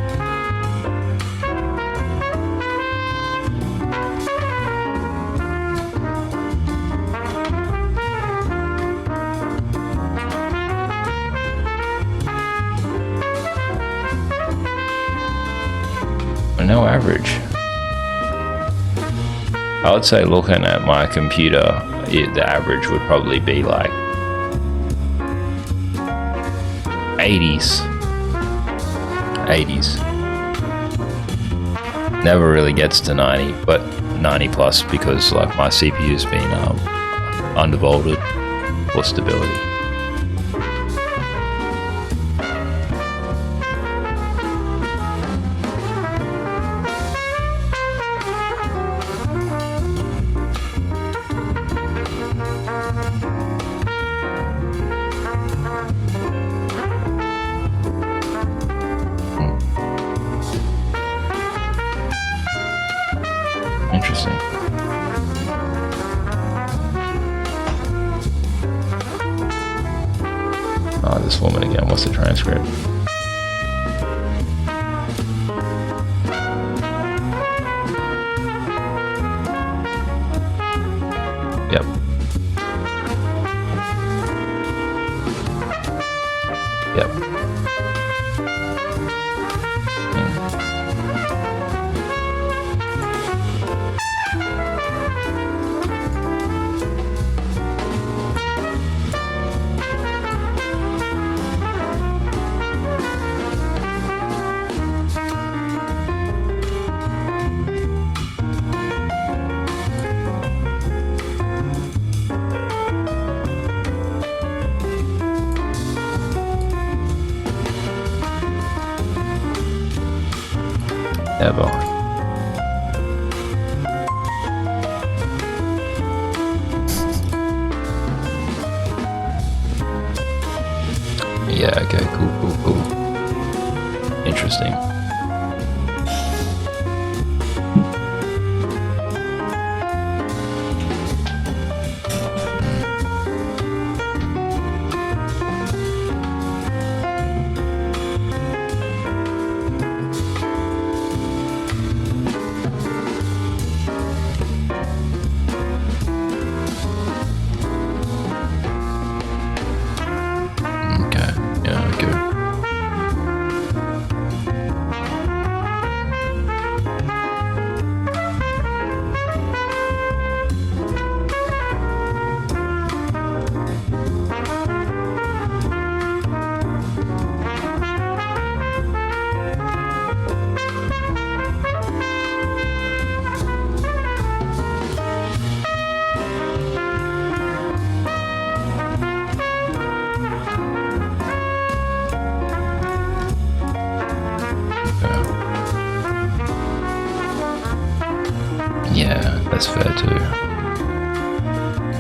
Speaker 6: No average. I would say looking at my computer, the average would probably be like 80s. Never really gets to 90, but 90 plus because like my CPU's been undervolted for stability. Interesting. Oh, this woman again. What's the transcript? Yep. Yep. Ever. Yeah, okay, cool. Interesting.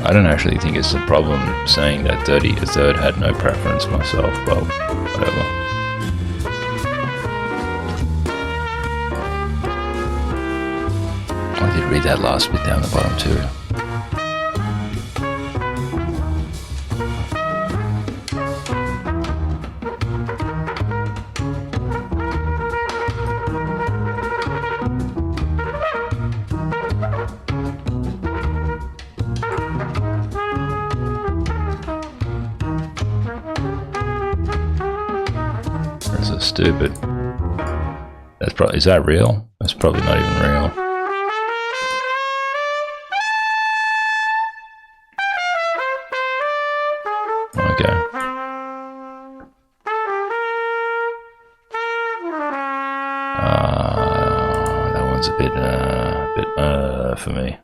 Speaker 6: I don't actually think it's a problem saying that 33rd had no preference myself, but whatever. I did read that last bit down the bottom too. That's so stupid. That's probably, is that real? That's probably not even real. Okay. That one's a bit for me.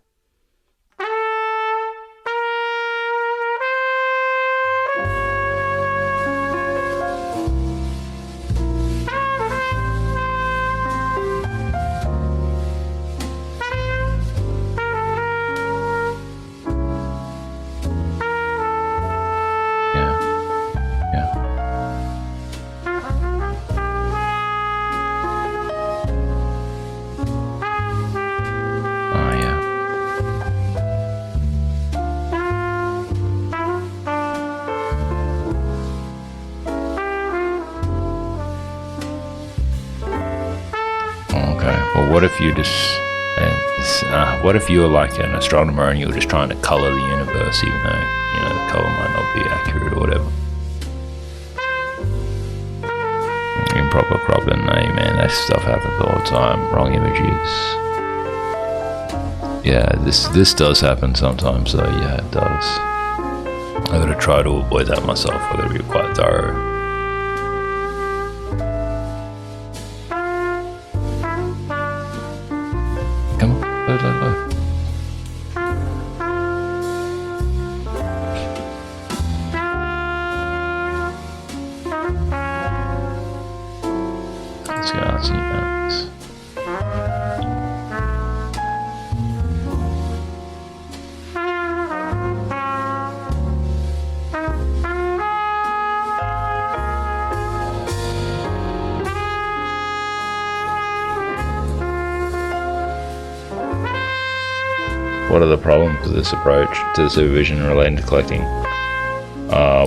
Speaker 6: What if you just, what if you were like an astronomer and you were just trying to color the universe, even though, you know, the color might not be accurate or whatever? Improper crop and name, man, that stuff happens all the time. Wrong images. Yeah, this does happen sometimes, though. Yeah, it does. I gotta try to avoid that myself. I gotta be quite thorough. Low. Let's go out some notes. What are the problems with this approach to supervision relating to collecting?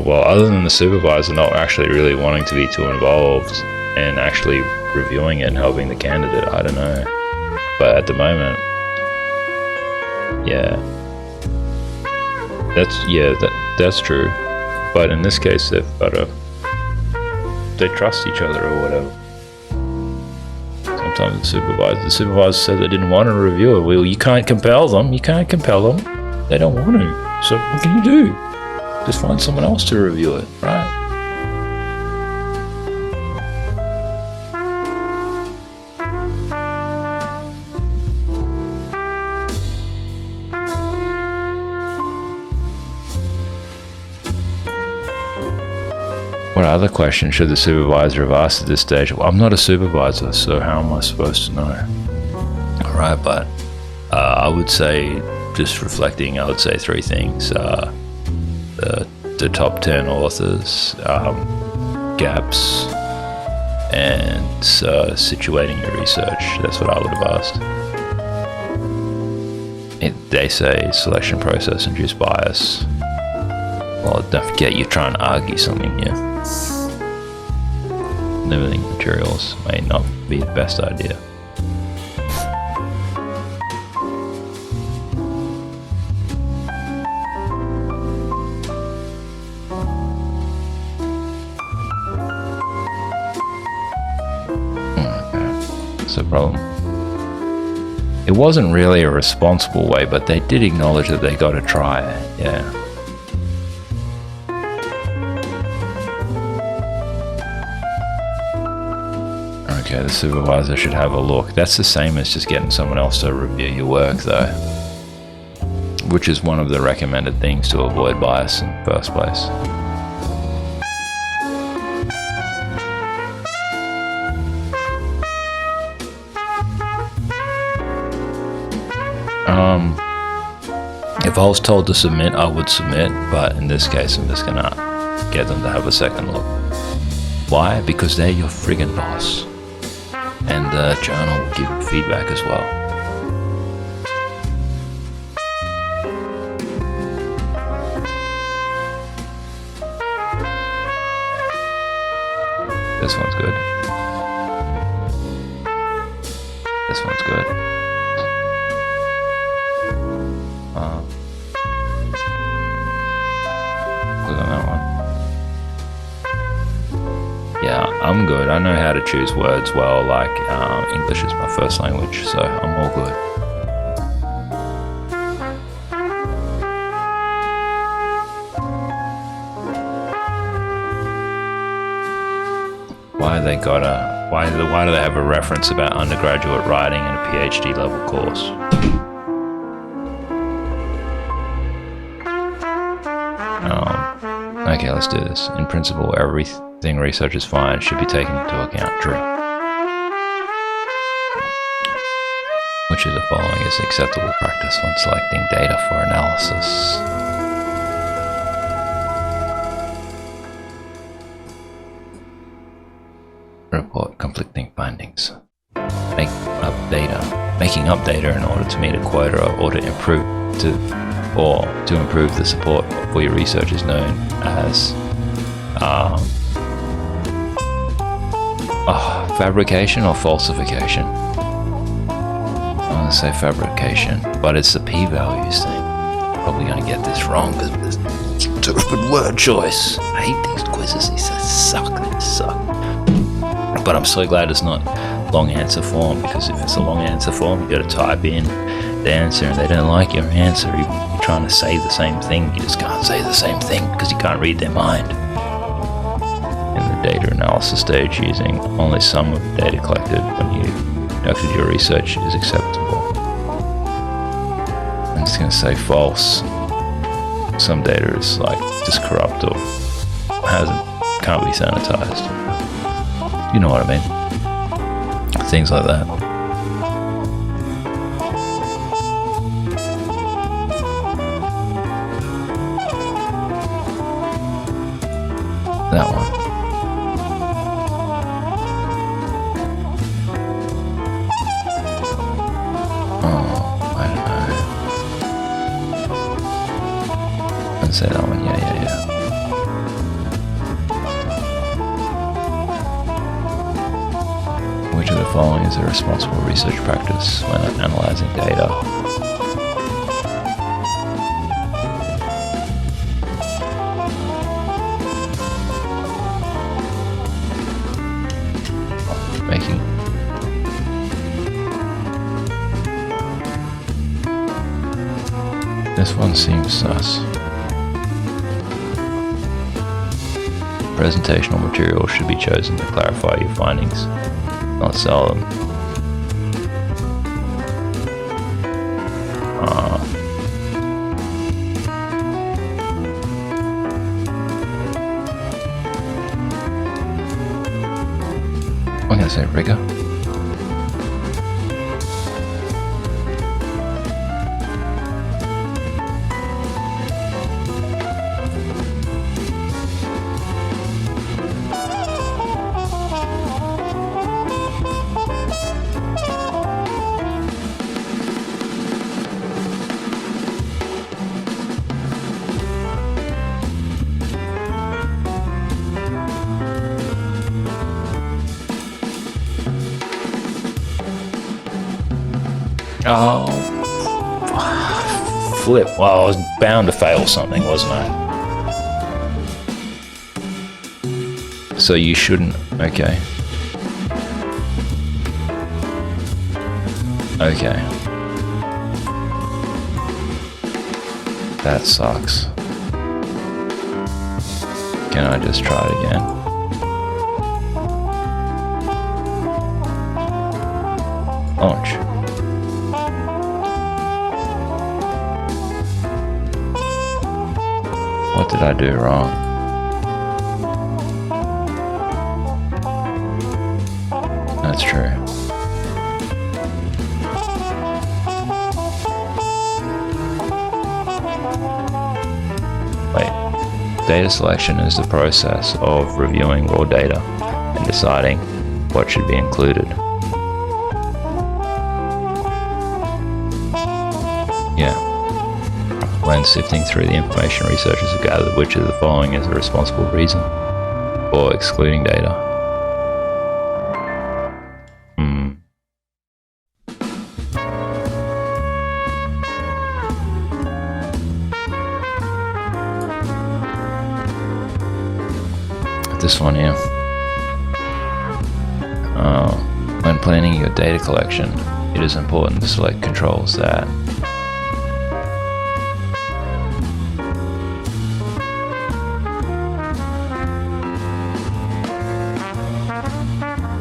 Speaker 6: Well, other than the supervisor not actually really wanting to be too involved and actually reviewing it and helping the candidate, I don't know. But at the moment, yeah, that's true. But in this case, they trust each other or whatever. Sometimes the supervisor said they didn't want to review it. Well, you can't compel them. They don't want to. So what can you do? Just find someone else to review it, right? What other question should the supervisor have asked at this stage? Well, I'm not a supervisor, so how am I supposed to know? Alright, but I would say, just reflecting, I would say three things. The top 10 authors, gaps, and situating your research. That's what I would have asked. They say selection process induced bias. Well, don't forget you're trying to argue something here. Limiting materials may not be the best idea. That's the problem. It wasn't really a responsible way, but they did acknowledge that they got to try it, yeah. Okay, the supervisor should have a look. That's the same as just getting someone else to review your work, though. Which is one of the recommended things to avoid bias in the first place. If I was told to submit, I would submit, but in this case, I'm just gonna get them to have a second look. Why? Because they're your friggin' boss. And the journal will give you feedback as well. This one's good. This one's good. Click on that one. Yeah, I'm good. I know how to choose words well. Like English is my first language, so I'm all good. Why do they have a reference about undergraduate writing in a PhD level course? Okay, let's do this. In principle, everything researchers find should be taken into account. True. Which of the following is acceptable practice when selecting data for analysis? Report conflicting findings. Making up data in order to meet a quota or to improve the support for your research is known as fabrication or falsification. I'm gonna say fabrication, but it's the p-values thing. Probably gonna get this wrong because it's a stupid word choice. I hate these quizzes. They suck. But I'm so glad it's not long answer form, because if it's a long answer form, you got to type in the answer, and they don't like your answer. Even if you're trying to say the same thing, you just can't say the same thing because you can't read their mind. In the data analysis stage, using only some of the data collected when you conducted your research is acceptable. I'm just going to say false. Some data is like just corrupt or can't be sanitized. You know what I mean? Things like that. That one. Oh, I don't know. I'd say that one, yeah. Which of the following is a responsible research practice when analyzing data? This one seems sus. Presentational material should be chosen to clarify your findings, not sell them. I'm gonna say rigor. Oh, flip. Well, I was bound to fail something, wasn't I? So you shouldn't. Okay. Okay. That sucks. Can I just try it again? Launch. What did I do wrong? That's true. Data selection is the process of reviewing raw data and deciding what should be included. Yeah. When sifting through the information researchers have gathered, which of the following is a responsible reason for excluding data? This one here. When planning your data collection, it is important to select controls that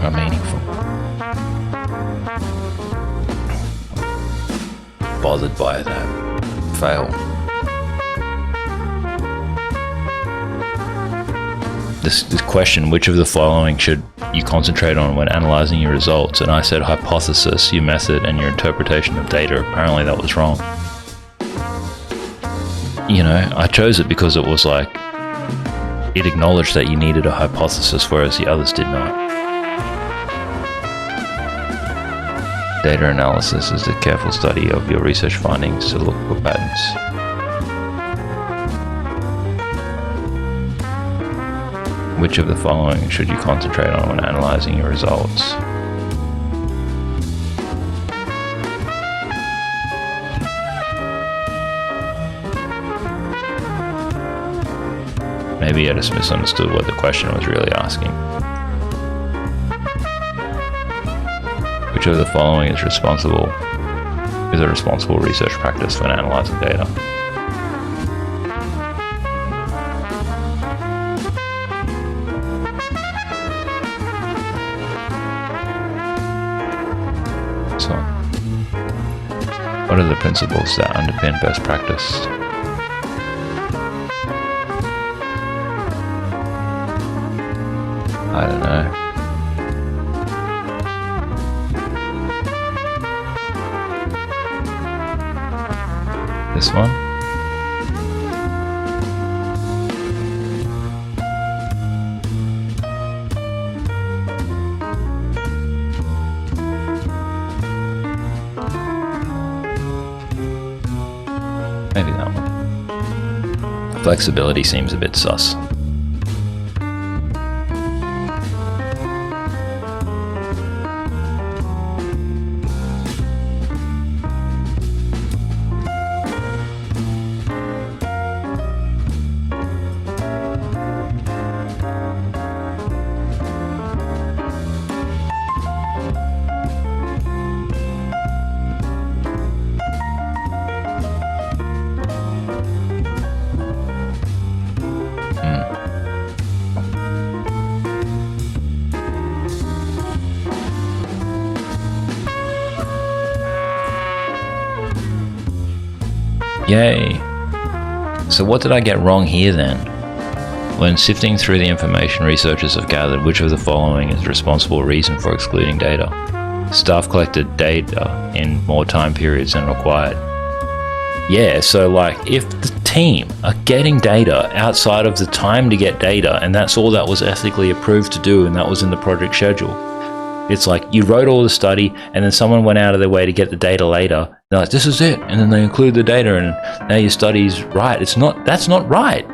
Speaker 6: are meaningful. Bothered by that. Fail. This question, which of the following should you concentrate on when analyzing your results? And I said hypothesis, your method, and your interpretation of data. Apparently that was wrong. You know, I chose it because it was like, it acknowledged that you needed a hypothesis, whereas the others did not. Data analysis is the careful study of your research findings to look for patterns. Which of the following should you concentrate on when analyzing your results? Maybe I just misunderstood what the question was really asking. Which of the following is a responsible research practice when analyzing data? What are the principles that underpin best practice? I don't know. This one? Maybe that one. Flexibility seems a bit sus. Yay! So what did I get wrong here then? When sifting through the information researchers have gathered, which of the following is a responsible reason for excluding data? Staff collected data in more time periods than required. Yeah, so like if the team are getting data outside of the time to get data, and that's all that was ethically approved to do, and that was in the project schedule. It's like you wrote all the study and then someone went out of their way to get the data later. They're like, this is it. And then they include the data and now your study's right. That's not right.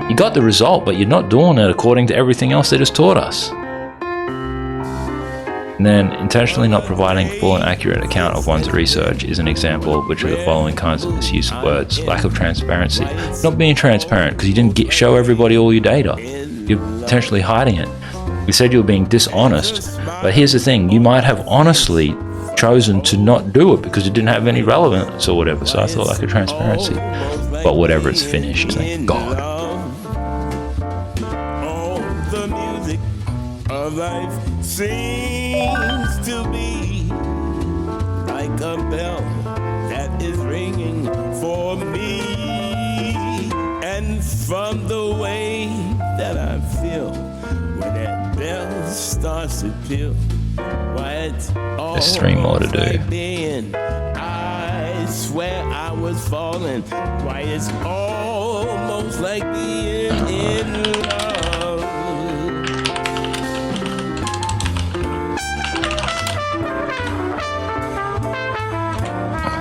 Speaker 6: You got the result, but you're not doing it according to everything else they just taught us. And then intentionally not providing full and accurate account of one's research is an example of which of the following kinds of misuse of words. Lack of transparency. Not being transparent because you didn't show everybody all your data. You're potentially hiding it. You said you were being dishonest, but here's the thing, you might have honestly chosen to not do it because it didn't have any relevance or whatever, so I thought like a transparency. But whatever, it's finished, thank God.
Speaker 5: All the music of life seems to be like a bell that is ringing for me, and from the way that I feel when that bell starts to peal,
Speaker 6: There's 3 more to do.
Speaker 5: I
Speaker 17: swear I was falling. Why it's almost like being in love.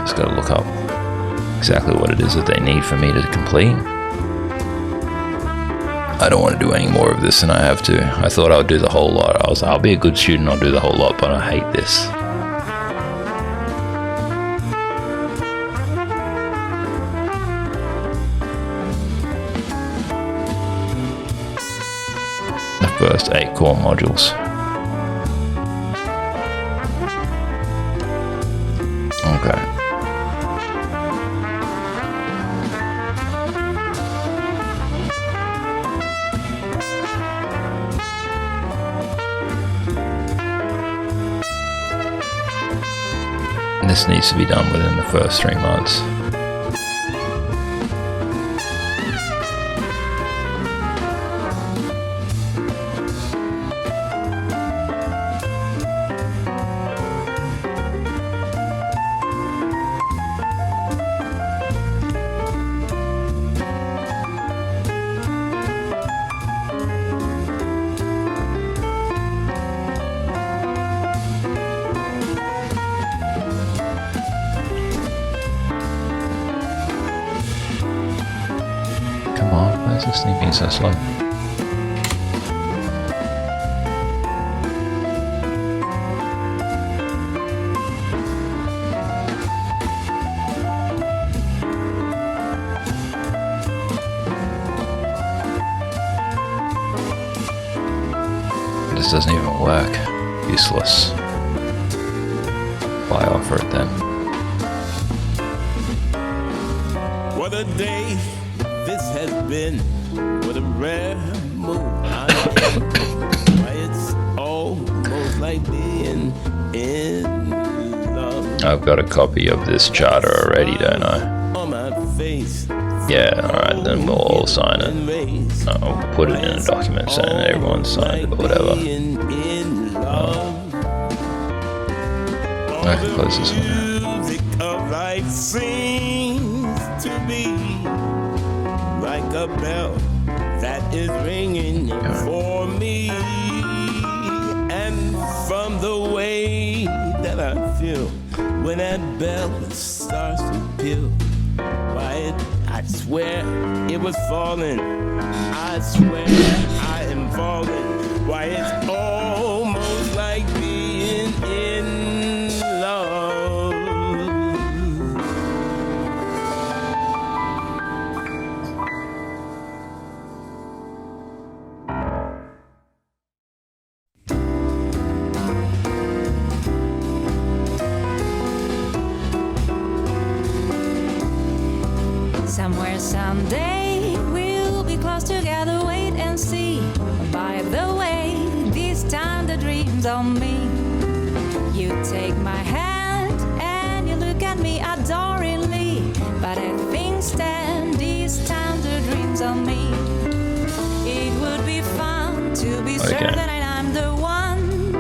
Speaker 6: Just gotta look up exactly what it is that they need for me to complete. I don't want to do any more of this than I have to. I thought I would do the whole lot. I was like, I'll be a good student, I'll do the whole lot, but I hate this. The first 8 core modules. Okay. This needs to be done within the first 3 months. This thing being so slow. This doesn't even work. Useless. Why offer it then?
Speaker 17: What a day this has been. What a rare move. Why it's almost like being in love.
Speaker 6: I've got a copy of this charter already, don't I?
Speaker 17: On my face.
Speaker 6: Yeah, alright, then we'll all sign it. I'll put it in a document saying that everyone signed it or whatever. I can close this one now.
Speaker 17: Music of life seems to be like a bell that is ringing for me, and from the way that I feel when that bell starts to peal, why I swear it was falling. I swear I am falling. Why it's almost like being in love.
Speaker 8: Somewhere someday we'll be close together, wait and see. By the way, this time the dream's on me. You take my hand and you look at me adoringly. But as things stand, this time the dream's on me. It would be fun to be certain that I'm the one,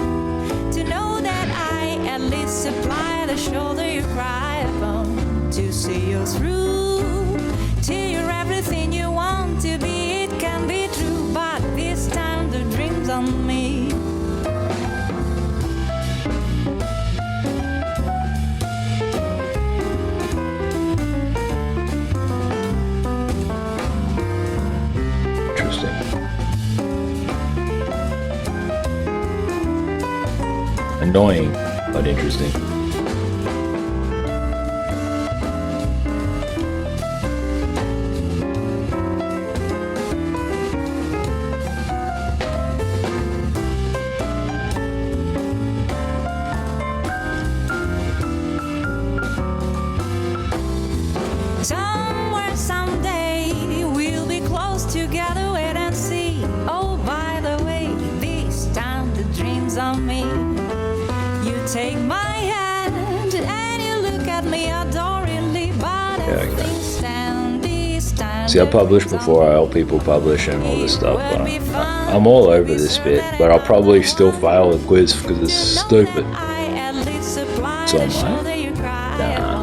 Speaker 8: to know that I at least supply the shoulder you cry upon, to see you through. Till you're everything you want to be, it can be true, but this time the dream's on me.
Speaker 6: Interesting. Annoying, but interesting.
Speaker 8: Somewhere, someday, we'll be close together, wait and see. Oh, by the way, this time the dream's on me. You take my hand and you look at me adoringly, but as things stand, this time.
Speaker 6: See, I published before I help people publish and all this stuff, but I'm all over this bit, but I'll probably still fail the quiz because it's stupid. So am I? Nah.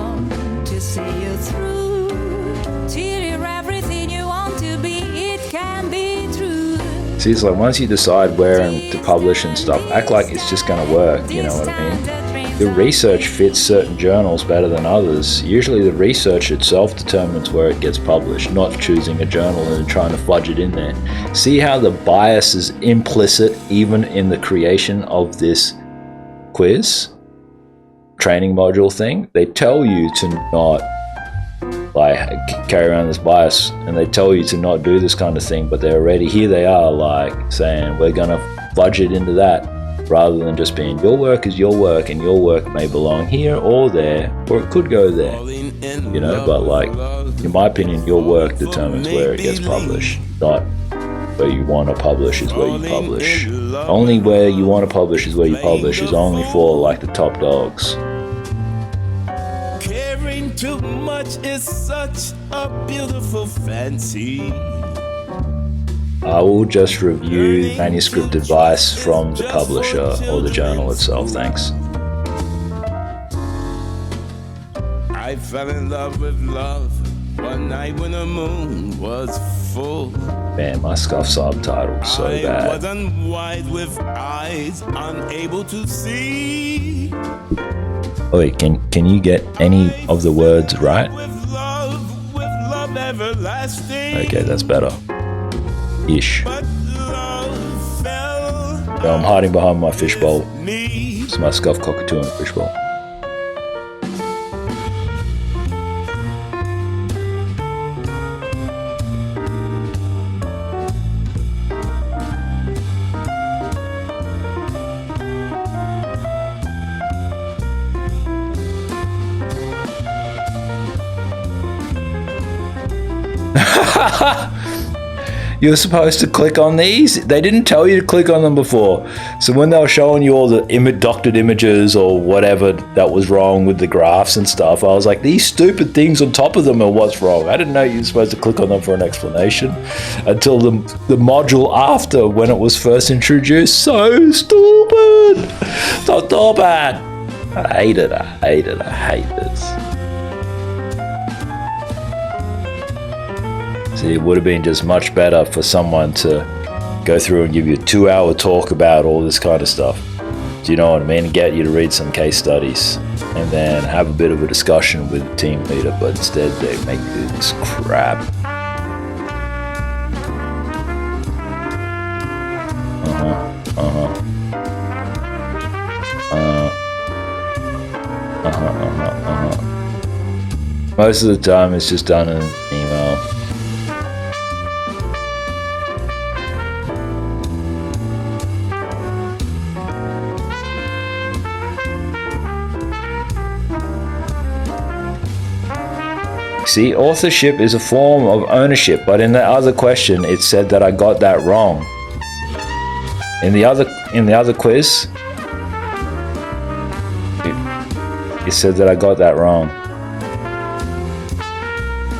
Speaker 6: See, it's like once you decide where and to publish and stuff, act like it's just going to work, you know what I mean? The research fits certain journals better than others. Usually the research itself determines where it gets published, not choosing a journal and trying to fudge it in there. See how the bias is implicit even in the creation of this quiz training module thing? They tell you to not like carry around this bias, and they tell you to not do this kind of thing, but they're already here. They are like saying we're gonna fudge it into that, rather than just being your work is your work and your work may belong here or there, or it could go there, you know. But like, in my opinion, your work determines where it gets published, not where you want to publish is where you publish. Only where you want to publish is where you publish is only for like the top dogs.
Speaker 17: Caring too much is such a beautiful fancy.
Speaker 6: I will just review manuscript advice from the publisher or the journal itself, thanks.
Speaker 17: I fell in love with love one night when the moon was full.
Speaker 6: Man, my scuff subtitle's so
Speaker 17: I
Speaker 6: bad.
Speaker 17: wasn't wide with eyes unable to see.
Speaker 6: Wait, can you get any of the words right?
Speaker 17: Love everlasting.
Speaker 6: Okay, that's better. Ish.
Speaker 17: But love fell.
Speaker 6: So I'm hiding behind my fishbowl. It's my scuff cockatoo in a fishbowl. You're supposed to click on these. They didn't tell you to click on them before. So when they were showing you all the doctored images or whatever that was wrong with the graphs and stuff, I was like, these stupid things on top of them are what's wrong. I didn't know you were supposed to click on them for an explanation until the module after, when it was first introduced. So stupid. So stupid. I hate it. I hate it. I hate this. See, it would have been just much better for someone to go through and give you a 2-hour talk about all this kind of stuff. Do you know what I mean? And get you to read some case studies and then have a bit of a discussion with the team leader, but instead they make this crap. Most of the time it's just done in an email. See, authorship is a form of ownership, but in the other question, it said that I got that wrong. In the other quiz, it said that I got that wrong,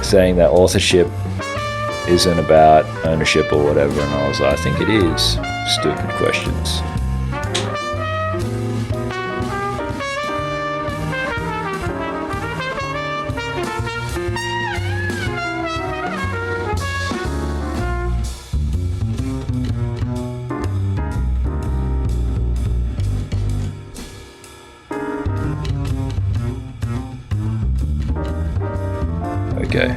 Speaker 6: saying that authorship isn't about ownership or whatever, and I was like, I think it is. Stupid questions. Okay.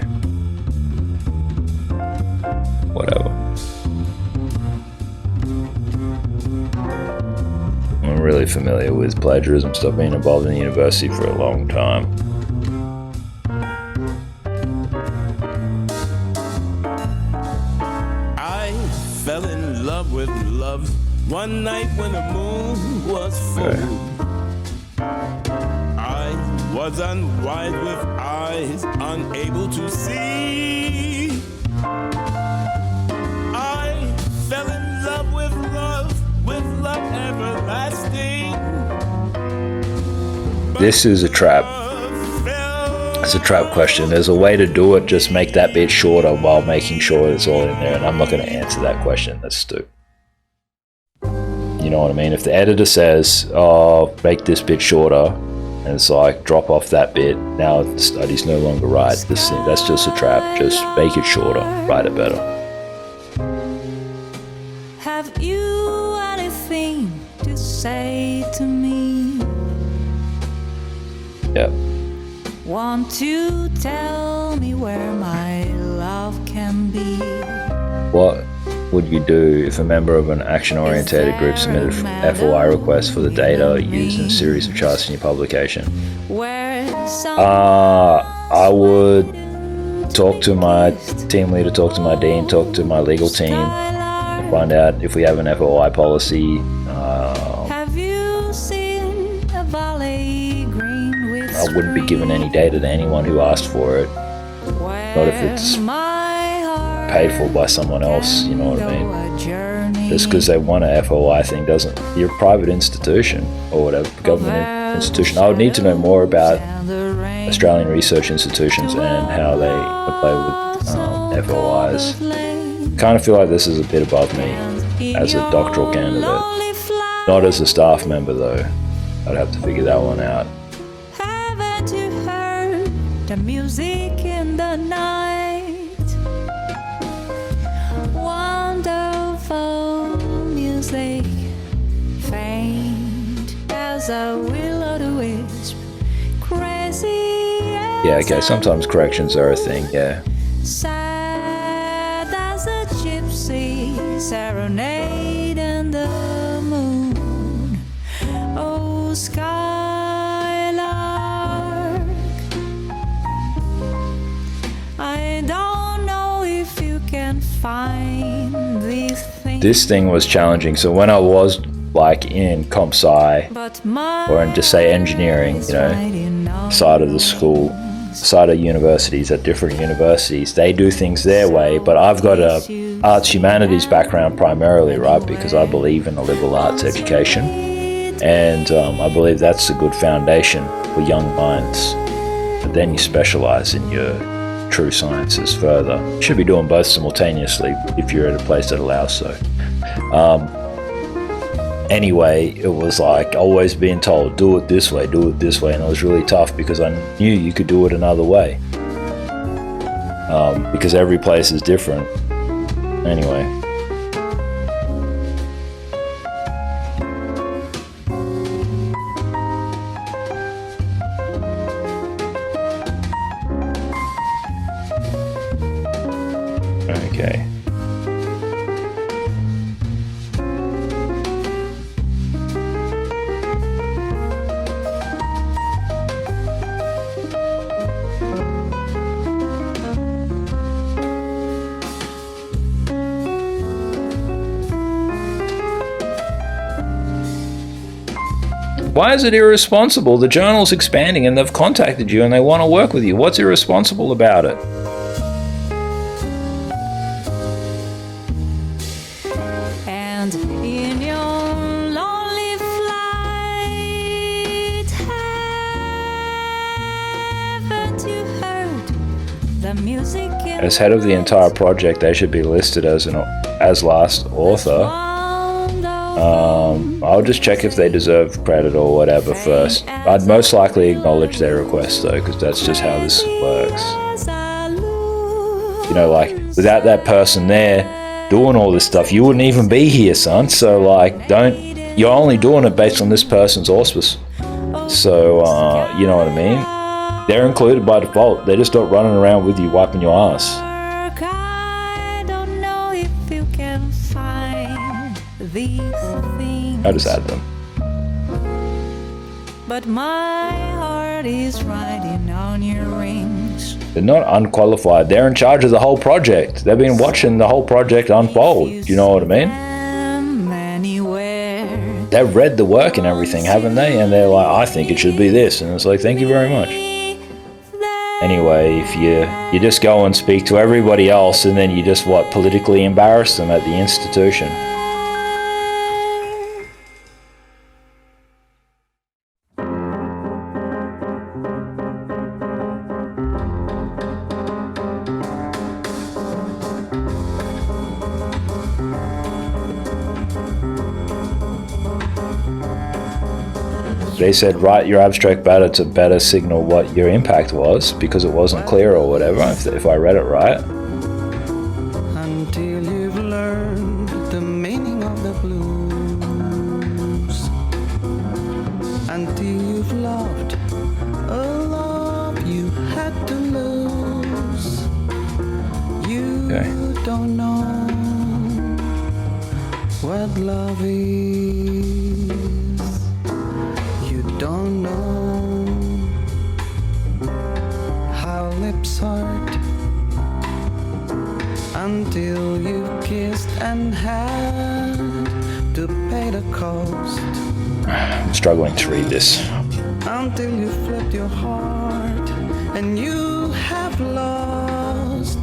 Speaker 6: Whatever. I'm really familiar with plagiarism stuff, being involved in the university for a long time.
Speaker 17: I fell in love with love one night when the moon was full.
Speaker 6: Okay.
Speaker 17: I wasn't wide with eyes unable to see. I fell in love with love everlasting.
Speaker 6: This is a trap. It's a trap question. There's a way to do it, just make that bit shorter while making sure it's all in there, and I'm not going to answer that question. That's stupid. You know what I mean? If the editor says, oh, make this bit shorter, and it's like, drop off that bit, now the study's no longer right. That's just a trap. Just make it shorter, write it better.
Speaker 8: Have you anything to say to me?
Speaker 6: Yep.
Speaker 8: Want you tell me where my love can be?
Speaker 6: What would you do if a member of an action-oriented group submitted FOI requests for the data used in a series of charts in your publication? I would talk to my team leader, talk to my dean, talk to my legal team, find out if we have an FOI policy.
Speaker 8: Have you seen a valley green with
Speaker 6: I wouldn't be giving any data to anyone who asked for it. Not if it's paid for by someone else, you know what I mean? Just because they want a FOI thing doesn't... You're a private institution or whatever, government institution. I would need to know more about Australian research institutions and how they play with FOIs. Kind of feel like this is a bit above me as a doctoral candidate. Not as a staff member though. I'd have to figure that one out.
Speaker 8: Haven't you heard the music in the night? Wonderful music, faint as a will-o'-the-wisp, crazy.
Speaker 6: Yeah, okay, sometimes corrections are a thing, yeah.
Speaker 8: Sad as a gypsy serenade in the moon. Oh, skylark, I don't know if you can find these things.
Speaker 6: This thing was challenging, so when I was like in comp sci or in just say engineering, you know, side of the school, side of universities at different universities, they do things their way, but I've got a arts humanities background primarily, right, because I believe in a liberal arts education, and I believe that's a good foundation for young minds. But then you specialize in your true sciences further. You should be doing both simultaneously if you're at a place that allows so. Anyway, it was like always being told, do it this way, and it was really tough because I knew you could do it another way. Because every place is different. Anyway. Okay. Why is it irresponsible? The journal's expanding and they've contacted you and they want to work with you. What's irresponsible about it?
Speaker 8: And in your lonely flight, haven't you heard the music in
Speaker 6: As head of the entire project, they should be listed as last author. I'll just check if they deserve credit or whatever first. I'd most likely acknowledge their request though, because that's just how this works. You know, like, without that person there doing all this stuff, you wouldn't even be here, son. So, like, you're only doing it based on this person's auspice. So, you know what I mean? They're included by default. They're just not running around with you wiping your ass.
Speaker 8: I don't know if you can find these things,
Speaker 6: I just add them.
Speaker 8: but my heart is riding on your rings.
Speaker 6: They're not unqualified. They're in charge of the whole project. They've been watching the whole project unfold. Do you know what I mean? They've read the work and everything, haven't they? And they're like, I think it should be this. And it's like, thank you very much. Anyway, if you just go and speak to everybody else and then you just, politically embarrass them at the institution. They said, write your abstract better to better signal what your impact was because it wasn't clear or whatever, if I read it right.
Speaker 18: Until you've learned the meaning of the blues. Until you've loved a love you had to lose. You don't know what love is. You don't know how lips hurt until you kissed and had to pay the cost.
Speaker 6: I'm struggling to read this.
Speaker 18: Until you flipped your heart and you have lost.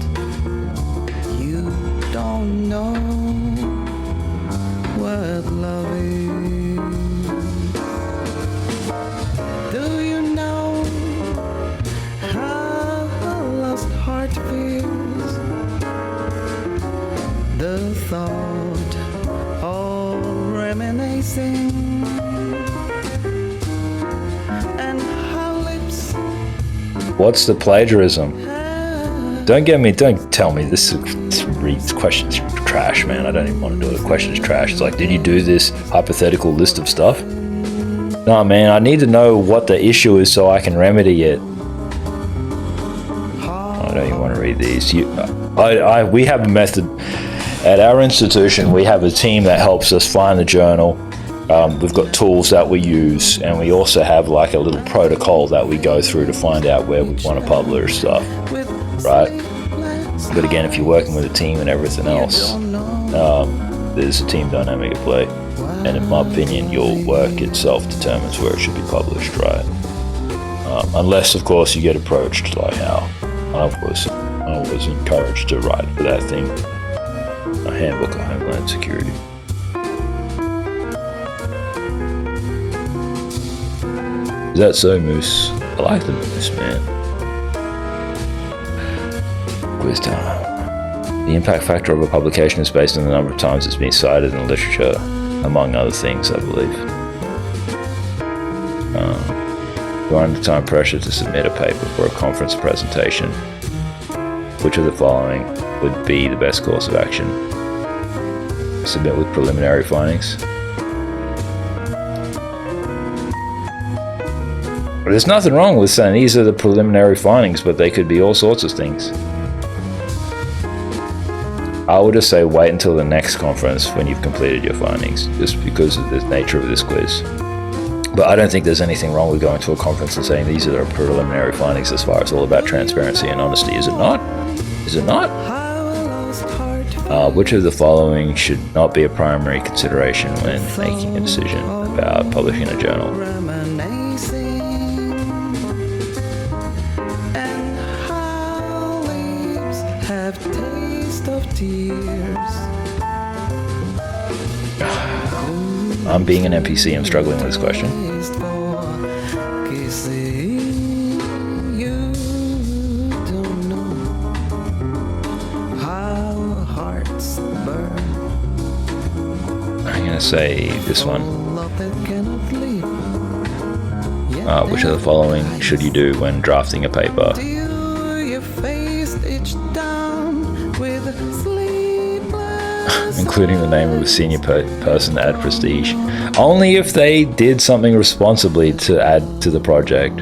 Speaker 18: You don't know what love is. Do you know how a lost heart feels? The thought of reminiscing and how lips.
Speaker 6: What's the plagiarism? Don't tell me this question's trash, man. I don't even want to do it. The question's trash. It's like, did you do this hypothetical list of stuff? No, man, I need to know what the issue is so I can remedy it. I don't even want to read these. We have a method at our institution. We have a team that helps us find the journal. We've got tools that we use, and we also have like a little protocol that we go through to find out where we want to publish stuff, right? But again, if you're working with a team and everything else, there's a team dynamic at play, and in my opinion, your work itself determines where it should be published, right? Unless, of course, you get approached like how I was encouraged to write for that thing, a handbook of Homeland Security. Is that so, Moose? I like the Moose, man. Quiz time. The impact factor of a publication is based on the number of times it's been cited in literature, among other things, I believe. You're under time pressure to submit a paper for a conference presentation. Which of the following would be the best course of action? Submit with preliminary findings. There's nothing wrong with saying these are the preliminary findings, but they could be all sorts of things. I would just say wait until the next conference when you've completed your findings, just because of the nature of this quiz. But I don't think there's anything wrong with going to a conference and saying these are the preliminary findings as far as all about transparency and honesty. Is it not? Is it not? Which of the following should not be a primary consideration when making a decision about publishing a journal?
Speaker 18: Have taste of tears.
Speaker 6: I'm being an NPC, I'm struggling with this question.
Speaker 18: You don't know how hearts burn.
Speaker 6: I'm gonna say this one. Which of the following should you do when drafting a paper? Including the name of a senior person to add prestige. Only if they did something responsibly to add to the project,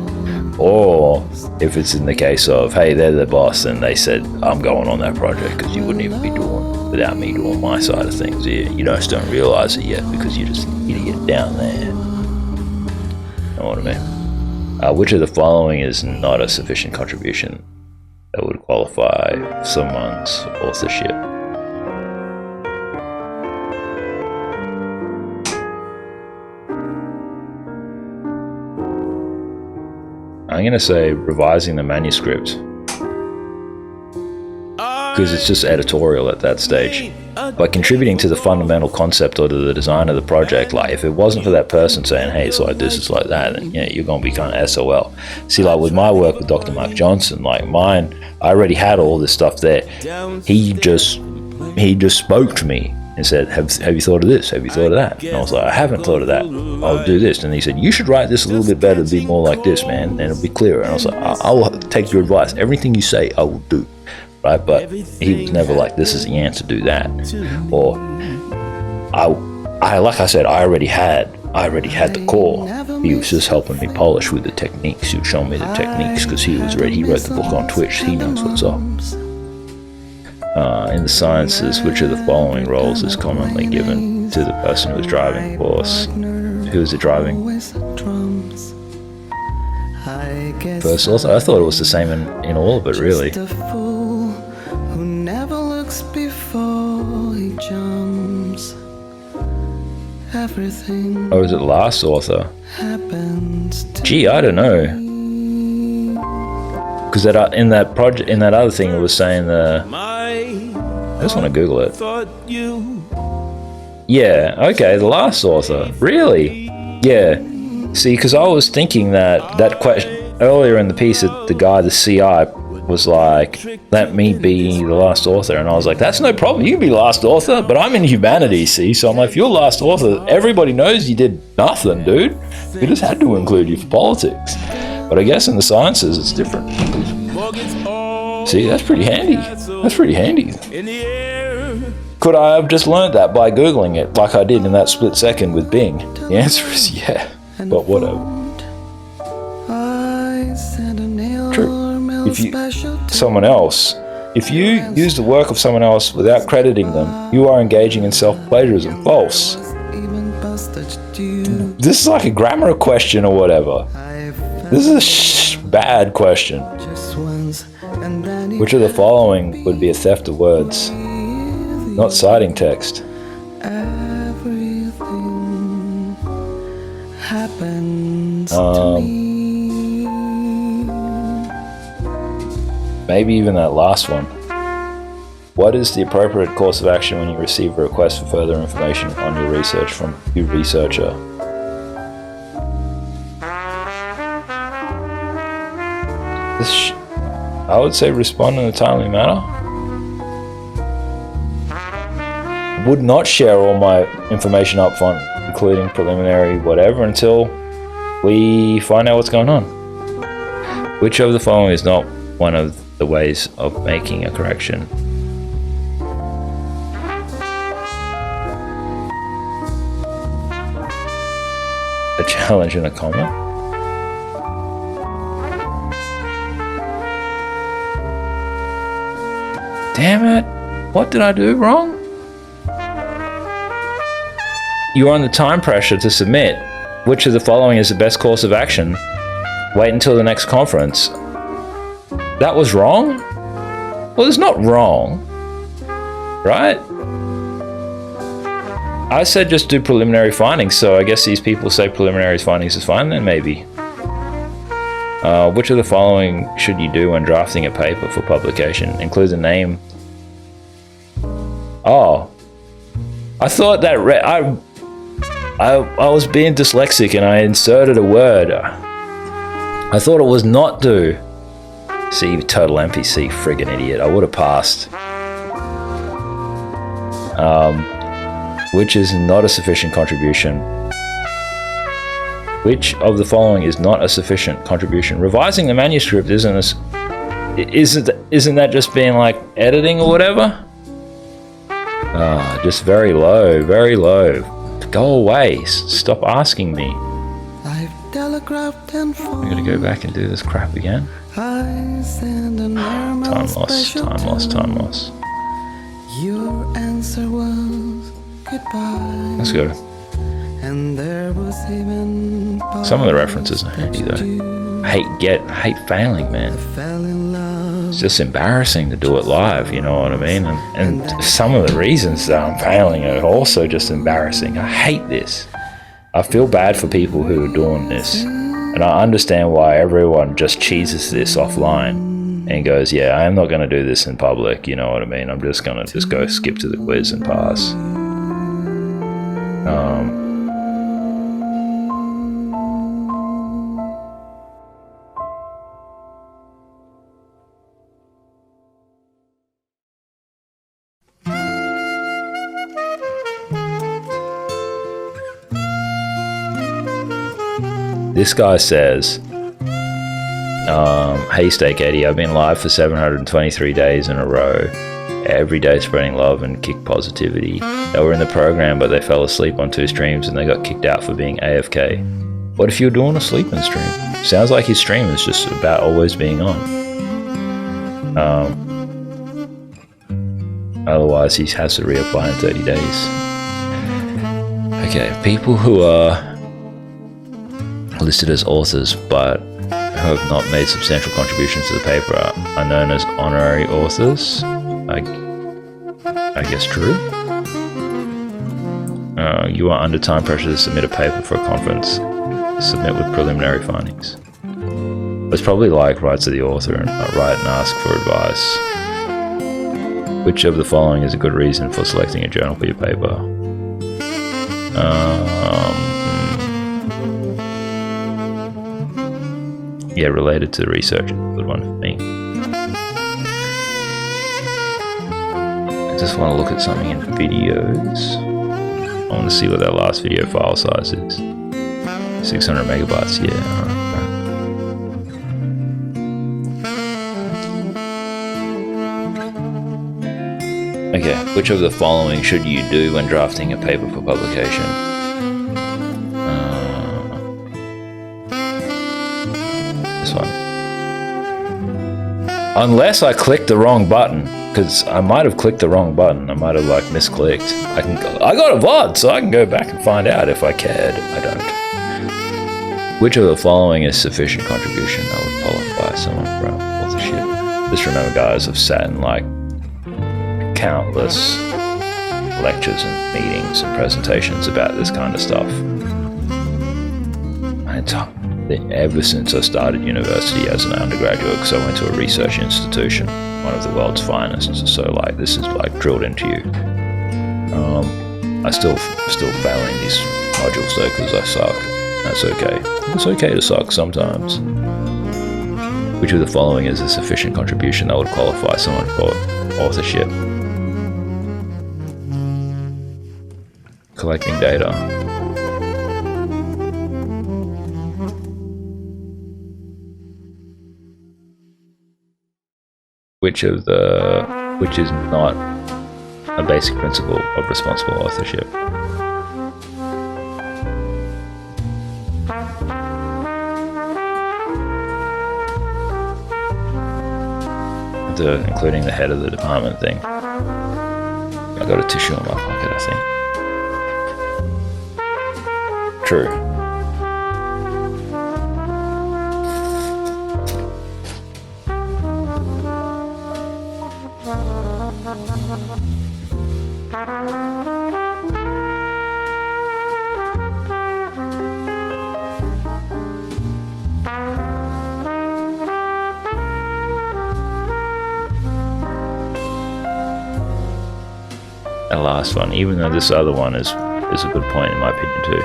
Speaker 6: or if it's in the case of, hey, they're the boss and they said, I'm going on that project because you wouldn't even be doing without me doing my side of things. You just don't realize it yet because you're just an idiot down there. Know what I mean? Which of the following is not a sufficient contribution that would qualify someone's authorship? I'm going to say revising the manuscript, because it's just editorial at that stage. By contributing to the fundamental concept or to the design of the project, like if it wasn't for that person saying, hey, it's like this, it's like that, then yeah, you're going to be kind of SOL. See, like with my work with Dr. Mark Johnson, like mine, I already had all this stuff there. He just spoke to me and said, have you thought of this? Have you thought of that? And I was like, I haven't thought of that. I'll do this. And he said, you should write this a little bit better, be more like this, man, and it'll be clearer. And I was like, I'll take your advice. Everything you say, I will do. Right? But he was never like, this is the answer, do that. Or like I said, I already had the core. He was just helping me polish with the techniques. He was showing me the techniques because he wrote the book on Twitch. He knows what's up. In the sciences, which of the following roles is commonly given to the person who is driving, of course? Who is it driving? First, also, I thought it was the same in all of it, really.
Speaker 18: Who never looks before he jumps. Everything.
Speaker 6: Or is it last author?
Speaker 18: Happens.
Speaker 6: Gee, I don't know. Because in that project, in that other thing, it was saying I just want to Google it. Yeah. Okay. The last author. Really? Yeah. See, because I was thinking that question earlier in the piece, that the guy, the CI, was like, let me be the last author, and I was like, that's no problem, you can be last author, but I'm in humanities, see, so I'm like, if you're last author, everybody knows you did nothing, dude. You just had to include you for politics. But I guess in the sciences it's different. See, that's pretty handy. Could I have just learned that by Googling it like I did in that split second with Bing? The answer is yeah, but whatever. True. If you use the work of someone else without crediting them, you are engaging in self-plagiarism. False. This is like a grammar question or whatever. This is a bad question. Which of the following would be a theft of words? Not citing text.
Speaker 18: Everything happens to me.
Speaker 6: Maybe even that last one. What is the appropriate course of action when you receive a request for further information on your research from your researcher? I would say respond in a timely manner. Would not share all my information up front, including preliminary whatever, until we find out what's going on. Which of the following is not one of the ways of making a correction? A challenge and a comment? Damn it! What did I do wrong? You are under time pressure to submit. Which of the following is the best course of action? Wait until the next conference. That was wrong? Well, it's not wrong, right? I said just do preliminary findings, so I guess these people say preliminary findings is fine then, maybe. Which of the following should you do when drafting a paper for publication? Include the name. Oh. I thought that I was being dyslexic and I inserted a word. I thought it was not do. See, total NPC, friggin' idiot. I would have passed. Which is not a sufficient contribution? Which of the following is not a sufficient contribution? Revising the manuscript isn't that just being like editing or whatever? Just very low, very low. Go away. Stop asking me.
Speaker 18: I've telegraphed and phoned.
Speaker 6: I'm gonna go back and do this crap again.
Speaker 18: I send an airmail
Speaker 6: Time loss.
Speaker 18: Your answer was goodbye.
Speaker 6: Let's go.
Speaker 18: And there was even
Speaker 6: some of the references are handy though. I hate failing, man. It's just embarrassing to do it live, you know what I mean? And some of the reasons that I'm failing are also just embarrassing. I hate this. I feel bad for people who are doing this. And I understand why everyone just cheeses this offline and goes, yeah, I'm not going to do this in public, you know what I mean? I'm just going to go skip to the quiz and pass. This guy says, hey Steak Eddie, I've been live for 723 days in a row, every day spreading love and kick positivity. They were in the program, but they fell asleep on 2 streams and they got kicked out for being AFK. What if you're doing a sleeping stream? Sounds like his stream is just about always being on. Otherwise, he has to reapply in 30 days. Okay, people who are listed as authors but who have not made substantial contributions to the paper are known as honorary authors. I guess true. You are under time pressure to submit a paper for a conference. Submit with preliminary findings. It's probably like write to the author and write and ask for advice. Which of the following is a good reason for selecting a journal for your paper? Yeah, related to the research. Good one for me. I just want to look at something in videos. I want to see what that last video file size is. 600 megabytes, yeah. Okay, which of the following should you do when drafting a paper for publication? This one. Unless I clicked the wrong button, because I might have clicked the wrong button. I might have like misclicked. I got a VOD, so I can go back and find out if I cared. I don't. Which of the following is sufficient contribution that would qualify someone for authorship? Just remember, guys, I've sat in like countless lectures and meetings and presentations about this kind of stuff. And ever since I started university as an undergraduate, because I went to a research institution, one of the world's finest, so like this is like drilled into you. I still failing these modules though because I suck. That's okay. It's okay to suck sometimes. Which of the following is a sufficient contribution that would qualify someone for authorship? Collecting data. Which is not a basic principle of responsible authorship? Including the head of the department thing. I got a tissue in my pocket, I think. True. The last one, even though this other one is a good point in my opinion too.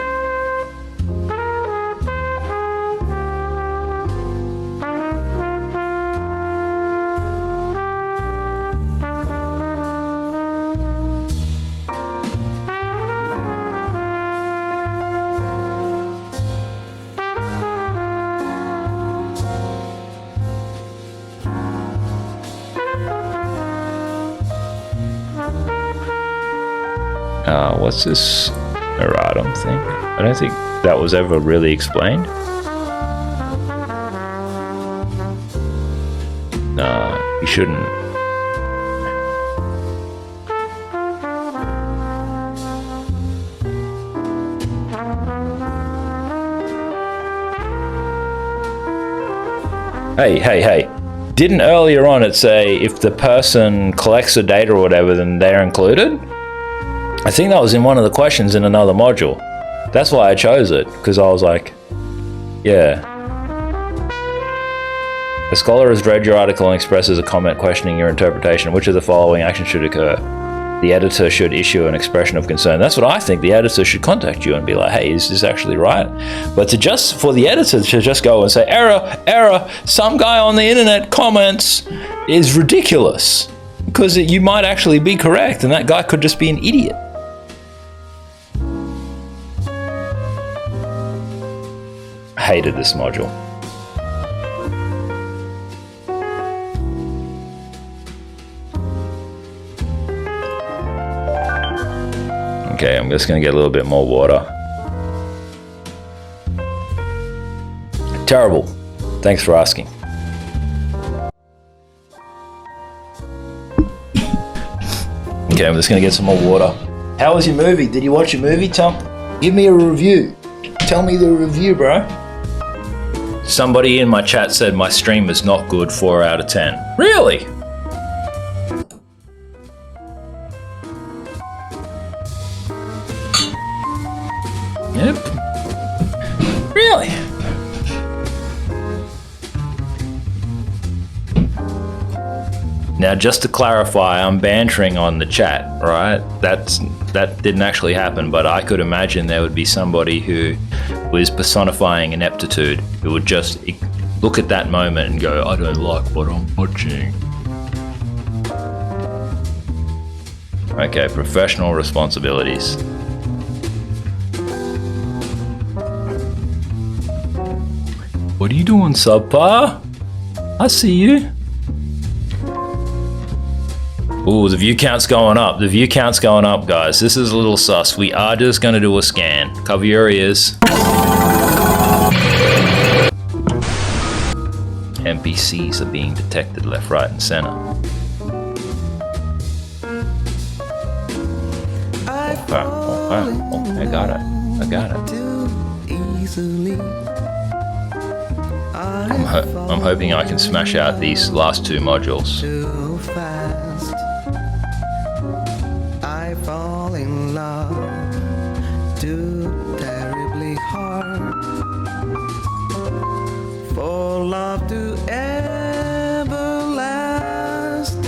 Speaker 6: What's this erratum thing? I don't think that was ever really explained. Nah, you shouldn't. Hey. Didn't earlier on it say if the person collects the data or whatever, then they're included? I think that was in one of the questions in another module. That's why I chose it, because I was like, yeah. A scholar has read your article and expresses a comment questioning your interpretation. Which of the following actions should occur? The editor should issue an expression of concern. That's what I think. The editor should contact you and be like, hey, is this actually right? But for the editor to just go and say, error, some guy on the internet comments is ridiculous. Because you might actually be correct and that guy could just be an idiot. Hated this module. Okay, I'm just gonna get a little bit more water. Terrible. Thanks for asking. Okay, I'm just gonna get some more water. How was your movie? Did you watch your movie, Tom? Give me a review. Tell me the review, bro. Somebody in my chat said my stream is not good, 4 out of 10. Really? Yep. Really? Now, just to clarify, I'm bantering on the chat, right? That didn't actually happen, but I could imagine there would be somebody who was personifying ineptitude, who would just look at that moment and go, I don't like what I'm watching. Okay, professional responsibilities. What are you doing, subpar? I see you. Ooh, the view count's going up. The view count's going up, guys. This is a little sus. We are just going to do a scan. Cover your ears. NPCs are being detected left, right, and center. Okay, I got it. I got it. I'm hoping I can smash out these last 2 modules.
Speaker 18: I fall in love too terribly hard for love to ever last.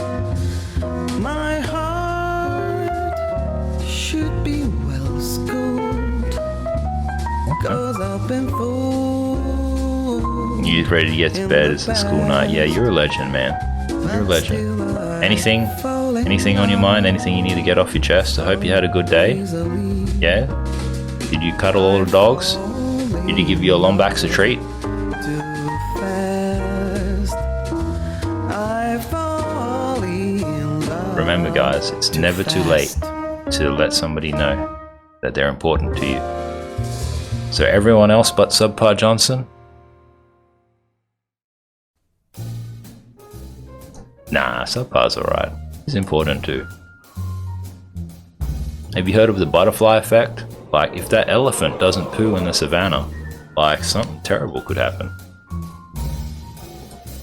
Speaker 18: My heart should be well schooled, 'cause I've been fooled.
Speaker 6: You ready to get to bed? It's a school night. Yeah, you're a legend, man. You're a legend. Anything on your mind? Anything you need to get off your chest? I hope you had a good day. Yeah? Did you cuddle all the dogs? Did you give your Lombax a treat? Remember, guys, it's never too late to let somebody know that they're important to you. So everyone else but Subpar Johnson? Nah, Subpar's alright. He's important too. Have you heard of the butterfly effect? Like, if that elephant doesn't poo in the savannah, like, something terrible could happen.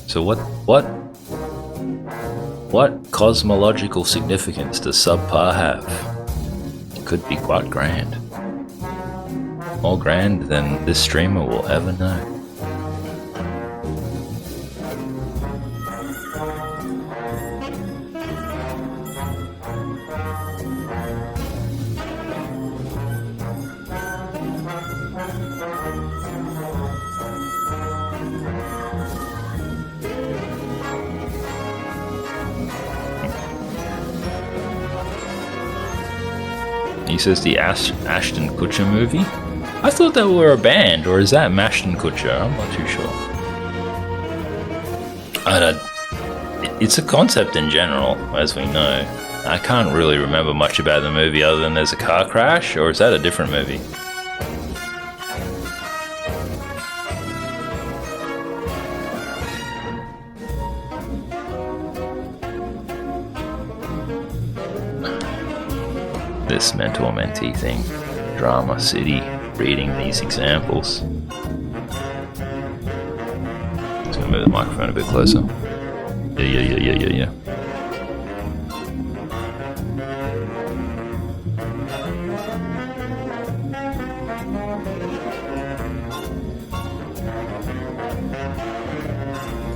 Speaker 6: So what cosmological significance does Subpar have? It could be quite grand. More grand than this streamer will ever know. He says the Ashton Kutcher movie? I thought they were a band, or is that Mashton Kutcher? I'm not too sure. It's a concept in general, as we know. I can't really remember much about the movie other than there's a car crash, or is that a different movie? This mentor-mentee thing. Drama City. Reading these examples. Just gonna move the microphone a bit closer. Yeah.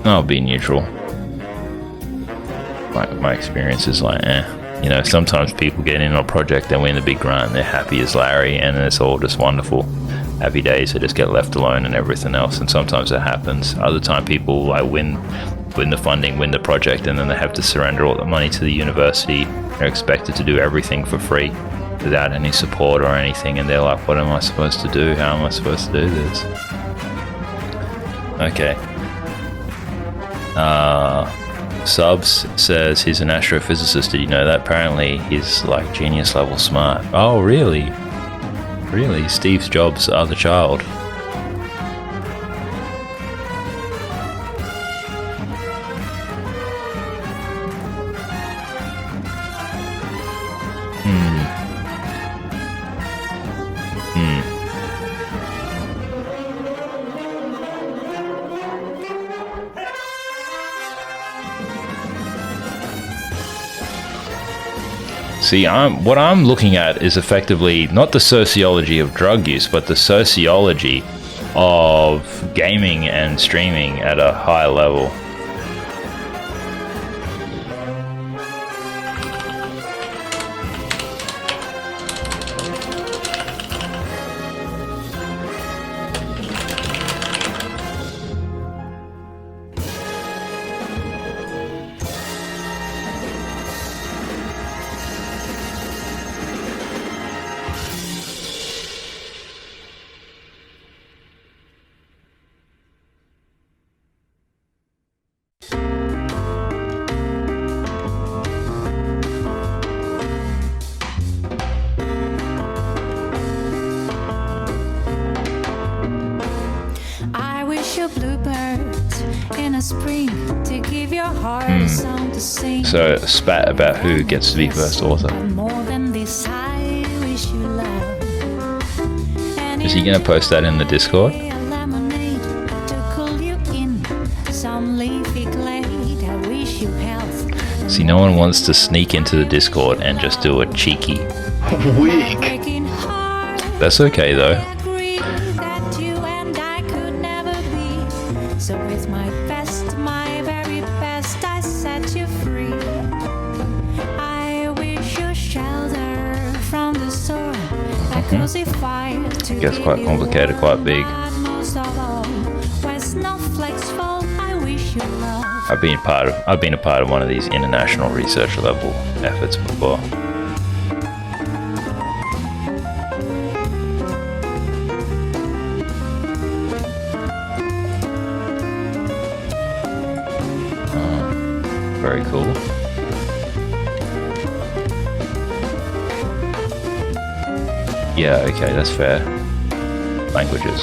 Speaker 6: I'll be neutral. My experience is like, You know, sometimes people get in on a project, they win the big grant, they're happy as Larry, and it's all just wonderful. Happy days, they just get left alone and everything else, and sometimes that happens. Other time people like win the funding, win the project, and then they have to surrender all the money to the university. They're expected to do everything for free without any support or anything, and they're like, what am I supposed to do? How am I supposed to do this? Okay. Subs says he's an astrophysicist. Did you know that? Apparently he's like genius level smart. Oh, really? Really? Steve Jobs' other child. See, what I'm looking at is effectively not the sociology of drug use, but the sociology of gaming and streaming at a high level. So, a spat about who gets to be first author. Is he going to post that in the Discord? See, no one wants to sneak into the Discord and just do a cheeky.
Speaker 15: Weak.
Speaker 6: That's okay though. Gets quite complicated, quite big. I've been a part of one of these international research level efforts before. Very cool. Yeah, okay, that's fair. Languages.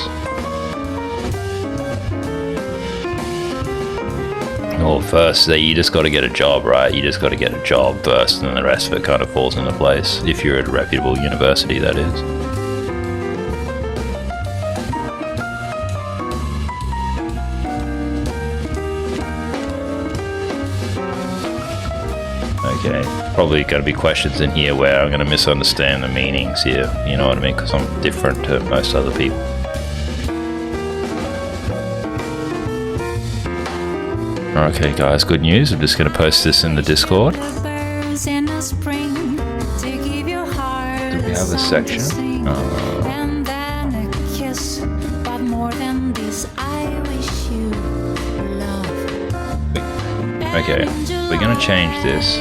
Speaker 6: Well, first, you just got to get a job, right? You just got to get a job first, and then the rest of it kind of falls into place. If you're at a reputable university, that is. Okay, probably going to be questions in here where I'm going to misunderstand the meanings here, you know what I mean, because I'm different to most other people. Okay guys, good news, I'm just going to post this in the Discord. Do we have a section? Okay, we're going to change this.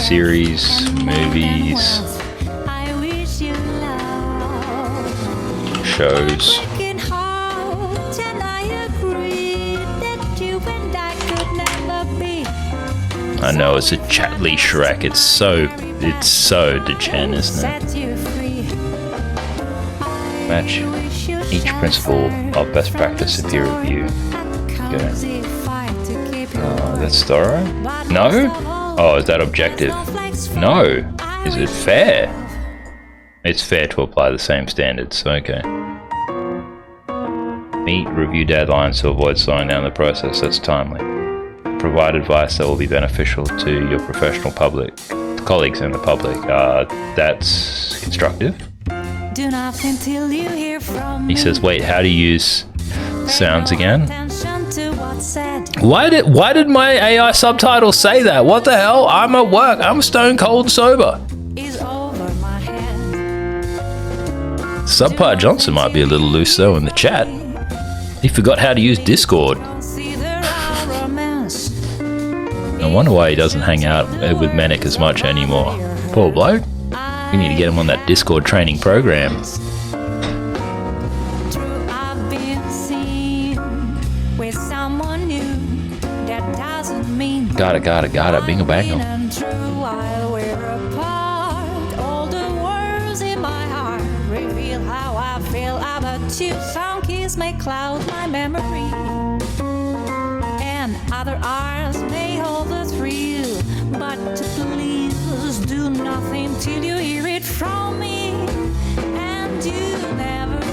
Speaker 6: Series, movies, shows. I know it's a Chatley Shrek. It's so degen, isn't it? Match each principle of best practice in peer review. Okay. That's thorough? No? Oh, is that objective? No. Is it fair? It's fair to apply the same standards. Okay. Meet review deadlines to avoid slowing down the process. That's timely. Provide advice that will be beneficial to your professional colleagues and the public. That's constructive. Do nothing till you hear from he says, wait, how do you use sounds again? Why did my AI subtitles say that? What the hell? I'm at work. I'm stone cold sober. Subpart Johnson might be a little loose though in the chat. He forgot how to use Discord. I wonder why he doesn't hang out with Manic as much anymore. Poor bloke. We need to get him on that Discord training program. Got it. Bingo bango.
Speaker 8: And true while we're apart, all the words in my heart reveal how I feel about you. Some kiss may cloud my memory, and other hours may hold the thrill. But please do nothing till you hear it from me, and you never will.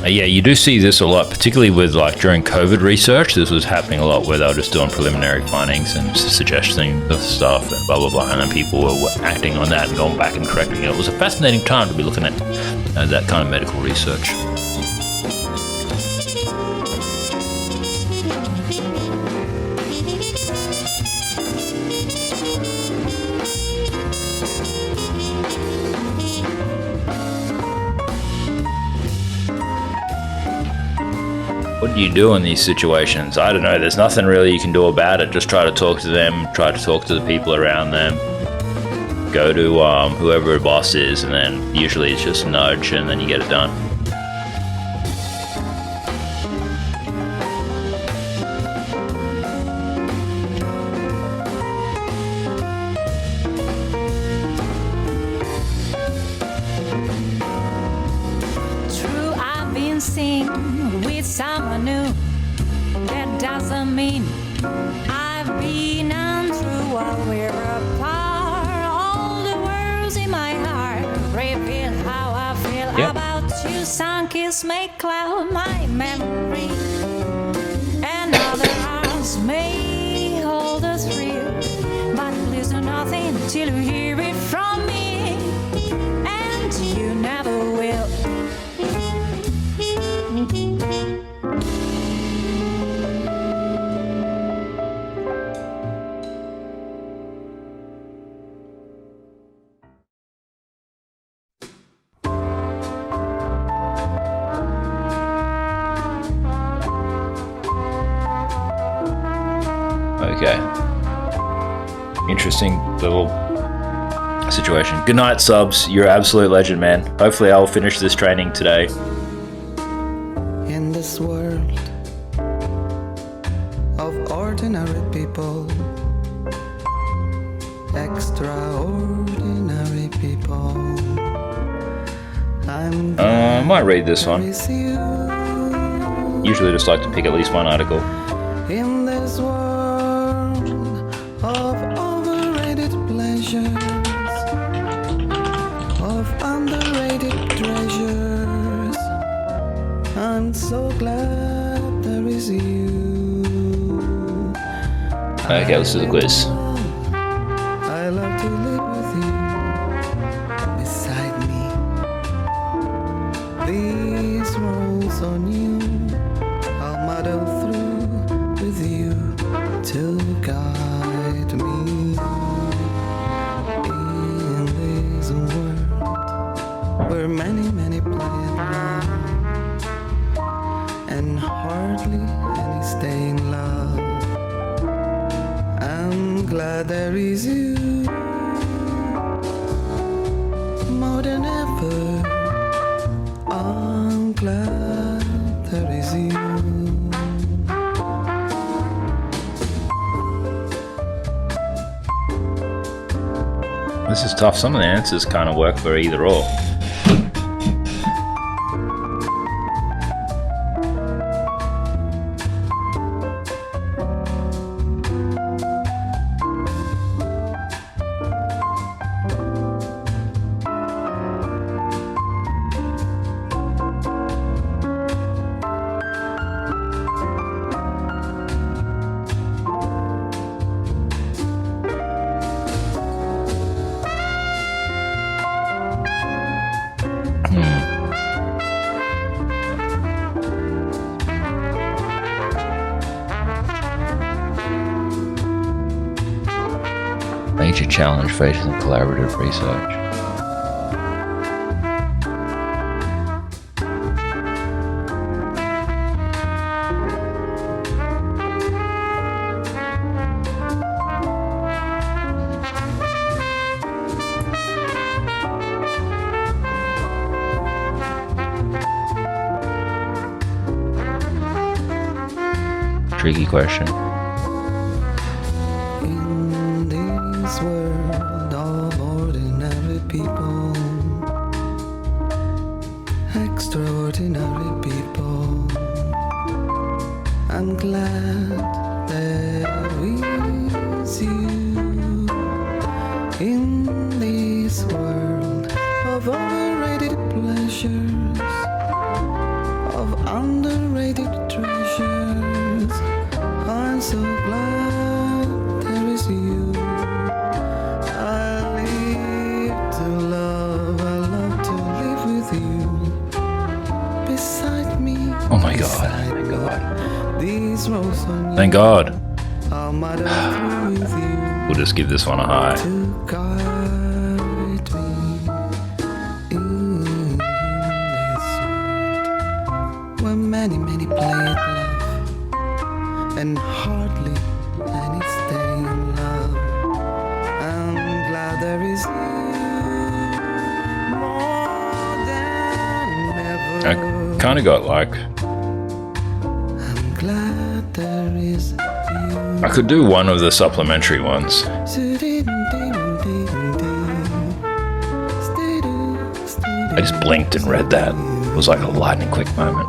Speaker 6: Yeah, you do see this a lot, particularly with like during COVID research. This was happening a lot where they were just doing preliminary findings and suggesting the stuff and blah, blah, blah. And then people were acting on that and going back and correcting it. It was a fascinating time to be looking at that kind of medical research. What do you do in these situations? I don't know. There's nothing really you can do about it. Just try to talk to them. Try to talk to the people around them. Go to whoever the boss is, and then usually it's just a nudge, and then you get it done.
Speaker 8: True, I've been seen with someone new. That doesn't mean I've been untrue while we're apart. All the words in my heart reveal how I feel about you. Some kiss may cloud my memory, and other arms may hold a thrill. But please do nothing till you hear it from me, and you never will.
Speaker 6: Okay. Interesting little situation. Good night, subs. You're an absolute legend, man. Hopefully I'll finish this training today.
Speaker 18: In this world of ordinary people, extraordinary people,
Speaker 6: I might read this one. Usually just like to pick at least one article.
Speaker 18: in this world of overrated pleasures, of underrated treasures, I'm so glad there is you.
Speaker 6: Okay, let's do the quiz.
Speaker 18: I love to live with you beside me. These roads on you, I'll muddle through with you to guide me in this world where many play around and hardly any stay in love. I'm glad there is you more than ever. I'm glad there is you.
Speaker 6: This is tough. Some of the answers kind of work for either or. Major challenge facing collaborative research. Tricky question.
Speaker 18: In this world of ordinary people, extraordinary people, I'm glad there is you. In this world of overrated pleasures, of underrated treasures, I'm so glad there is you. I live to love, I love to live with you. Beside me,
Speaker 6: Oh my god, thank god.
Speaker 18: these roads on
Speaker 6: Thank god.
Speaker 18: I'll muddle through with you
Speaker 6: We'll just give this one a high.
Speaker 18: to guide me in this world where many, many play at love and hardly any stay in love. I'm glad there is you more than ever.
Speaker 6: I kind of got like,
Speaker 18: I'm glad there is you.
Speaker 6: I could do one of the supplementary ones. I just blinked and read that. It was like a lightning quick moment.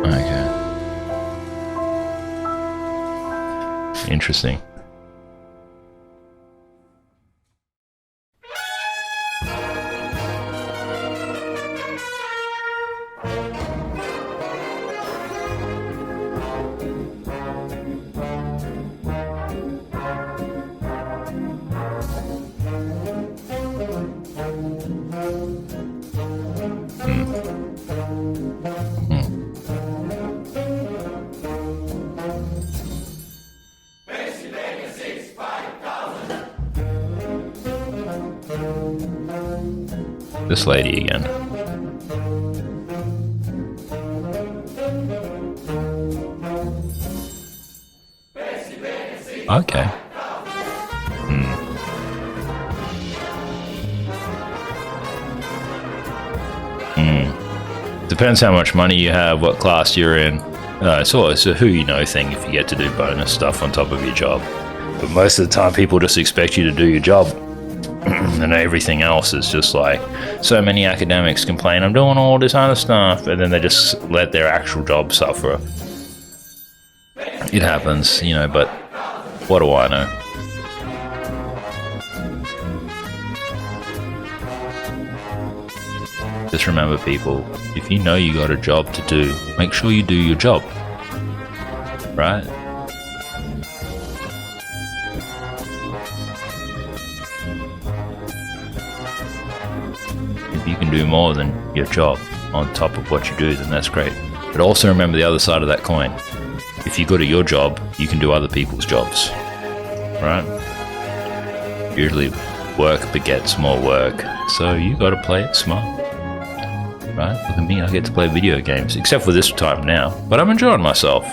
Speaker 6: Okay. Interesting. This lady again. Okay. Depends how much money you have, what class you're in. It's a who you know thing if you get to do bonus stuff on top of your job. But most of the time people just expect you to do your job. And everything else is just like, so many academics complain, I'm doing all this other stuff, and then they just let their actual job suffer. It happens, you know, but what do I know? Just remember, people, if you know you got a job to do, make sure you do your job, right? If you can do more than your job on top of what you do, then that's great. But also remember the other side of that coin. If you're good at your job, you can do other people's jobs, right? Usually work begets more work, so you gotta play it smart. Right? Look at me, I get to play video games, except for this time now. But I'm enjoying myself.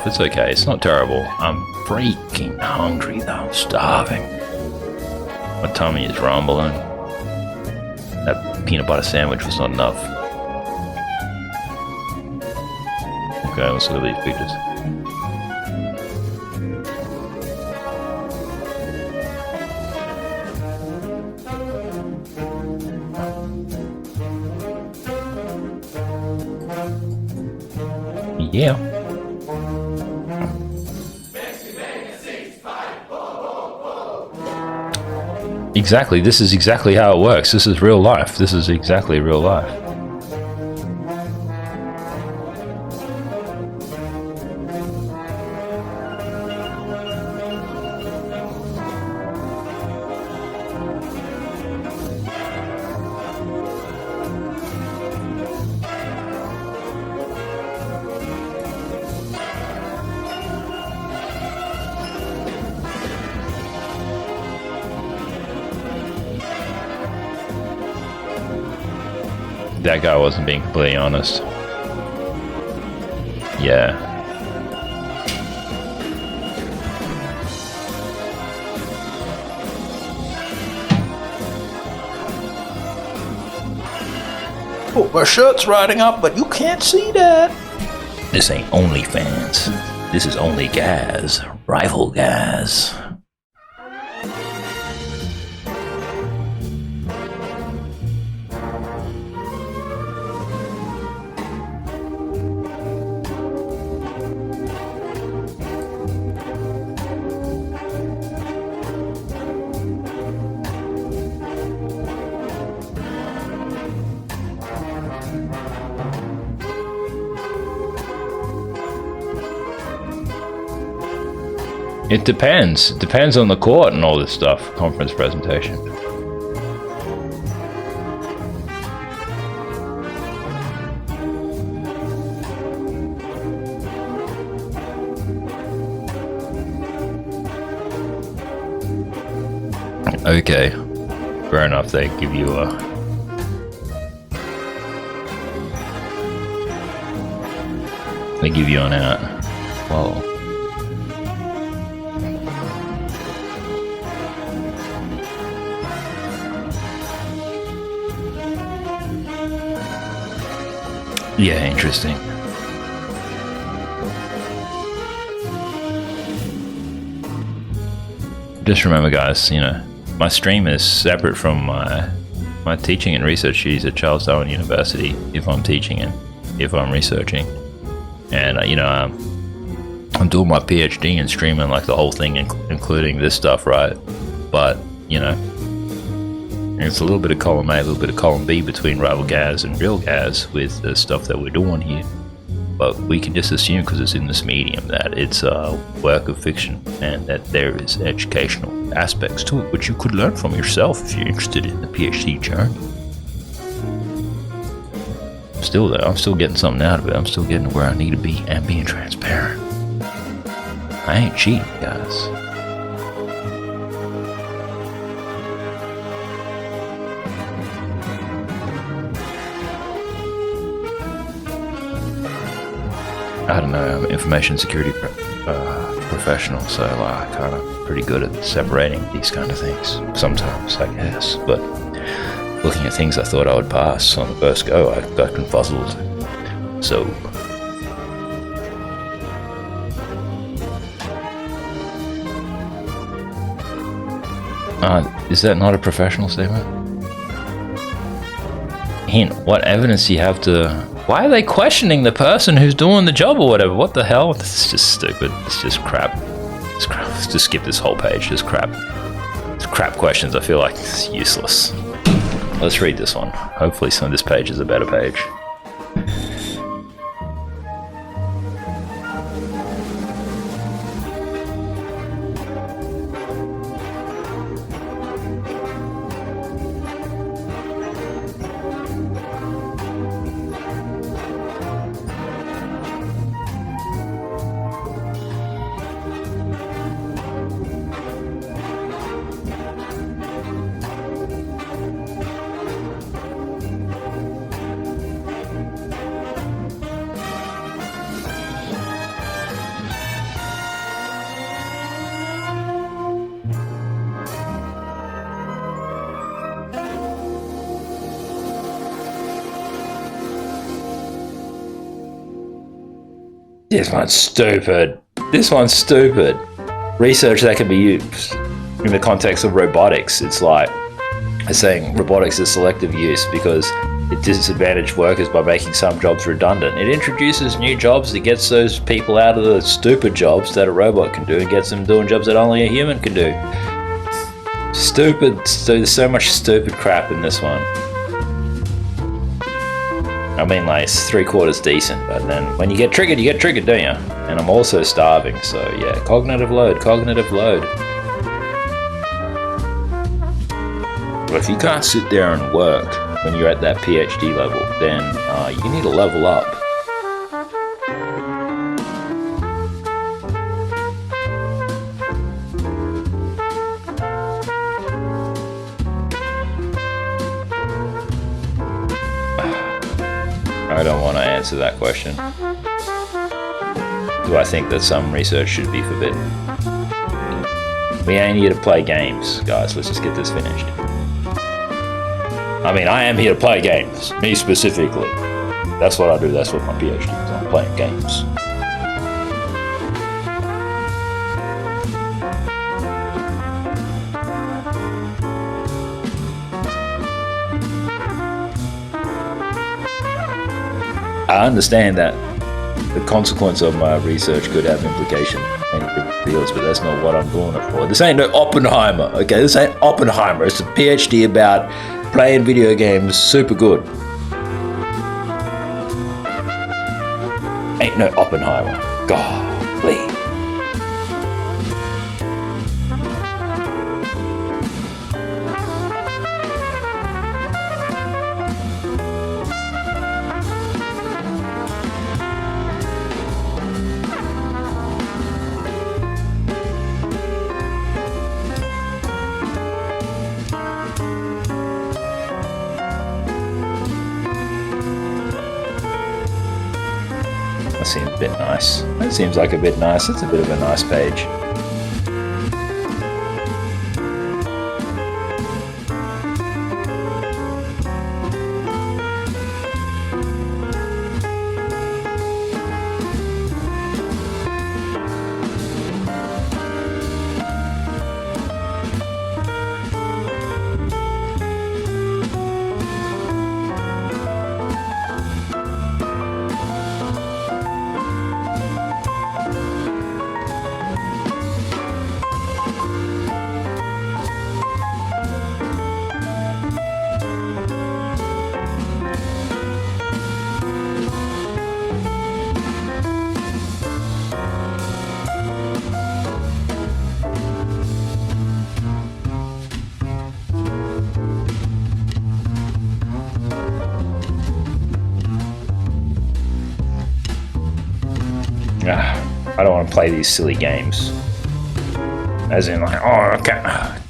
Speaker 6: It's okay, it's not terrible. I'm freaking hungry though, I'm starving. My tummy is rumbling. That peanut butter sandwich was not enough. Okay, let's look at these pictures. Yeah. Exactly, this is exactly how it works. This is real life. This is exactly real life. That guy wasn't being completely honest. Yeah. Oh, my shirt's riding up, but you can't see that. This ain't OnlyFans. This is only Gaz. Rival Gaz. It depends. It depends on the court and all this stuff. Conference presentation. Okay. Fair enough, they give you a... They give you an out. Whoa. Yeah, interesting. Just remember, guys, you know, my stream is separate from my teaching and research duties at Charles Darwin University if I'm teaching and if I'm researching. And, you know, I'm doing my PhD and streaming like the whole thing, including this stuff, right? But, you know, it's a little bit of column A, a little bit of column B between Rival Gaz and Real Gaz with the stuff that we're doing here. But we can just assume, because it's in this medium, that it's a work of fiction and that there is educational aspects to it, which you could learn from yourself if you're interested in the PhD journey. Still though, I'm still getting something out of it. I'm still getting where I need to be and being transparent. I ain't cheating, guys. I don't know, I'm an information security professional, so I'm kind of pretty good at separating these kind of things. Sometimes, I guess. But looking at things I thought I would pass on the first go, I got confuzzled. So... is that not a professional statement? Hint, what evidence do you have to... Why are they questioning the person who's doing the job or whatever? What the hell? This is just stupid. It's just crap. It's crap. Let's just skip this whole page. Just crap. It's crap questions. I feel like it's useless. Let's read this one. Hopefully some of this page is a better page. This one's stupid. This one's stupid. Research that can be used in the context of robotics. It's like saying robotics is selective use because it disadvantages workers by making some jobs redundant. It introduces new jobs. It gets those people out of the stupid jobs that a robot can do and gets them doing jobs that only a human can do. Stupid. So there's so much stupid crap in this one. I mean, like, it's 3/4 decent, but then when you get triggered, don't you? And I'm also starving, so yeah, cognitive load. But if you can't sit there and work when you're at that PhD level, then you need to level up. I don't want to answer that question. Do I think that some research should be forbidden? We ain't here to play games, guys. Let's just get this finished. I mean, I am here to play games. Me specifically. That's what I do. That's what my PhD is. I'm playing games. I understand that the consequence of my research could have implications in many fields, but that's not what I'm doing it for. This ain't no Oppenheimer, okay? This ain't Oppenheimer. It's a PhD about playing video games super good. Ain't no Oppenheimer. Golly. That seems a bit nice. That seems like a bit nice. It's a bit of a nice page. I don't want to play these silly games. As in, like, oh,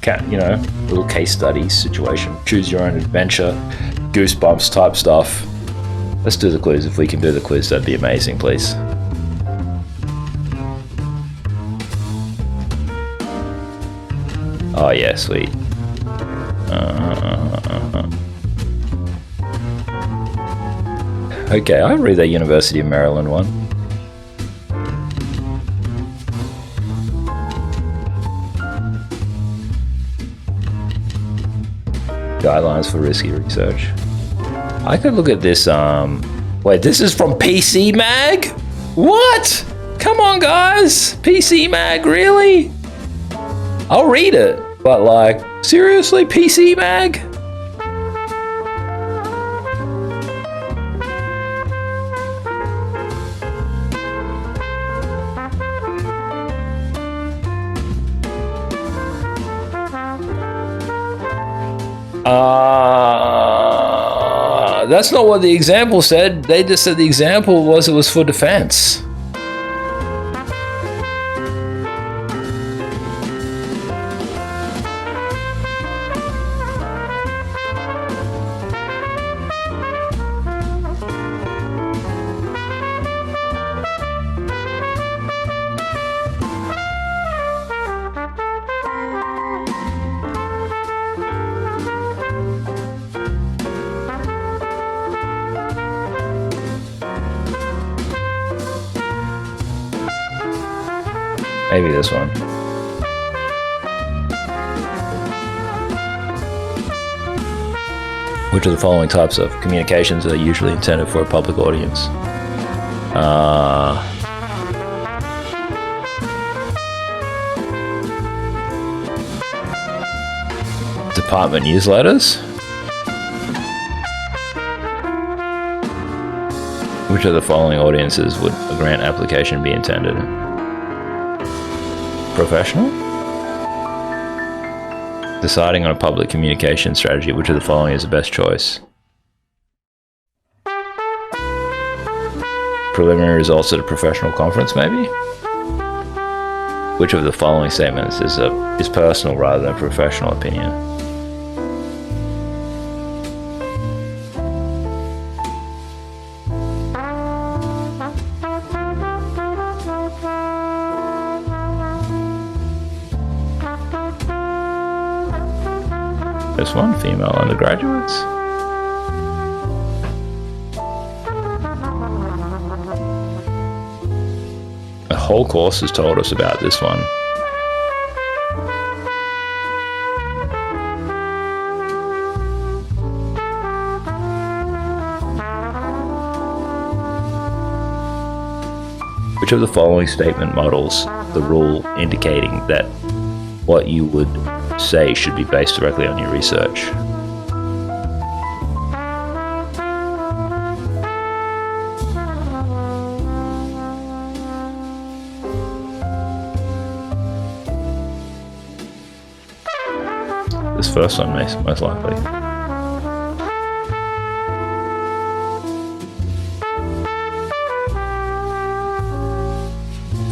Speaker 6: can't, you know, little case studies situation, choose your own adventure, goosebumps type stuff. Let's do the quiz. If we can do the quiz, that'd be amazing, please. Oh yeah, sweet. Okay, I'll read that University of Maryland one. Guidelines for risky research. I could look at this, wait, this is from PC Mag? What? Come on, guys. PC Mag, really? I'll read it, but like, seriously, PC Mag? That's not what the example said. They just said the example was it was for defense. Maybe this one. Which of the following types of communications are usually intended for a public audience? Department newsletters? Which of the following audiences would a grant application be intended? Professional? Deciding on a public communication strategy, which of the following is the best choice? Preliminary results at a professional conference, maybe? Which of the following statements is personal rather than professional opinion? This one, female undergraduates. A whole course has told us about this one. Which of the following statement models the rule indicating that what you would say should be based directly on your research? This first one most likely.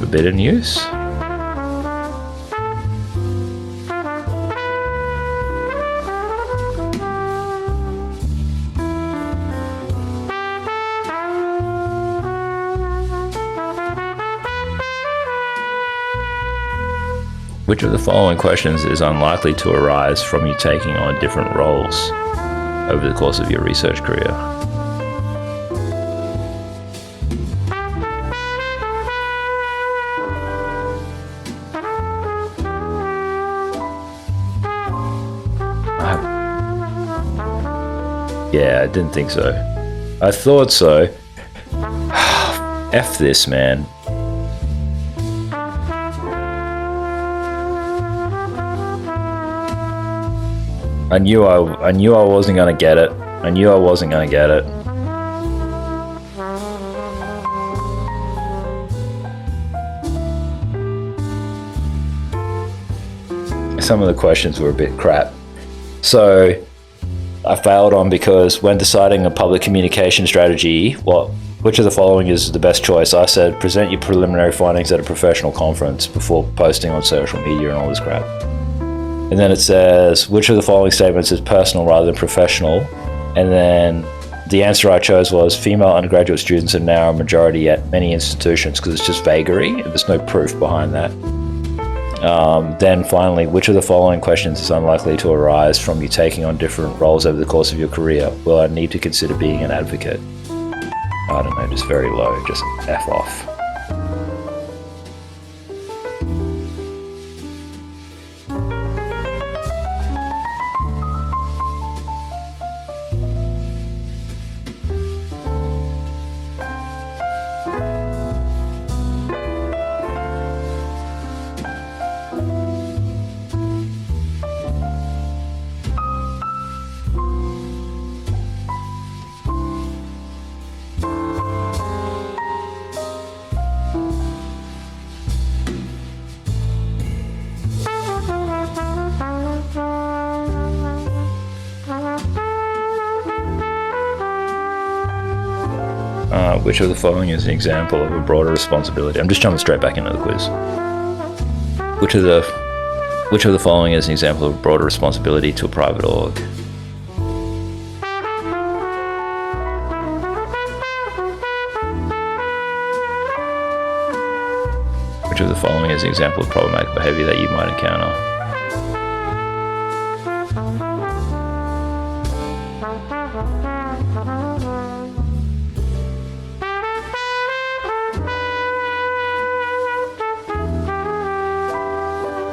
Speaker 6: Forbidden use? Which of the following questions is unlikely to arise from you taking on different roles over the course of your research career? Yeah, I didn't think so. I thought so. F this, man. I knew I wasn't gonna get it. I knew I wasn't gonna get it. Some of the questions were a bit crap. So I failed on because when deciding a public communication strategy, which of the following is the best choice? I said present your preliminary findings at a professional conference before posting on social media and all this crap. And then it says, which of the following statements is personal rather than professional? And then the answer I chose was female undergraduate students are now a majority at many institutions, because it's just vagary and there's no proof behind that. Then finally, which of the following questions is unlikely to arise from you taking on different roles over the course of your career? Will I need to consider being an advocate? I don't know, just very low, just F off. Which of the following is an example of a broader responsibility? I'm just jumping straight back into the quiz. Which of the following is an example of a broader responsibility to a private org? Which of the following is an example of problematic behavior that you might encounter?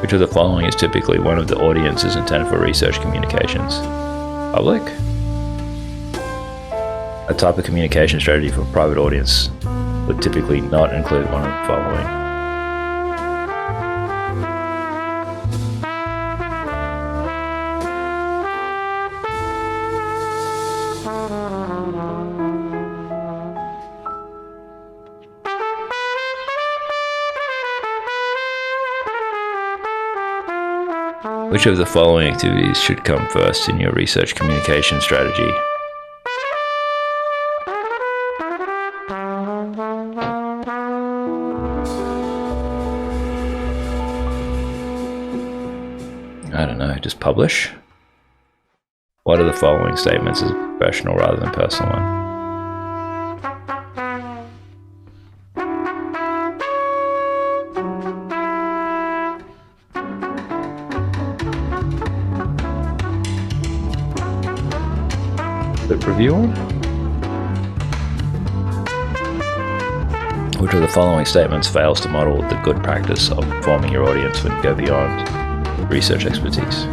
Speaker 6: Which of the following is typically one of the audiences intended for research communications? Public? A type of communication strategy for a private audience would typically not include one of the following. Which of the following activities should come first in your research communication strategy? I don't know, just publish? What are the following statements is professional rather than personal one? Clip review on? Which of the following statements fails to model the good practice of informing your audience when you go beyond research expertise?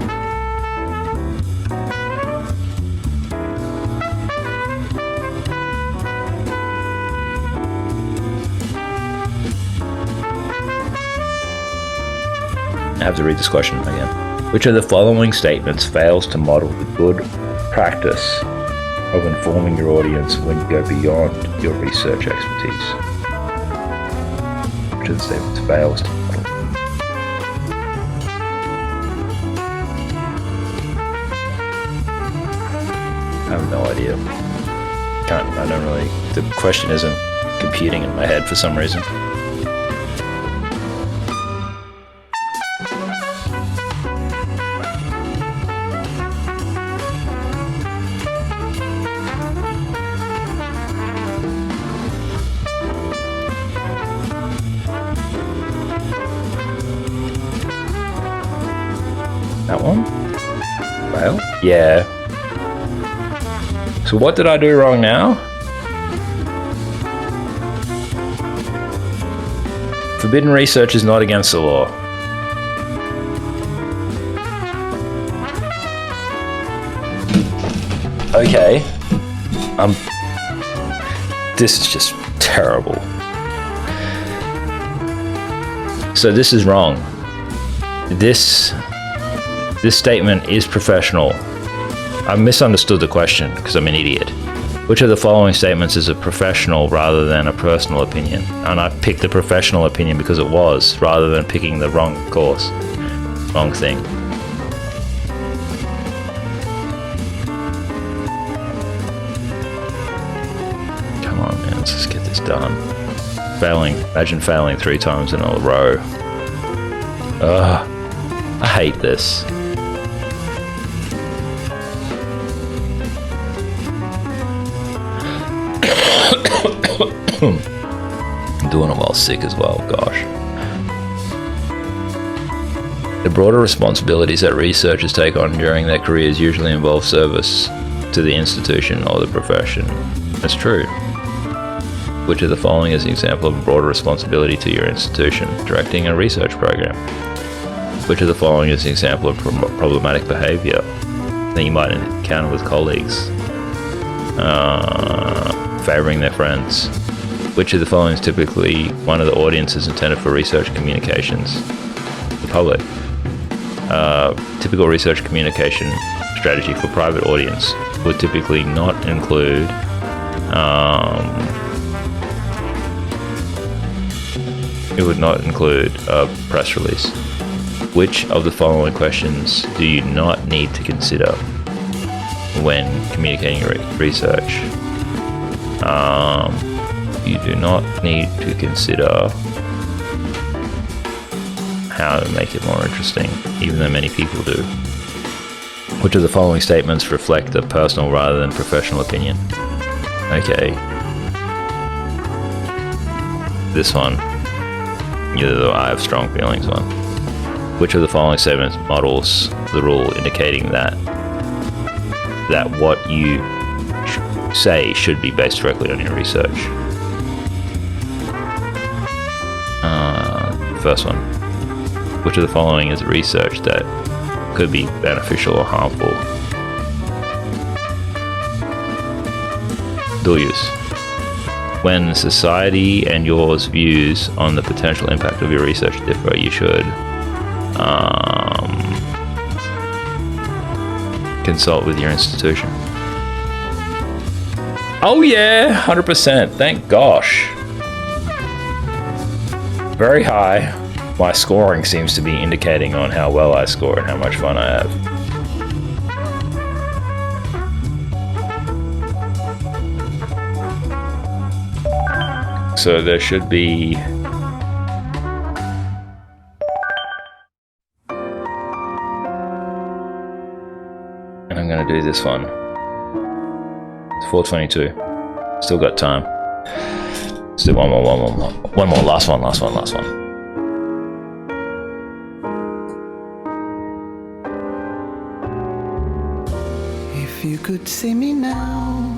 Speaker 6: I have to read this question again. Which of the following statements fails to model the good practice of informing your audience when you go beyond your research expertise? Which of the statements fails to model? I have no idea. I don't really. The question isn't computing in my head for some reason. That one? Well, yeah. So what did I do wrong now? Forbidden research is not against the law. Okay. This is just terrible. So this is wrong. This statement is professional. I misunderstood the question because I'm an idiot. Which of the following statements is a professional rather than a personal opinion? And I picked the professional opinion because it was, rather than picking the wrong course. Wrong thing. Come on, man, let's just get this done. Imagine failing 3 times in a row. Ugh, I hate this. I'm doing it while sick as well, gosh. The broader responsibilities that researchers take on during their careers usually involve service to the institution or the profession. That's true. Which of the following is an example of a broader responsibility to your institution? Directing a research program. Which of the following is an example of problematic behavior that you might encounter with colleagues? Favoring their friends. Which of the following is typically one of the audiences intended for research communications? The public. Typical research communication strategy for private audience would typically not include it would not include a press release. Which of the following questions do you not need to consider when communicating your research? You do not need to consider how to make it more interesting, even though many people do. Which of the following statements reflect a personal rather than professional opinion? Okay. This one. The I have strong feelings one. Which of the following statements models the rule indicating that what you say should be based directly on your research? First one. Which of the following is research that could be beneficial or harmful? Dual use. When society and yours views on the potential impact of your research differ, you should consult with your institution. Oh yeah, 100%. Thank gosh. Very high. My scoring seems to be indicating on how well I score and how much fun I have. So there should be... And I'm gonna do this one. It's 4:22. Still got time. Let's do one more, last one.
Speaker 18: If you could see me now,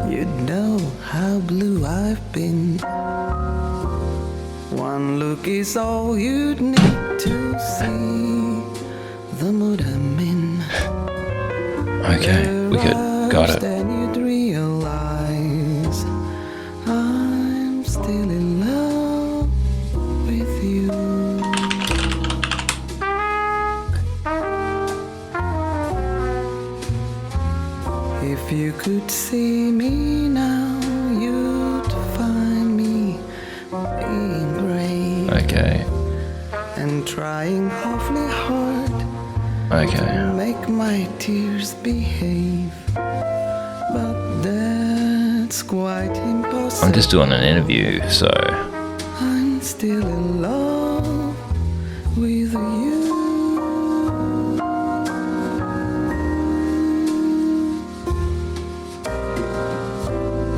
Speaker 18: you'd know how blue I've been. One look is all you'd need to see the mood I'm in.
Speaker 6: Okay, we good. Got it.
Speaker 18: Then you'd realize I'm still in love with you. If you could see me now, you'd find me being brave.
Speaker 6: Okay.
Speaker 18: And trying awfully hard
Speaker 6: Okay.
Speaker 18: to make my tears behave. But that's quite impossible.
Speaker 6: I'm just doing an interview, so
Speaker 18: I'm still in love with you.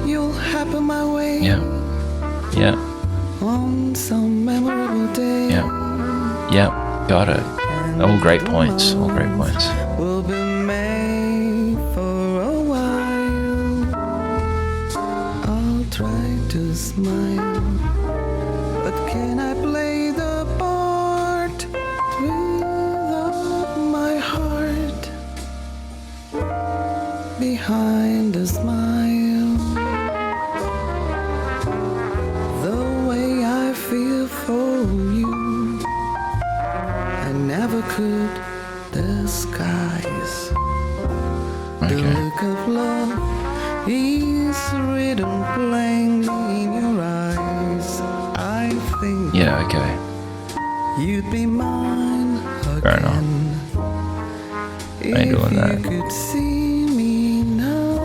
Speaker 18: You'll happen my way.
Speaker 6: yeah.
Speaker 18: On some memorable day.
Speaker 6: Yeah, got it. All great points. All great points.
Speaker 18: We'll be made for a while. I'll try to smile, but can I play the part without my heart behind a smile? The way I feel for you, I never could disguise. The look of love is written plainly in your eyes. I think
Speaker 6: Yeah, okay.
Speaker 18: you'd be mine
Speaker 6: Fair enough.
Speaker 18: again
Speaker 6: I ain't doing
Speaker 18: if
Speaker 6: that.
Speaker 18: you could see me now.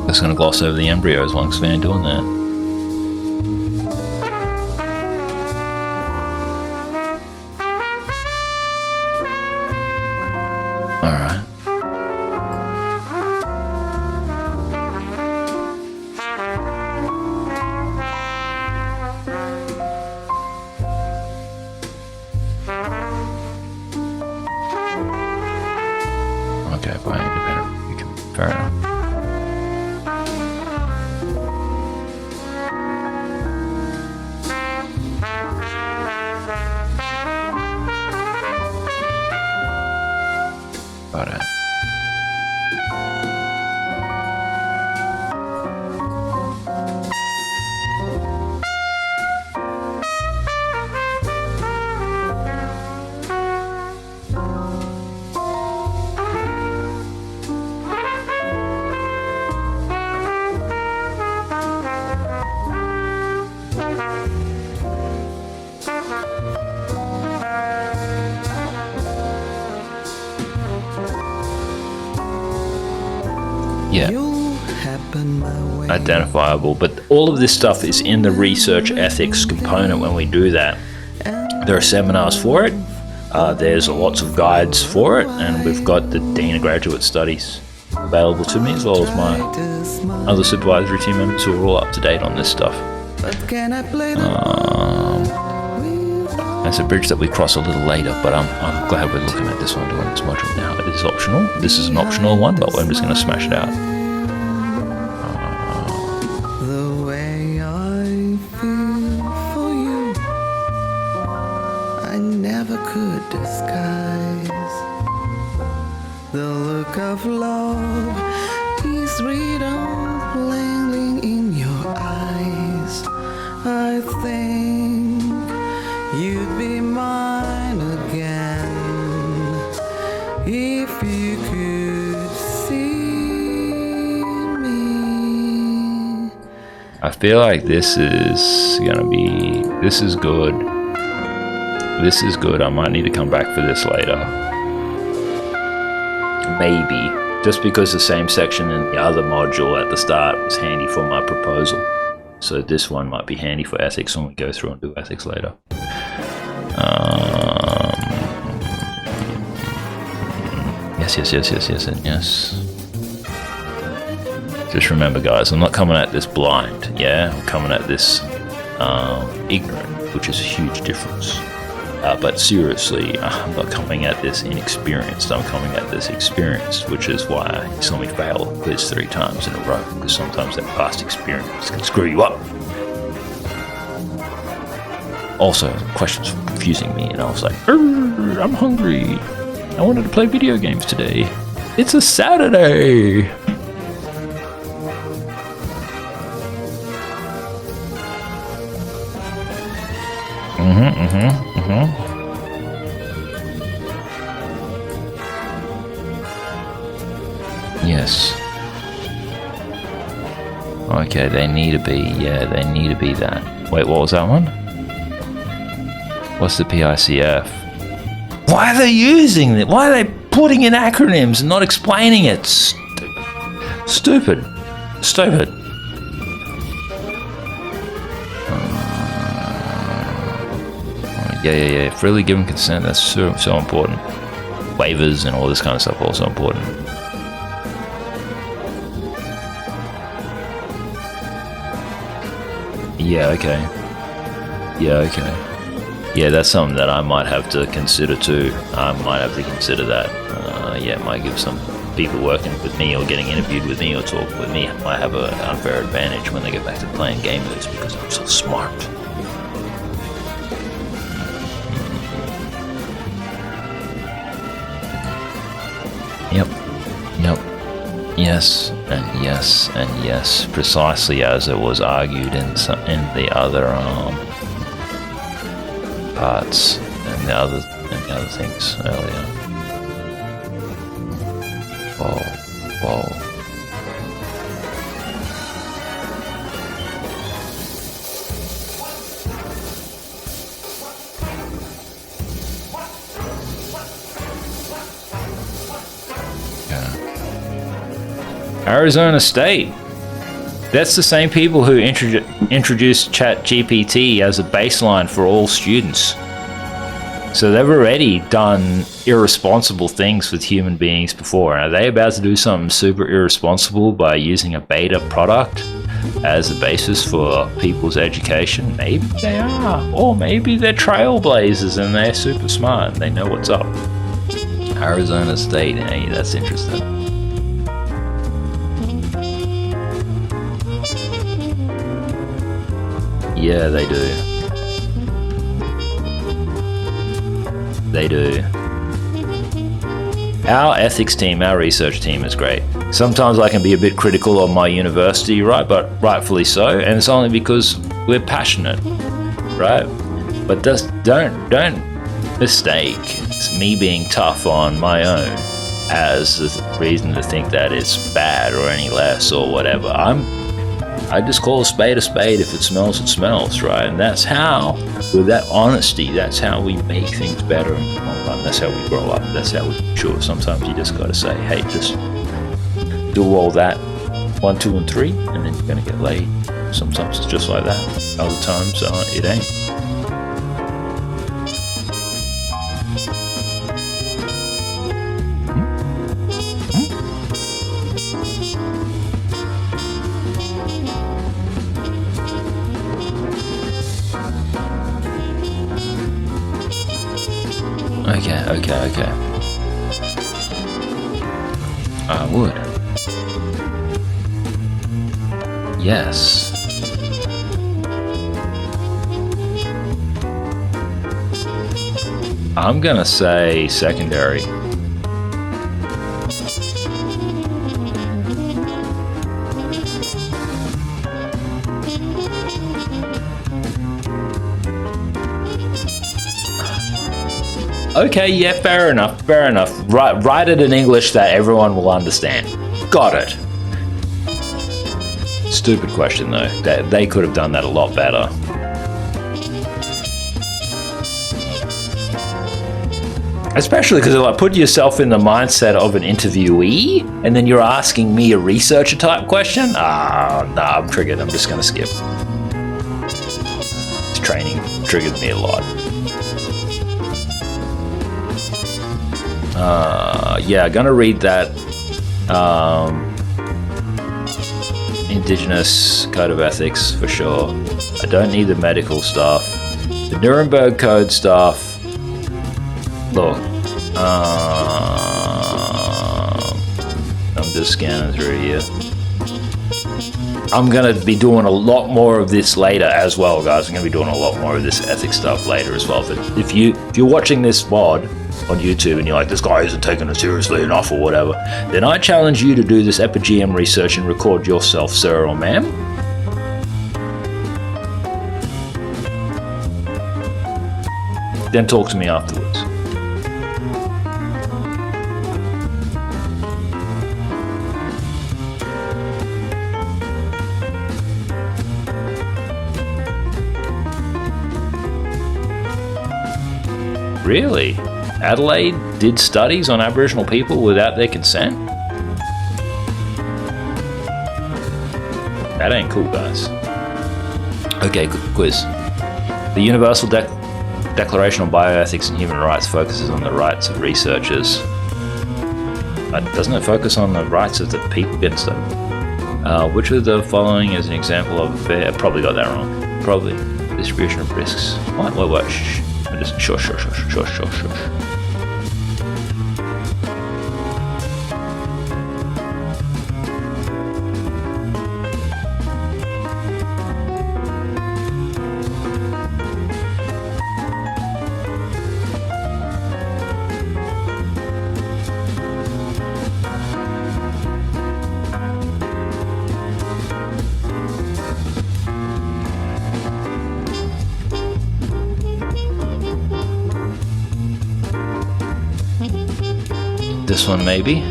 Speaker 6: Just gonna gloss over the embryo as long as we ain't doing that. Alright. Okay, by independent. Fair enough. Got it. Yeah.
Speaker 18: You'll happen my way.
Speaker 6: Identifiable, but all of this stuff is in the research ethics component when we do that. There are seminars for it, there's lots of guides for it, and we've got the Dean of Graduate Studies available to me, as well as my other supervisory team members who are all up to date on this stuff.
Speaker 18: But can I play
Speaker 6: It's a bridge that we cross a little later, but I'm glad we're looking at this one, doing this module now. It is optional. This is an optional one, but I'm just going to smash it out.
Speaker 18: the way I feel for you? I never could disguise. The look of love is written plainly in your eyes. I think you'd be mine again if you could see me.
Speaker 6: I feel like this is gonna be. This is good. This is good. I might need to come back for this later. Maybe. Just because the same section in the other module at the start was handy for my proposal. So this one might be handy for ethics when we go through and do ethics later. Yes. Just remember, guys, I'm not coming at this blind, yeah? I'm coming at this ignorant, which is a huge difference. But seriously, I'm not coming at this inexperienced. I'm coming at this experienced, which is why you saw me fail a quiz 3 times in a row, because sometimes that past experience can screw you up. Also, the questions were confusing me, and I was like, I'm hungry. I wanted to play video games today. It's a Saturday. Yes. Okay, they need to be, they need to be that. Wait, what was that one? What's the PICF? Why are they using it? Why are they putting in acronyms and not explaining it? Stupid. Yeah. Freely given consent, that's so important. Waivers and all this kind of stuff also important. Yeah, okay. Yeah, that's something that I might have to consider too. I might have to consider that. It might give some people working with me or getting interviewed with me or talking with me might have an unfair advantage when they get back to playing game modes because I'm so smart. Yep. Yes, precisely as it was argued in the other parts and the other things earlier. Whoa. Arizona State. That's the same people who introduced ChatGPT as a baseline for all students. So they've already done irresponsible things with human beings before. Are they about to do something super irresponsible by using a beta product as a basis for people's education? Maybe they are. Or maybe they're trailblazers and they're super smart and they know what's up. Arizona State, hey, that's interesting. Yeah, they do. Our ethics team, our research team is great. Sometimes I can be a bit critical of my university, right? But rightfully so, and it's only because we're passionate, right? But just don't mistake me being tough on my own as the reason to think that it's bad or any less or whatever. I just call a spade if it smells, right? And that's how, with that honesty, that's how we make things better in the long run. That's how we grow up. That's how we mature. Sometimes you just gotta say, hey, just do all that 1, 2, and 3, and then you're gonna get laid. Sometimes it's just like that. Other times it ain't. Okay. I would. Yes. I'm gonna say secondary. Okay, yeah, fair enough. Write it in English that everyone will understand. Got it. Stupid question though. They could have done that a lot better. Especially because like put yourself in the mindset of an interviewee and then you're asking me a researcher type question? Nah, I'm triggered. I'm just gonna skip. This training triggered me a lot. Gonna read that Indigenous Code of Ethics for sure. I don't need the medical stuff. The Nuremberg Code stuff, Look, I'm just scanning through here. I'm gonna be doing a lot more of this later as well, guys. I'm gonna be doing a lot more of this ethics stuff later as well. But if you're watching this VOD on YouTube and you're like, this guy isn't taking it seriously enough or whatever, then I challenge you to do this Epigeum research and record yourself, sir or ma'am. Then talk to me afterwards. Really? Adelaide did studies on Aboriginal people without their consent? That ain't cool, guys. Okay, quiz. The Universal Declaration on Bioethics and Human Rights focuses on the rights of researchers. Doesn't it focus on the rights of the people getting studied? Which of the following is an example of a fair... I probably got that wrong. Probably. Distribution of risks. What? Shh. Just shush. This one maybe.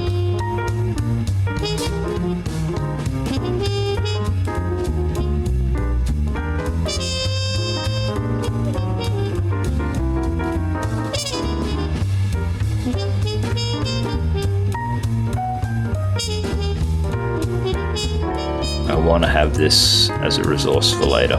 Speaker 6: I want to have this as a resource for later.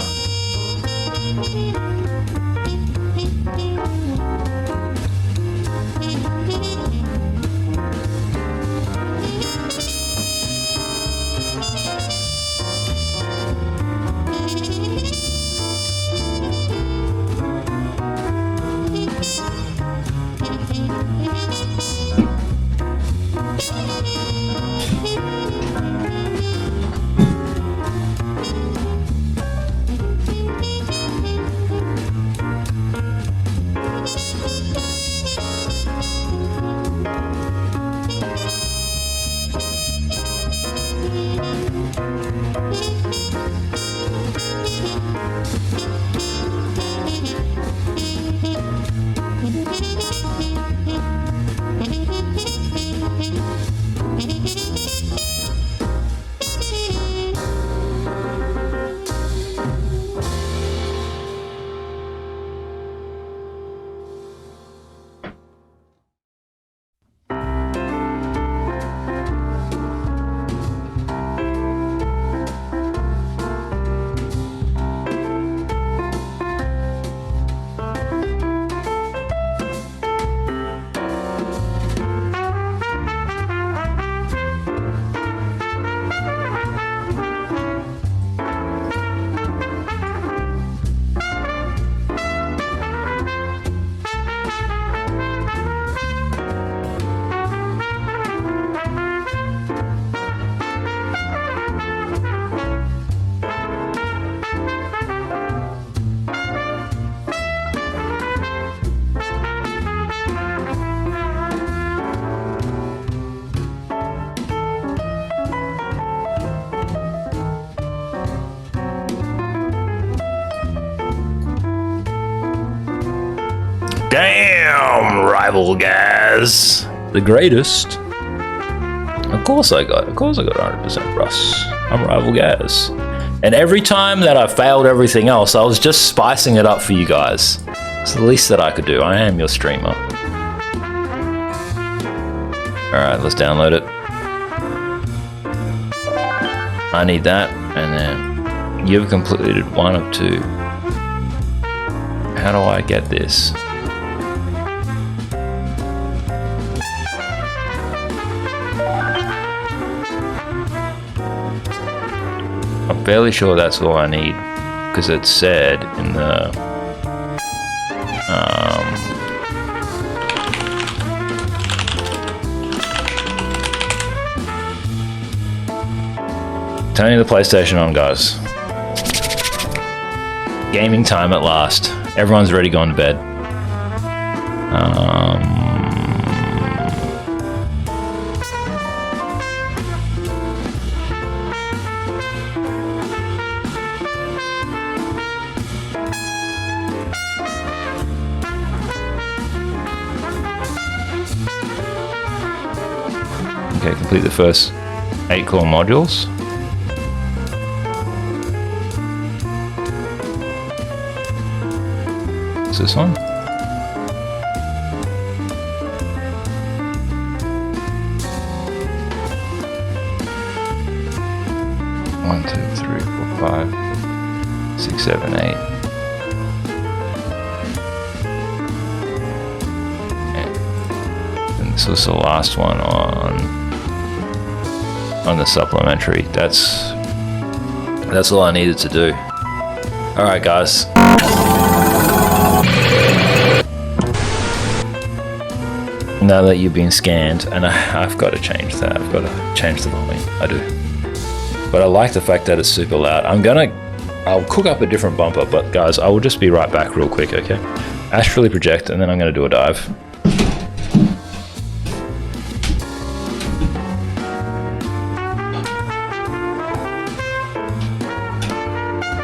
Speaker 6: Damn, rival gas. The greatest. Of course I got 100% Russ. I'm rival gas. And every time that I failed everything else, I was just spicing it up for you guys. It's the least that I could do. I am your streamer. Alright, let's download it. I need that, and then you've completed 1 of 2. How do I get this? I'm fairly sure that's all I need, because it said in the Turning the PlayStation on, guys. Gaming time at last. Everyone's already gone to bed. Okay, complete the first 8 core modules. What's this one? One, 2, 3, 4, 5, 6, 7, 8. And this was the last one on the supplementary. That's all I needed to do. All right, guys. Now that you've been scanned, and I've got to change that. I've got to change the volume. I do. But I like the fact that it's super loud. I'll cook up a different bumper, but guys, I will just be right back real quick, okay? Astrally project, and then I'm going to do a dive.